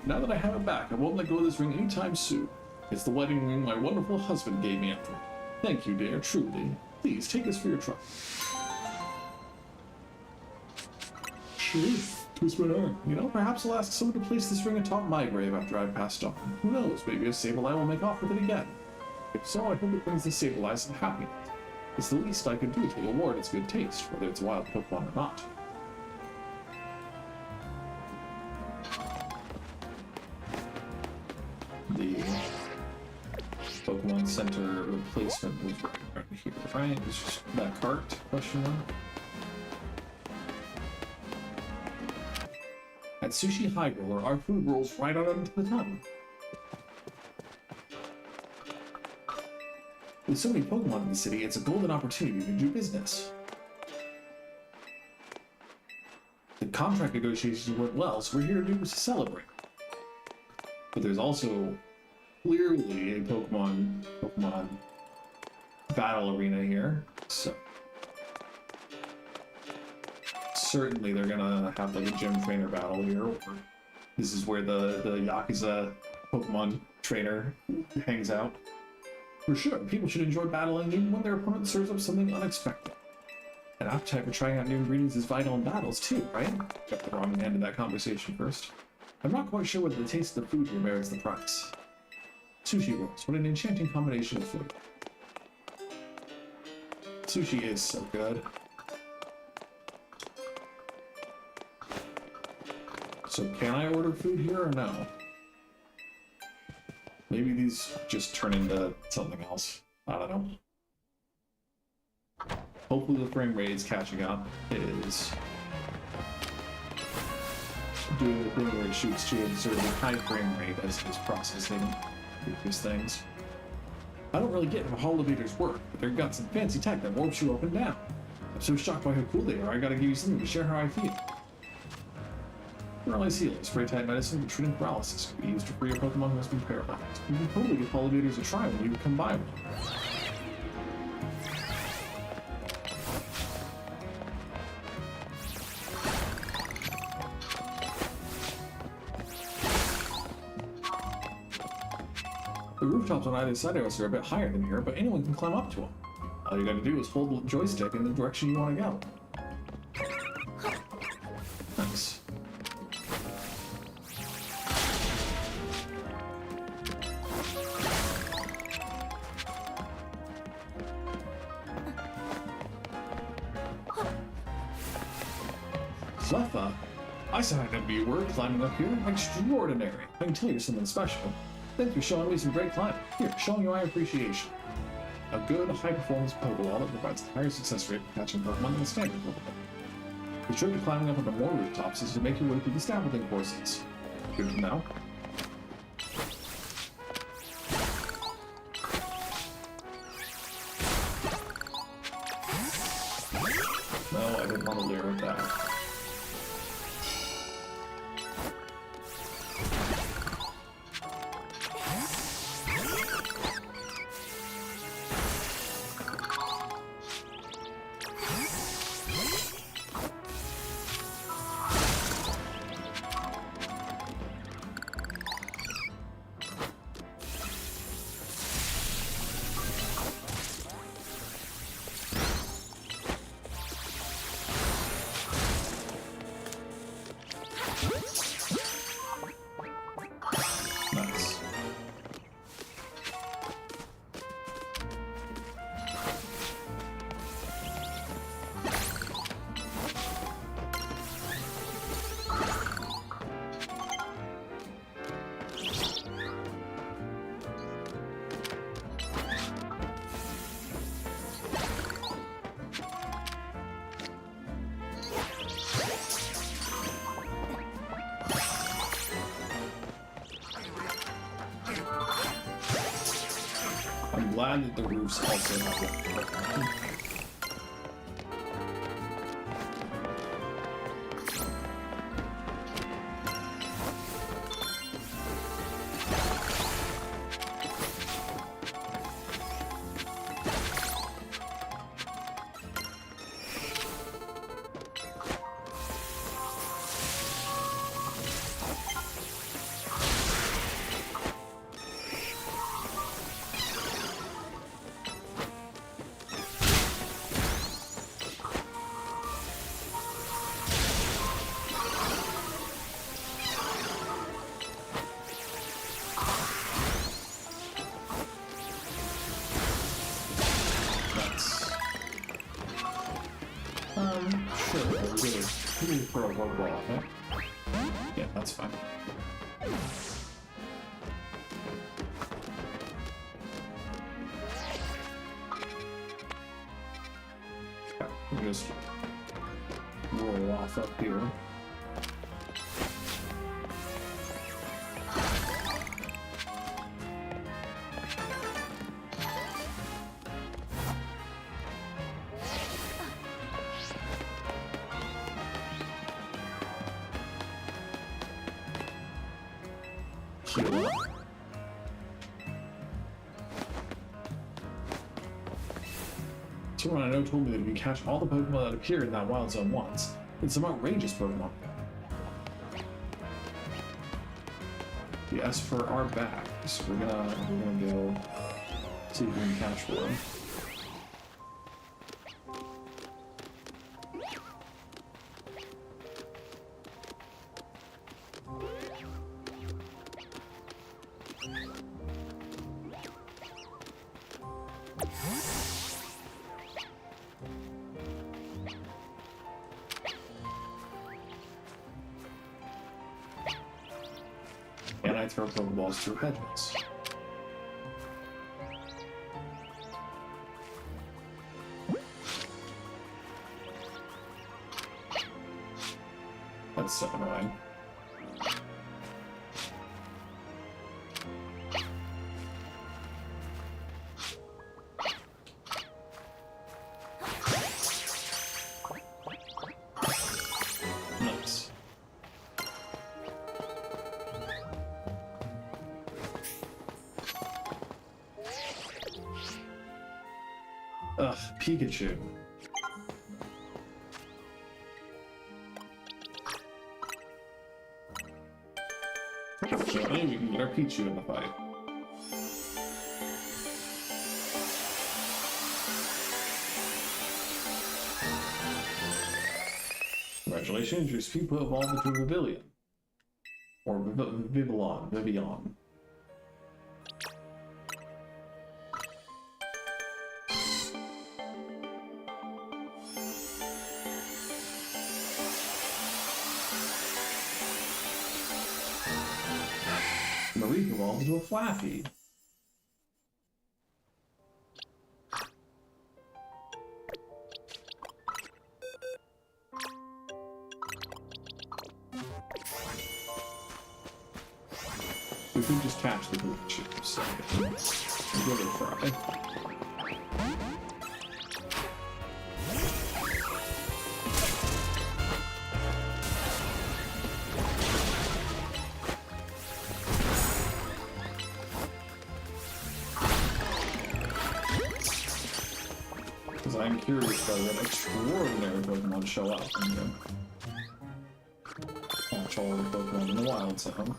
Now that I have it back, I won't let go of this ring anytime soon. It's the wedding ring my wonderful husband gave me after. Thank you, dear, truly. Please, take this for your trouble. Sure. Twist my arm. You know, perhaps I'll ask someone to place this ring atop my grave after I've passed on. Who knows, maybe a Sableye will make off with it again. If so, I hope it brings the Sableye some happiness. It's the least I could do to reward its good taste, whether it's a wild Pokemon or not. Pokemon Center replacement was right here, right? It's just that cart, question mark. At Sushi High Roller, our food rolls right out into the tongue. With so many Pokemon in the city, it's a golden opportunity to do business. The contract negotiations went well, so we're here to celebrate. But there's also clearly a Pokemon battle arena here, so certainly they're gonna have like a gym trainer battle here. Or this is where the Yakuza Pokemon trainer hangs out. For sure, people should enjoy battling even when their opponent serves up something unexpected. An appetite for trying out new ingredients is vital in battles too, right? Got the wrong end of that conversation first. I'm not quite sure whether the taste of the food here merits the price. Sushi rolls, what an enchanting combination of food. Sushi is so good. So can I order food here or no? Maybe these just turn into something else. I don't know. Hopefully the frame rate is catching up. It is. Doing the thing where it shoots to a sort of high frame rate as it's processing these things. I don't really get how elevators work, but they've got some fancy tech that warps you up and down. I'm so shocked by how cool they are, I gotta give you something to share how I feel. Paralyzed Seal, spray type medicine for treating paralysis, can be used to free a Pokemon who has been paralyzed. You can totally give elevators a try when you come by one. The rooftops on either side of us are a bit higher than here, but anyone can climb up to them. All you gotta do is hold the joystick in the direction you want to go. Nice. Cleffa? I signed up to be a word climbing up here. Extraordinary. I can tell you something special. Thanks for showing me some great climbing. Here, showing you my appreciation. A good, high-performance Pokeball that provides a higher success rate for catching Pokemon than a standard Pokeball. The trick to climbing up onto more rooftops is to make your way through the scaffolding courses. Good to know. No, I didn't want to layer with that. Nice. I'm glad that the roofs also have that. Sure, really for a low ball, okay? Yeah, that's fine. Just roll off up here. Heal up. Someone I know told me that if you catch all the Pokemon that appear in that wild zone once, it's some outrageous Pokemon. Yes, for our back. So we're gonna go see if we can catch one. And I throw Pokeballs through hedges. That's so annoying. Nice. Ugh, Pikachu. Fortunately, we can get our Pichu in the fight. Congratulations, your Speedpo evolved into a Vivillon. Or Vivian. Marie evolved into a Flappy. We could just catch the Pikachu, so give it a try. Because I'm curious about what extraordinary Pokemon show up when you catch all the Pokemon in the wild zone.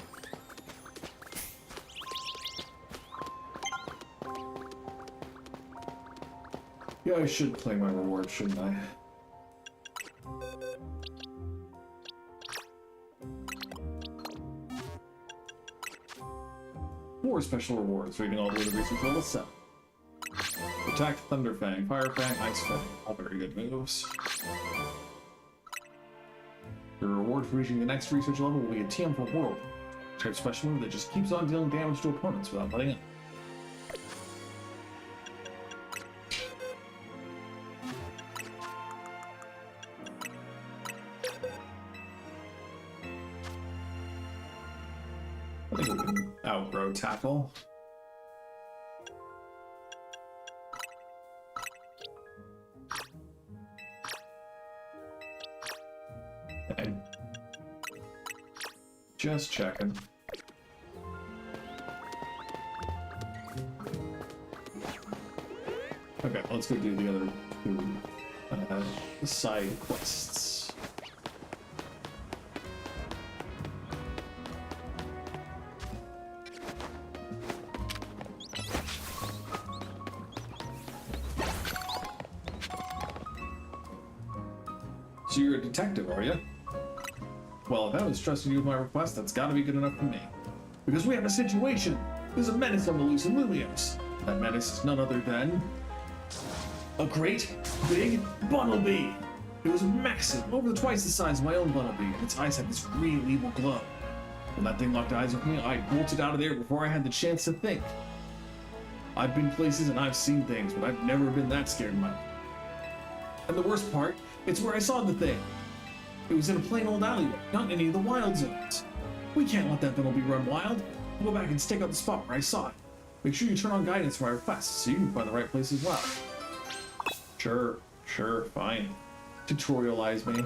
Yeah, I should claim my reward, shouldn't I? More special rewards, reading all the way to research level 7. Attack, Thunder Fang, Fire Fang, Ice Fang. All very good moves. Your reward for reaching the next research level will be a TM for World. Type special move that just keeps on dealing damage to opponents without letting up. I think we can outgrow Tackle. Okay. Just checking. Okay, let's go do the other two side quests. So you're a detective, are you? Well, if I was trusting you with my request, that's gotta be good enough for me. Because we have a situation! There's a menace on the loose in Lumios. That menace is none other than... a great, big Bunnelby! It was massive, over twice the size of my own Bunnelby, and its eyes had this real evil glow. When that thing locked eyes with me, I bolted out of there before I had the chance to think. I've been places and I've seen things, but I've never been that scared in my life. And the worst part, it's where I saw the thing. It was in a plain old alleyway, not in any of the wild zones. We can't let that Venable run wild. I'll go back and stake out the spot where I saw it. Make sure you turn on guidance for my requests so you can find the right place as well. Sure, fine. Tutorialize me.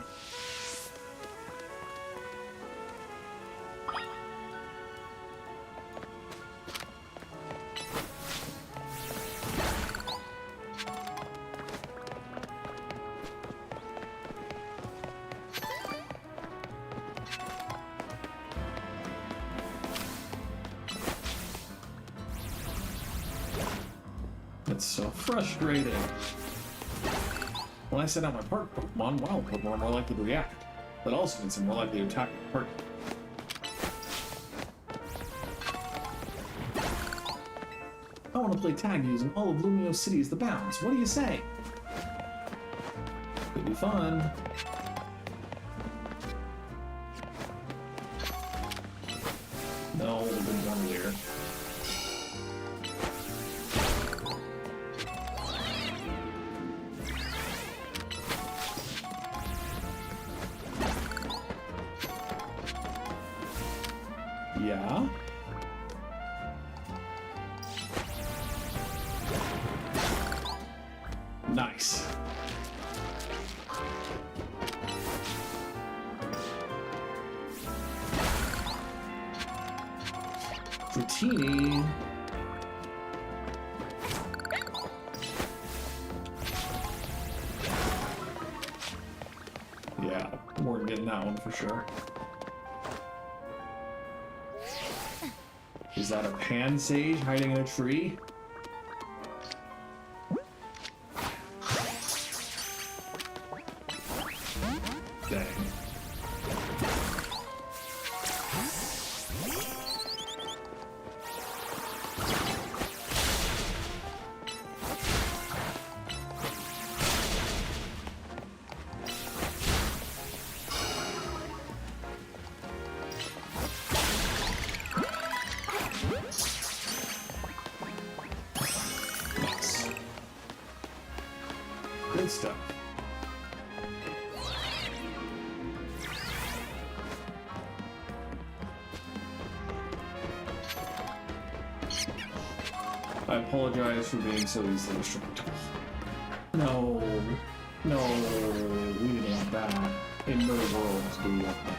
It's so frustrating. When I send out my park Pokemon, wild Pokemon are more likely to react. That also means I'm more likely to attack my park. I want to play tag using all of Lumio City as the bounds. What do you say? Could be fun. No, it didn't want earlier. Yeah. Nice. Dratini. Yeah, we're getting that one for sure. Is that a pan sage hiding in a tree? Dang. Good stuff. I apologize for being so easily distracted. No, we didn't want that. In no world do we want that.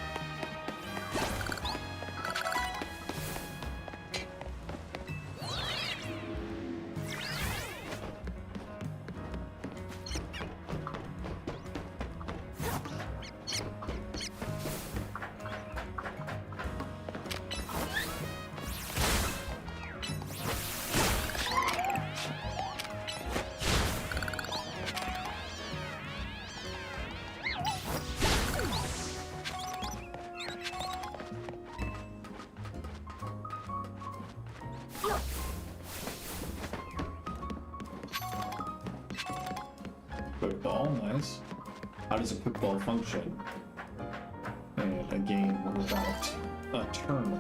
Quick ball, nice. How does a quick ball function in a game without a turn?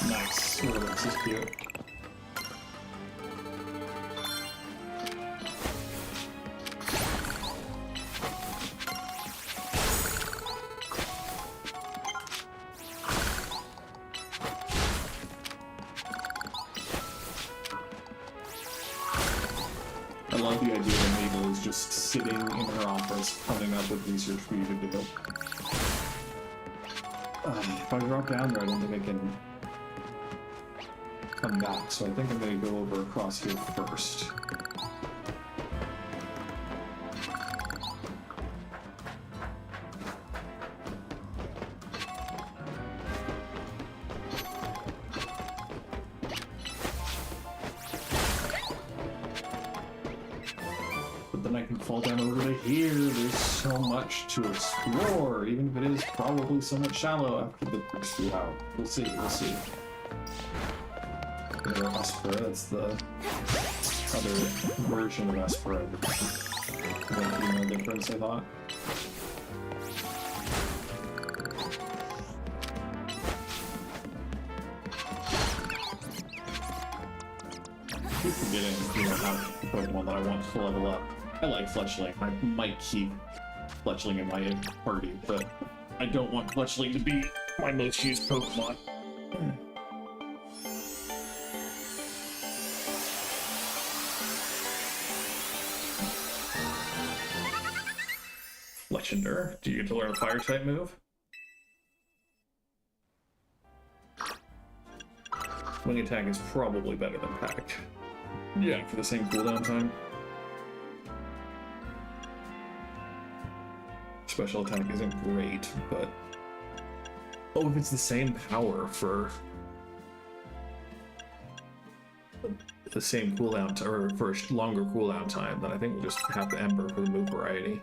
Nice. Ooh, this is cute. I love the idea that Mabel is just sitting in her office coming up with research for you to do. If I drop down there, I don't think I can come back, so I think I'm going to go over across here first. But then I can fall down over to here. There's so much to explore, even if it is probably somewhat shallow after the first few hours. We'll see, we'll see. Or Espera, that's the other version of Espera. Won't be no difference, I thought. I keep forgetting, how Pokemon that I want to level up. I like Fletchling. I might keep Fletchling in my party, but I don't want Fletchling to be my most used Pokemon. Fletchender, do you get to learn a fire type move? Wing attack is probably better than Pack. Yeah, for the same cooldown time. Special attack isn't great, but... Oh, if it's the same power for... the same cooldown, or for a longer cooldown time, then I think we'll just have the Ember for the move variety.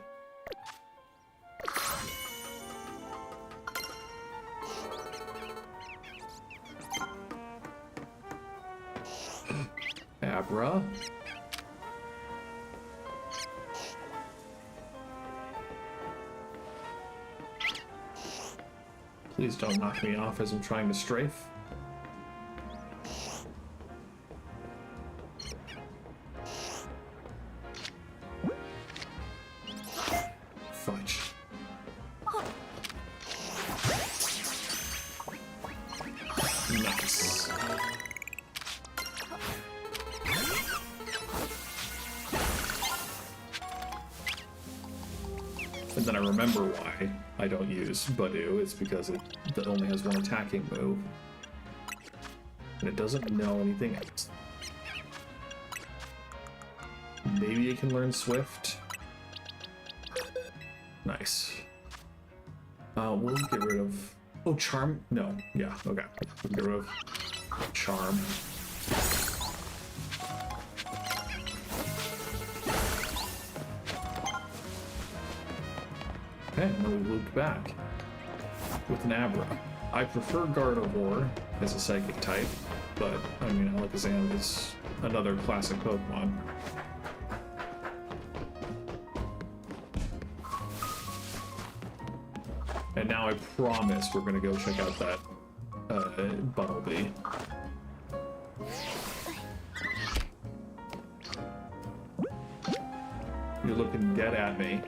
Abra. Please don't knock me off as I'm trying to strafe. Fudge. Nice. And then I remember why I don't use Badoo. It's because it only has one attacking move. And it doesn't know anything else. Maybe it can learn Swift. Nice. We'll get rid of... Oh, Charm? No. Yeah, okay. We'll get rid of Charm. Okay, and then we looped back with an Abra. I prefer Gardevoir as a psychic type, but I mean, Alakazam is another classic Pokemon. And now I promise we're gonna go check out that Bumblebee. You're looking dead at me.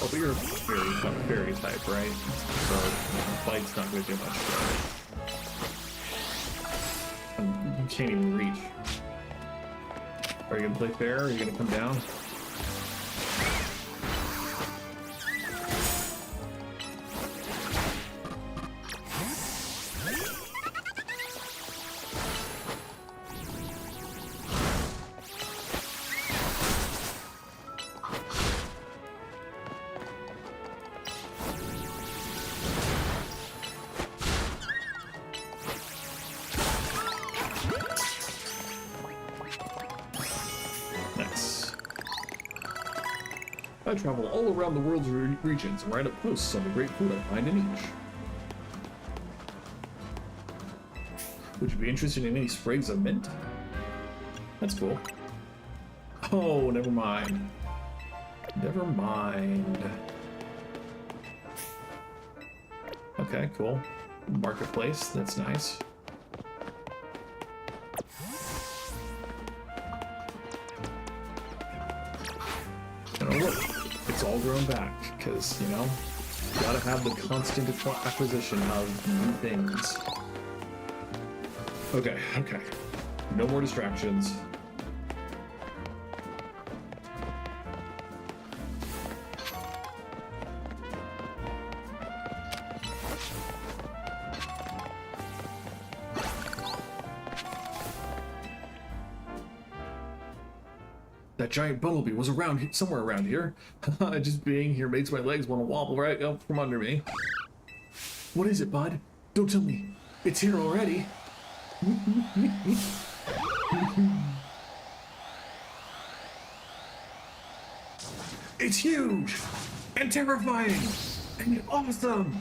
Oh, but you're a fairy type, right? So fight's not gonna do much good. You can't even reach. Are you gonna play fair? Or are you gonna come down? I travel all around the world's regions and write up posts on the great food I find in each. Would you be interested in any sprigs of mint? That's cool. Oh, never mind. Never mind. Okay, cool. Marketplace, that's nice. And oh look, it's all grown back, because, you know, gotta have the constant acquisition of new things. Okay, okay. No more distractions. That giant bumblebee was somewhere around here. Just being here makes my legs want to wobble right up from under me. What is it, bud? Don't tell me. It's here already. It's huge and terrifying and awesome.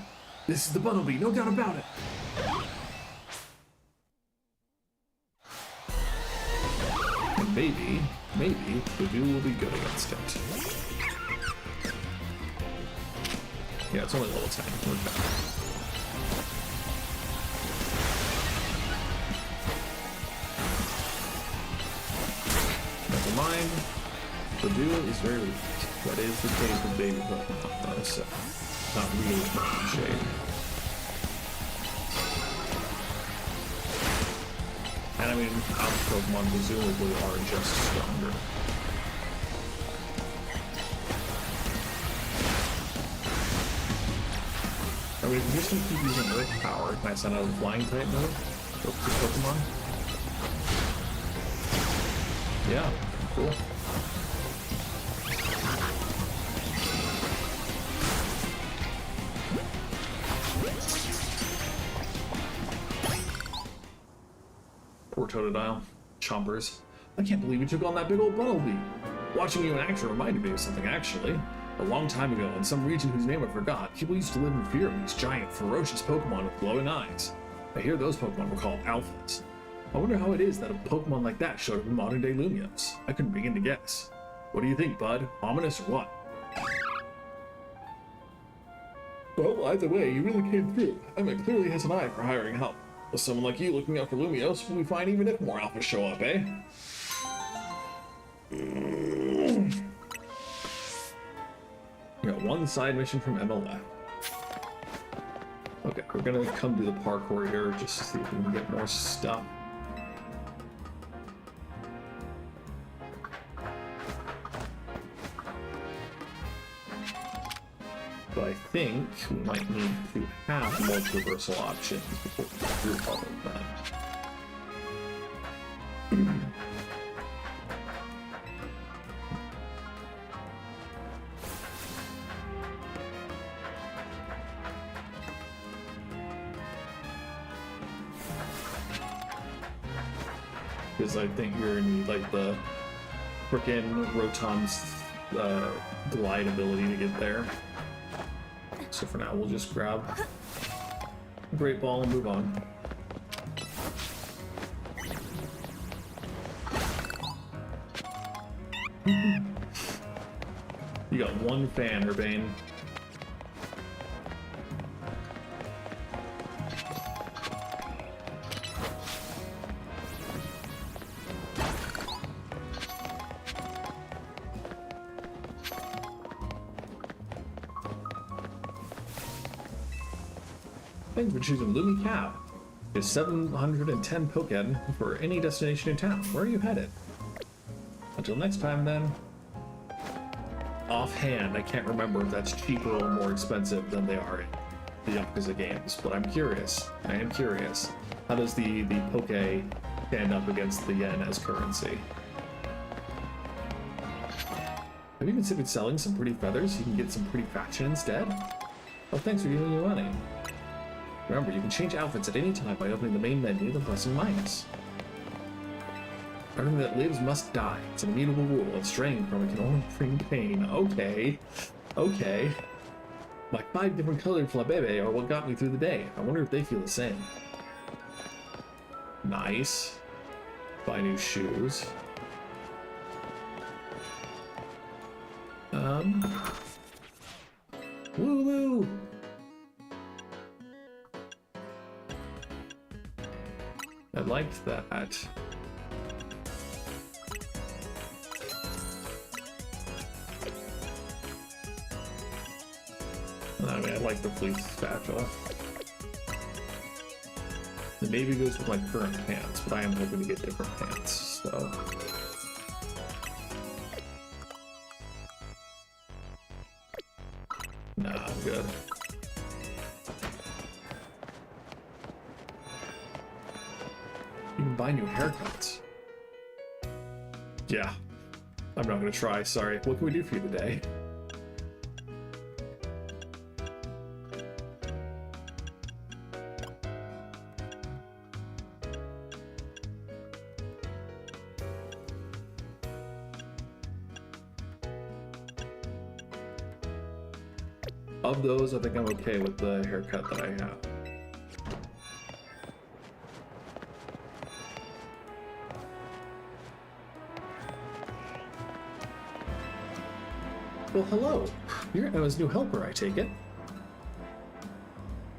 This is the Bumblebee, no doubt about it. And maybe the duel will be good against it. Yeah, it's only level 10. We're done. Never mind. The duel is very weak. That is the case with baby Pokemon, though, so not really much shade. And I mean, alpha Pokemon presumably are just stronger. I mean, if you just keep using Earth Power, can I send out a flying type move for Pokemon? Yeah, cool. Poor Totodile. Chompers. I can't believe you took on that big old Bumblebee. Watching you in action reminded me of something, actually. A long time ago, in some region whose name I forgot, people used to live in fear of these giant, ferocious Pokemon with glowing eyes. I hear those Pokemon were called Alphas. I wonder how it is that a Pokemon like that showed up in modern-day Lumios. I couldn't begin to guess. What do you think, bud? Ominous or what? Well, either way, you really came through. Emmett clearly has an eye for hiring help. With someone like you looking out for Lumios, we'll be fine even if more Alphas show up, eh? We got one side mission from MLF. Okay, we're gonna come do the parkour here just to see if we can get more stuff. But I think we might need to have more traversal options before we do all of that. Because I think you're gonna need like the frickin' Rotom's glide ability to get there. So for now, we'll just grab a Great Ball and move on. You got one fan, Urbane. Thanks for choosing Lumi Cab. It's 710 Pokéden for any destination in town. Where are you headed? Until next time, then. Offhand, I can't remember if that's cheaper or more expensive than they are in the Yakuza games, but I'm curious. I am curious. How does the Poké stand up against the yen as currency? Have you considered selling some pretty feathers so you can get some pretty faction instead? Oh, thanks for giving me money. Remember, you can change outfits at any time by opening the main menu and pressing minus. Everything that lives must die. It's an immutable rule, and straying from it can only bring pain. Okay. Okay. My 5 different colored Flabebe are what got me through the day. I wonder if they feel the same. Nice. Buy new shoes. Woo-woo! I liked that. I mean, I like the fleece spatula. The navy goes with my current pants, but I am hoping to get different pants, so... Nah, I'm good. You can buy new haircuts. Yeah. I'm not gonna try, sorry. What can we do for you today? Of those, I think I'm okay with the haircut that I have. Well, hello. You're Emma's new helper, I take it.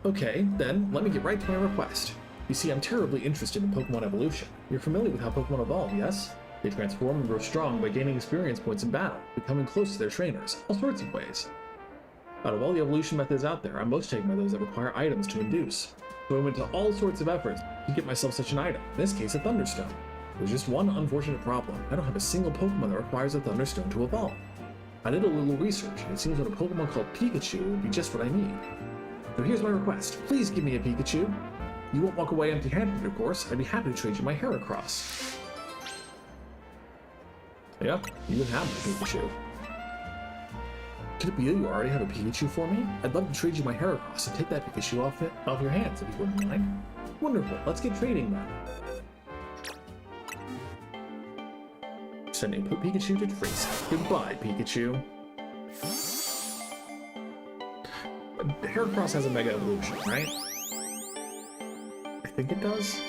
Okay, then, let me get right to my request. You see, I'm terribly interested in Pokemon evolution. You're familiar with how Pokemon evolve, yes? They transform and grow strong by gaining experience points in battle, becoming close to their trainers, all sorts of ways. Out of all the evolution methods out there, I'm most taken by those that require items to induce. So I went to all sorts of efforts to get myself such an item, in this case a Thunderstone. There's just one unfortunate problem. I don't have a single Pokemon that requires a Thunderstone to evolve. I did a little research, and it seems that a Pokemon called Pikachu would be just what I need. So here's my request. Please give me a Pikachu. You won't walk away empty-handed, of course. I'd be happy to trade you my Heracross. Yep, you can have my Pikachu. Could it be that you already have a Pikachu for me? I'd love to trade you my Heracross and take that Pikachu off your hands, if you wouldn't mind. Wonderful, let's get trading then. Sending Pikachu to Tracy. Goodbye, Pikachu. Heracross has a Mega Evolution, right? I think it does.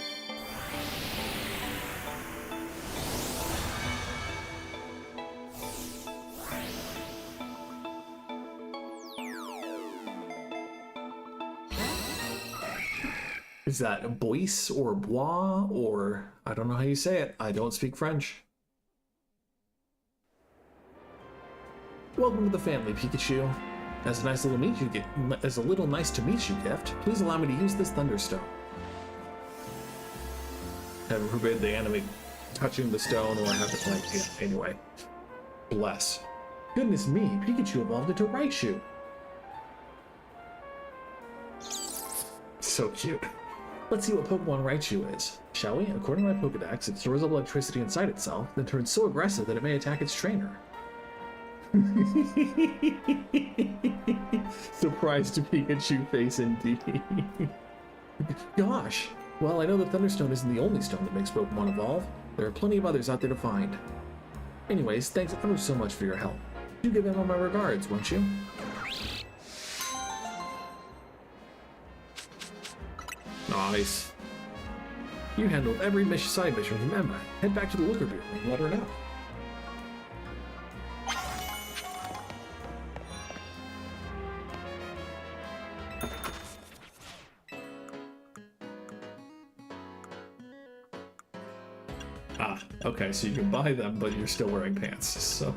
Is that Bois or Bois or I don't know how you say it. I don't speak French. Welcome to the family, Pikachu. As a nice little nice to meet you gift, please allow me to use this Thunderstone. Heaven forbid they animate touching the stone or have it like, yeah, anyway. Bless. Goodness me, Pikachu evolved into Raichu. So cute. Let's see what Pokemon Raichu is, shall we? According to my Pokedex, it stores up electricity inside itself, then turns so aggressive that it may attack its trainer. Surprise to Pikachu face indeed. Gosh, well, I know that Thunderstone isn't the only stone that makes Pokemon evolve. There are plenty of others out there to find. Anyways, thanks ever so much for your help. Do give Emma my regards, won't you? Nice. You handled every side mission from Emma. Head back to the Looker Bureau and let her know. Okay, so you can buy them, but you're still wearing pants, so...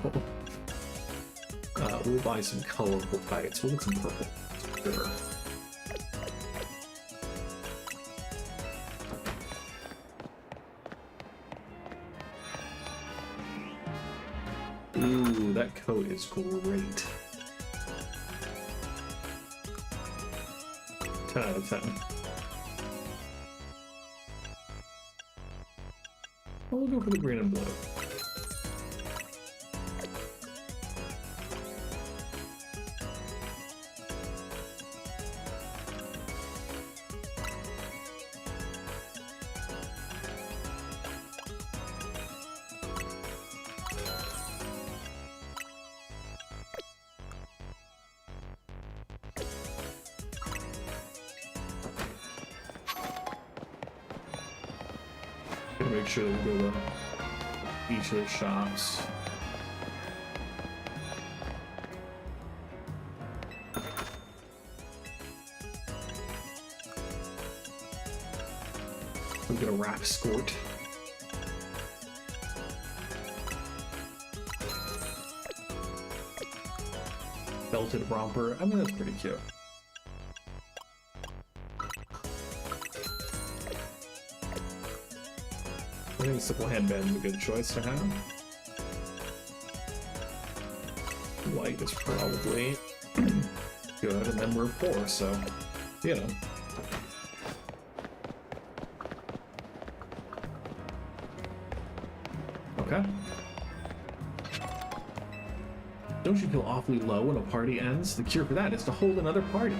we'll buy some colorful tights. We'll get some purple. Sure. Ooh, that coat is great. 10 out of 10. We'll go for the green and blue. Make sure that we go to each of the shops. We get a wrap skort. Belted romper. I mean, that's pretty cute. I think simple handband is a good choice to have. White is probably good, and then we're poor, so, you know. Okay. Don't you feel awfully low when a party ends? The cure for that is to hold another party.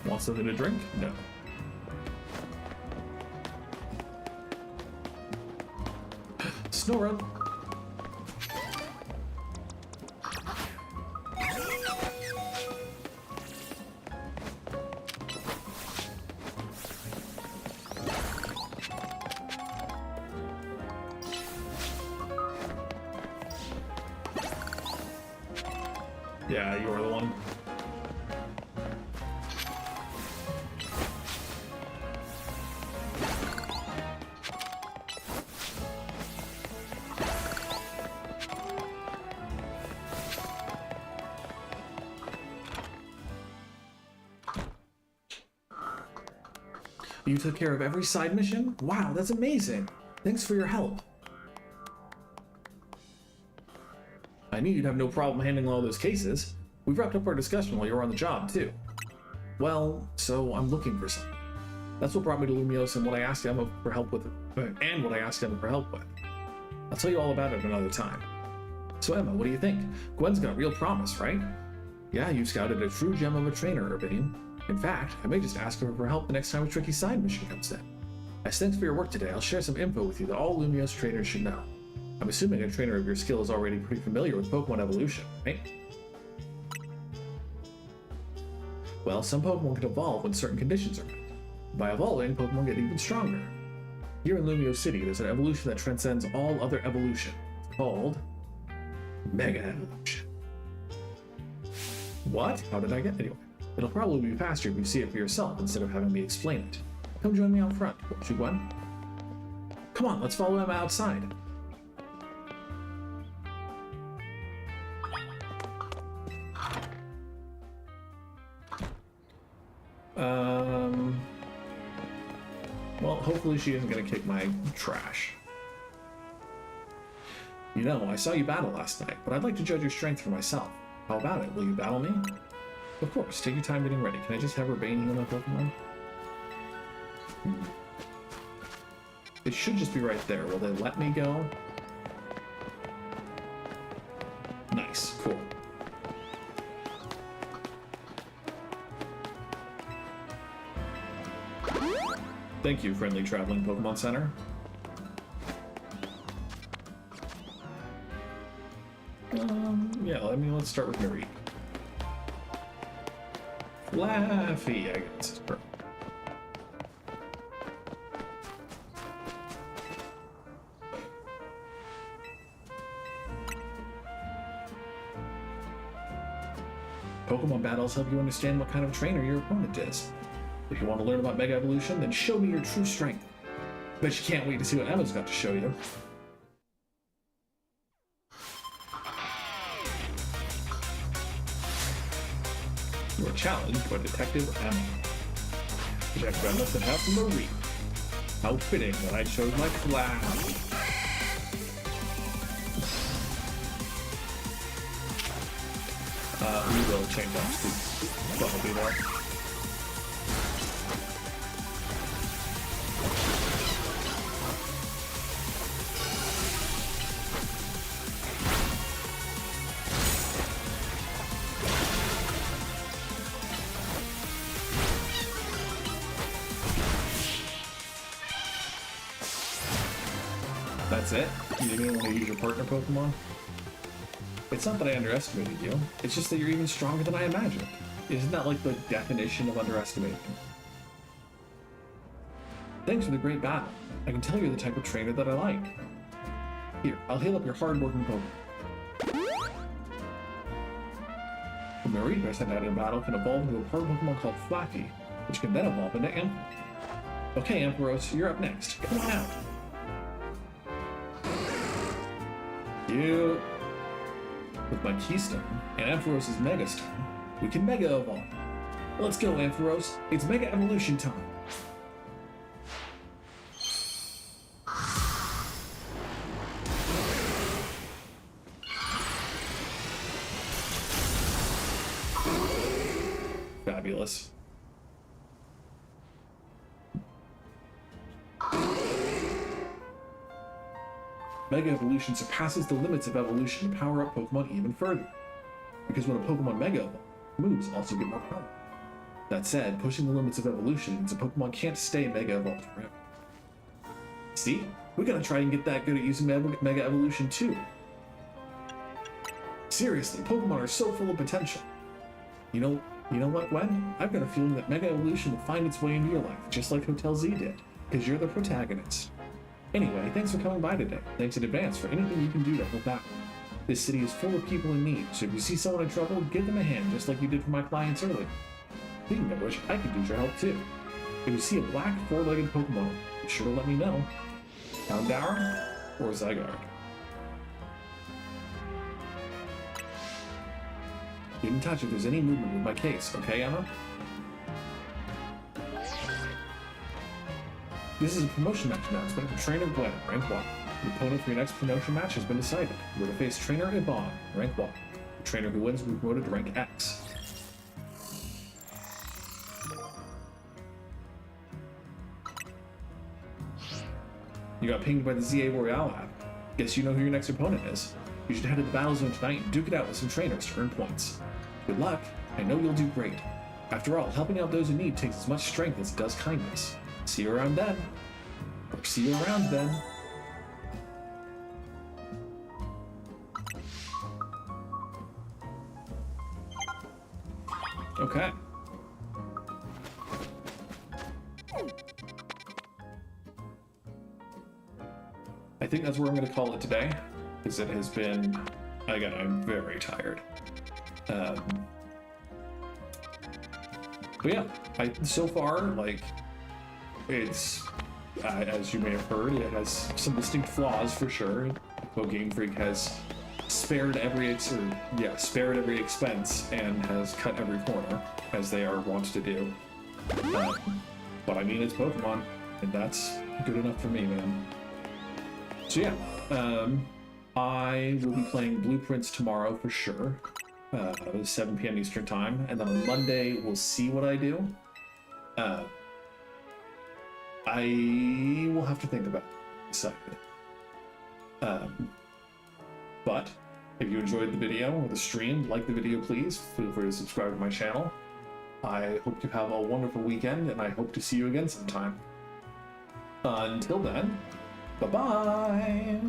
Want something to drink? No. Snora. Yeah, you are the one. You took care of every side mission? Wow, that's amazing. Thanks for your help. I knew you'd have no problem handling all those cases. We wrapped up our discussion while you were on the job, too. Well, so I'm looking for something. That's what brought me to Lumios and what I asked Emma for help with. I'll tell you all about it another time. So Emma, what do you think? Gwen's got real promise, right? Yeah, you've scouted a true gem of a trainer, Urbane. In fact, I may just ask her for help the next time a tricky side mission comes in. As thanks for your work today, I'll share some info with you that all Lumios trainers should know. I'm assuming a trainer of your skill is already pretty familiar with Pokemon evolution, right? Well, some Pokemon can evolve when certain conditions are met. By evolving, Pokemon get even stronger. Here in Lumio City, there's an evolution that transcends all other evolution. It's called Mega Evolution. What? How did I get anyway? It'll probably be faster if you see it for yourself instead of having me explain it. Come join me out front, won't you, Gwen? Come on, let's follow Emma outside. Well, hopefully she isn't gonna kick my trash. You know, I saw you battle last night, but I'd like to judge your strength for myself. How about it? Will you battle me? Of course, take your time getting ready. Can I just have Urbane heal my Pokemon? It should just be right there. Will they let me go? Nice, cool. Thank you, friendly traveling Pokemon Center. Yeah, let's start with Marie. Fluffy, I guess is perfect. Pokemon battles help you understand what kind of trainer your opponent is. If you want to learn about Mega Evolution, then show me your true strength. Bet you can't wait to see what Emma's got to show you. You are challenged by Detective Emma. Detective Emma sent out from Marie. How fitting that I chose my class. We will change off to Bumblebee there. That's it? You didn't even want to use your partner Pokemon? It's not that I underestimated you, it's just that you're even stronger than I imagined. Isn't that like the definition of underestimating? Thanks for the great battle. I can tell you're the type of trainer that I like. Here, I'll heal up your hard-working Pokemon. The Marie I sent out in battle can evolve into a hard Pokemon called Flappy, which can then evolve into Ampharos. Okay, Ampharos, you're up next. Come on out. Cute. With my Keystone and Ampharos' Mega Stone, we can Mega Evolve. Let's go, Ampharos. It's Mega Evolution time. Fabulous. Mega Evolution surpasses the limits of evolution to power up Pokemon even further. Because when a Pokemon Mega Evolves, moves also get more power. That said, pushing the limits of evolution means a Pokemon can't stay Mega Evolved forever. See? We gotta try and get that good at using Mega Evolution too. Seriously, Pokemon are so full of potential. You know what, Gwen? I've got a feeling that Mega Evolution will find its way into your life, just like Hotel Z did, because you're the protagonist. Anyway, thanks for coming by today. Thanks in advance for anything you can do to help out. This city is full of people in need, so if you see someone in trouble, give them a hand, just like you did for my clients earlier. Speaking of which, I could use your help too. If you see a black, four-legged Pokemon, be sure to let me know. Houndour or Zygarde? Get in touch if there's any movement with my case, okay, Emma? This is a promotion match announcement for Trainer Gwen, rank 1. The opponent for your next promotion match has been decided. You're to face Trainer Yvonne, rank 1. The trainer who wins will be promoted to rank X. You got pinged by the ZA Royale app. Guess you know who your next opponent is. You should head to the battle zone tonight and duke it out with some trainers to earn points. Good luck. I know you'll do great. After all, helping out those in need takes as much strength as it does kindness. See you around then. Or see you around then. Okay. I think that's where I'm going to call it today, because it has been, again, I'm very tired. But yeah, so far, like, it's, as you may have heard, it has some distinct flaws for sure. Game Freak has spared every expense and has cut every corner, as they are wont to do. But I mean, it's Pokemon, and that's good enough for me, man. So yeah, I will be playing Blueprints tomorrow for sure, 7 p.m. Eastern Time, and then on Monday we'll see what I do. I will have to think about it, decide. But if you enjoyed the video or the stream, like the video please, feel free to subscribe to my channel. I hope you have a wonderful weekend, and I hope to see you again sometime. Until then, bye-bye!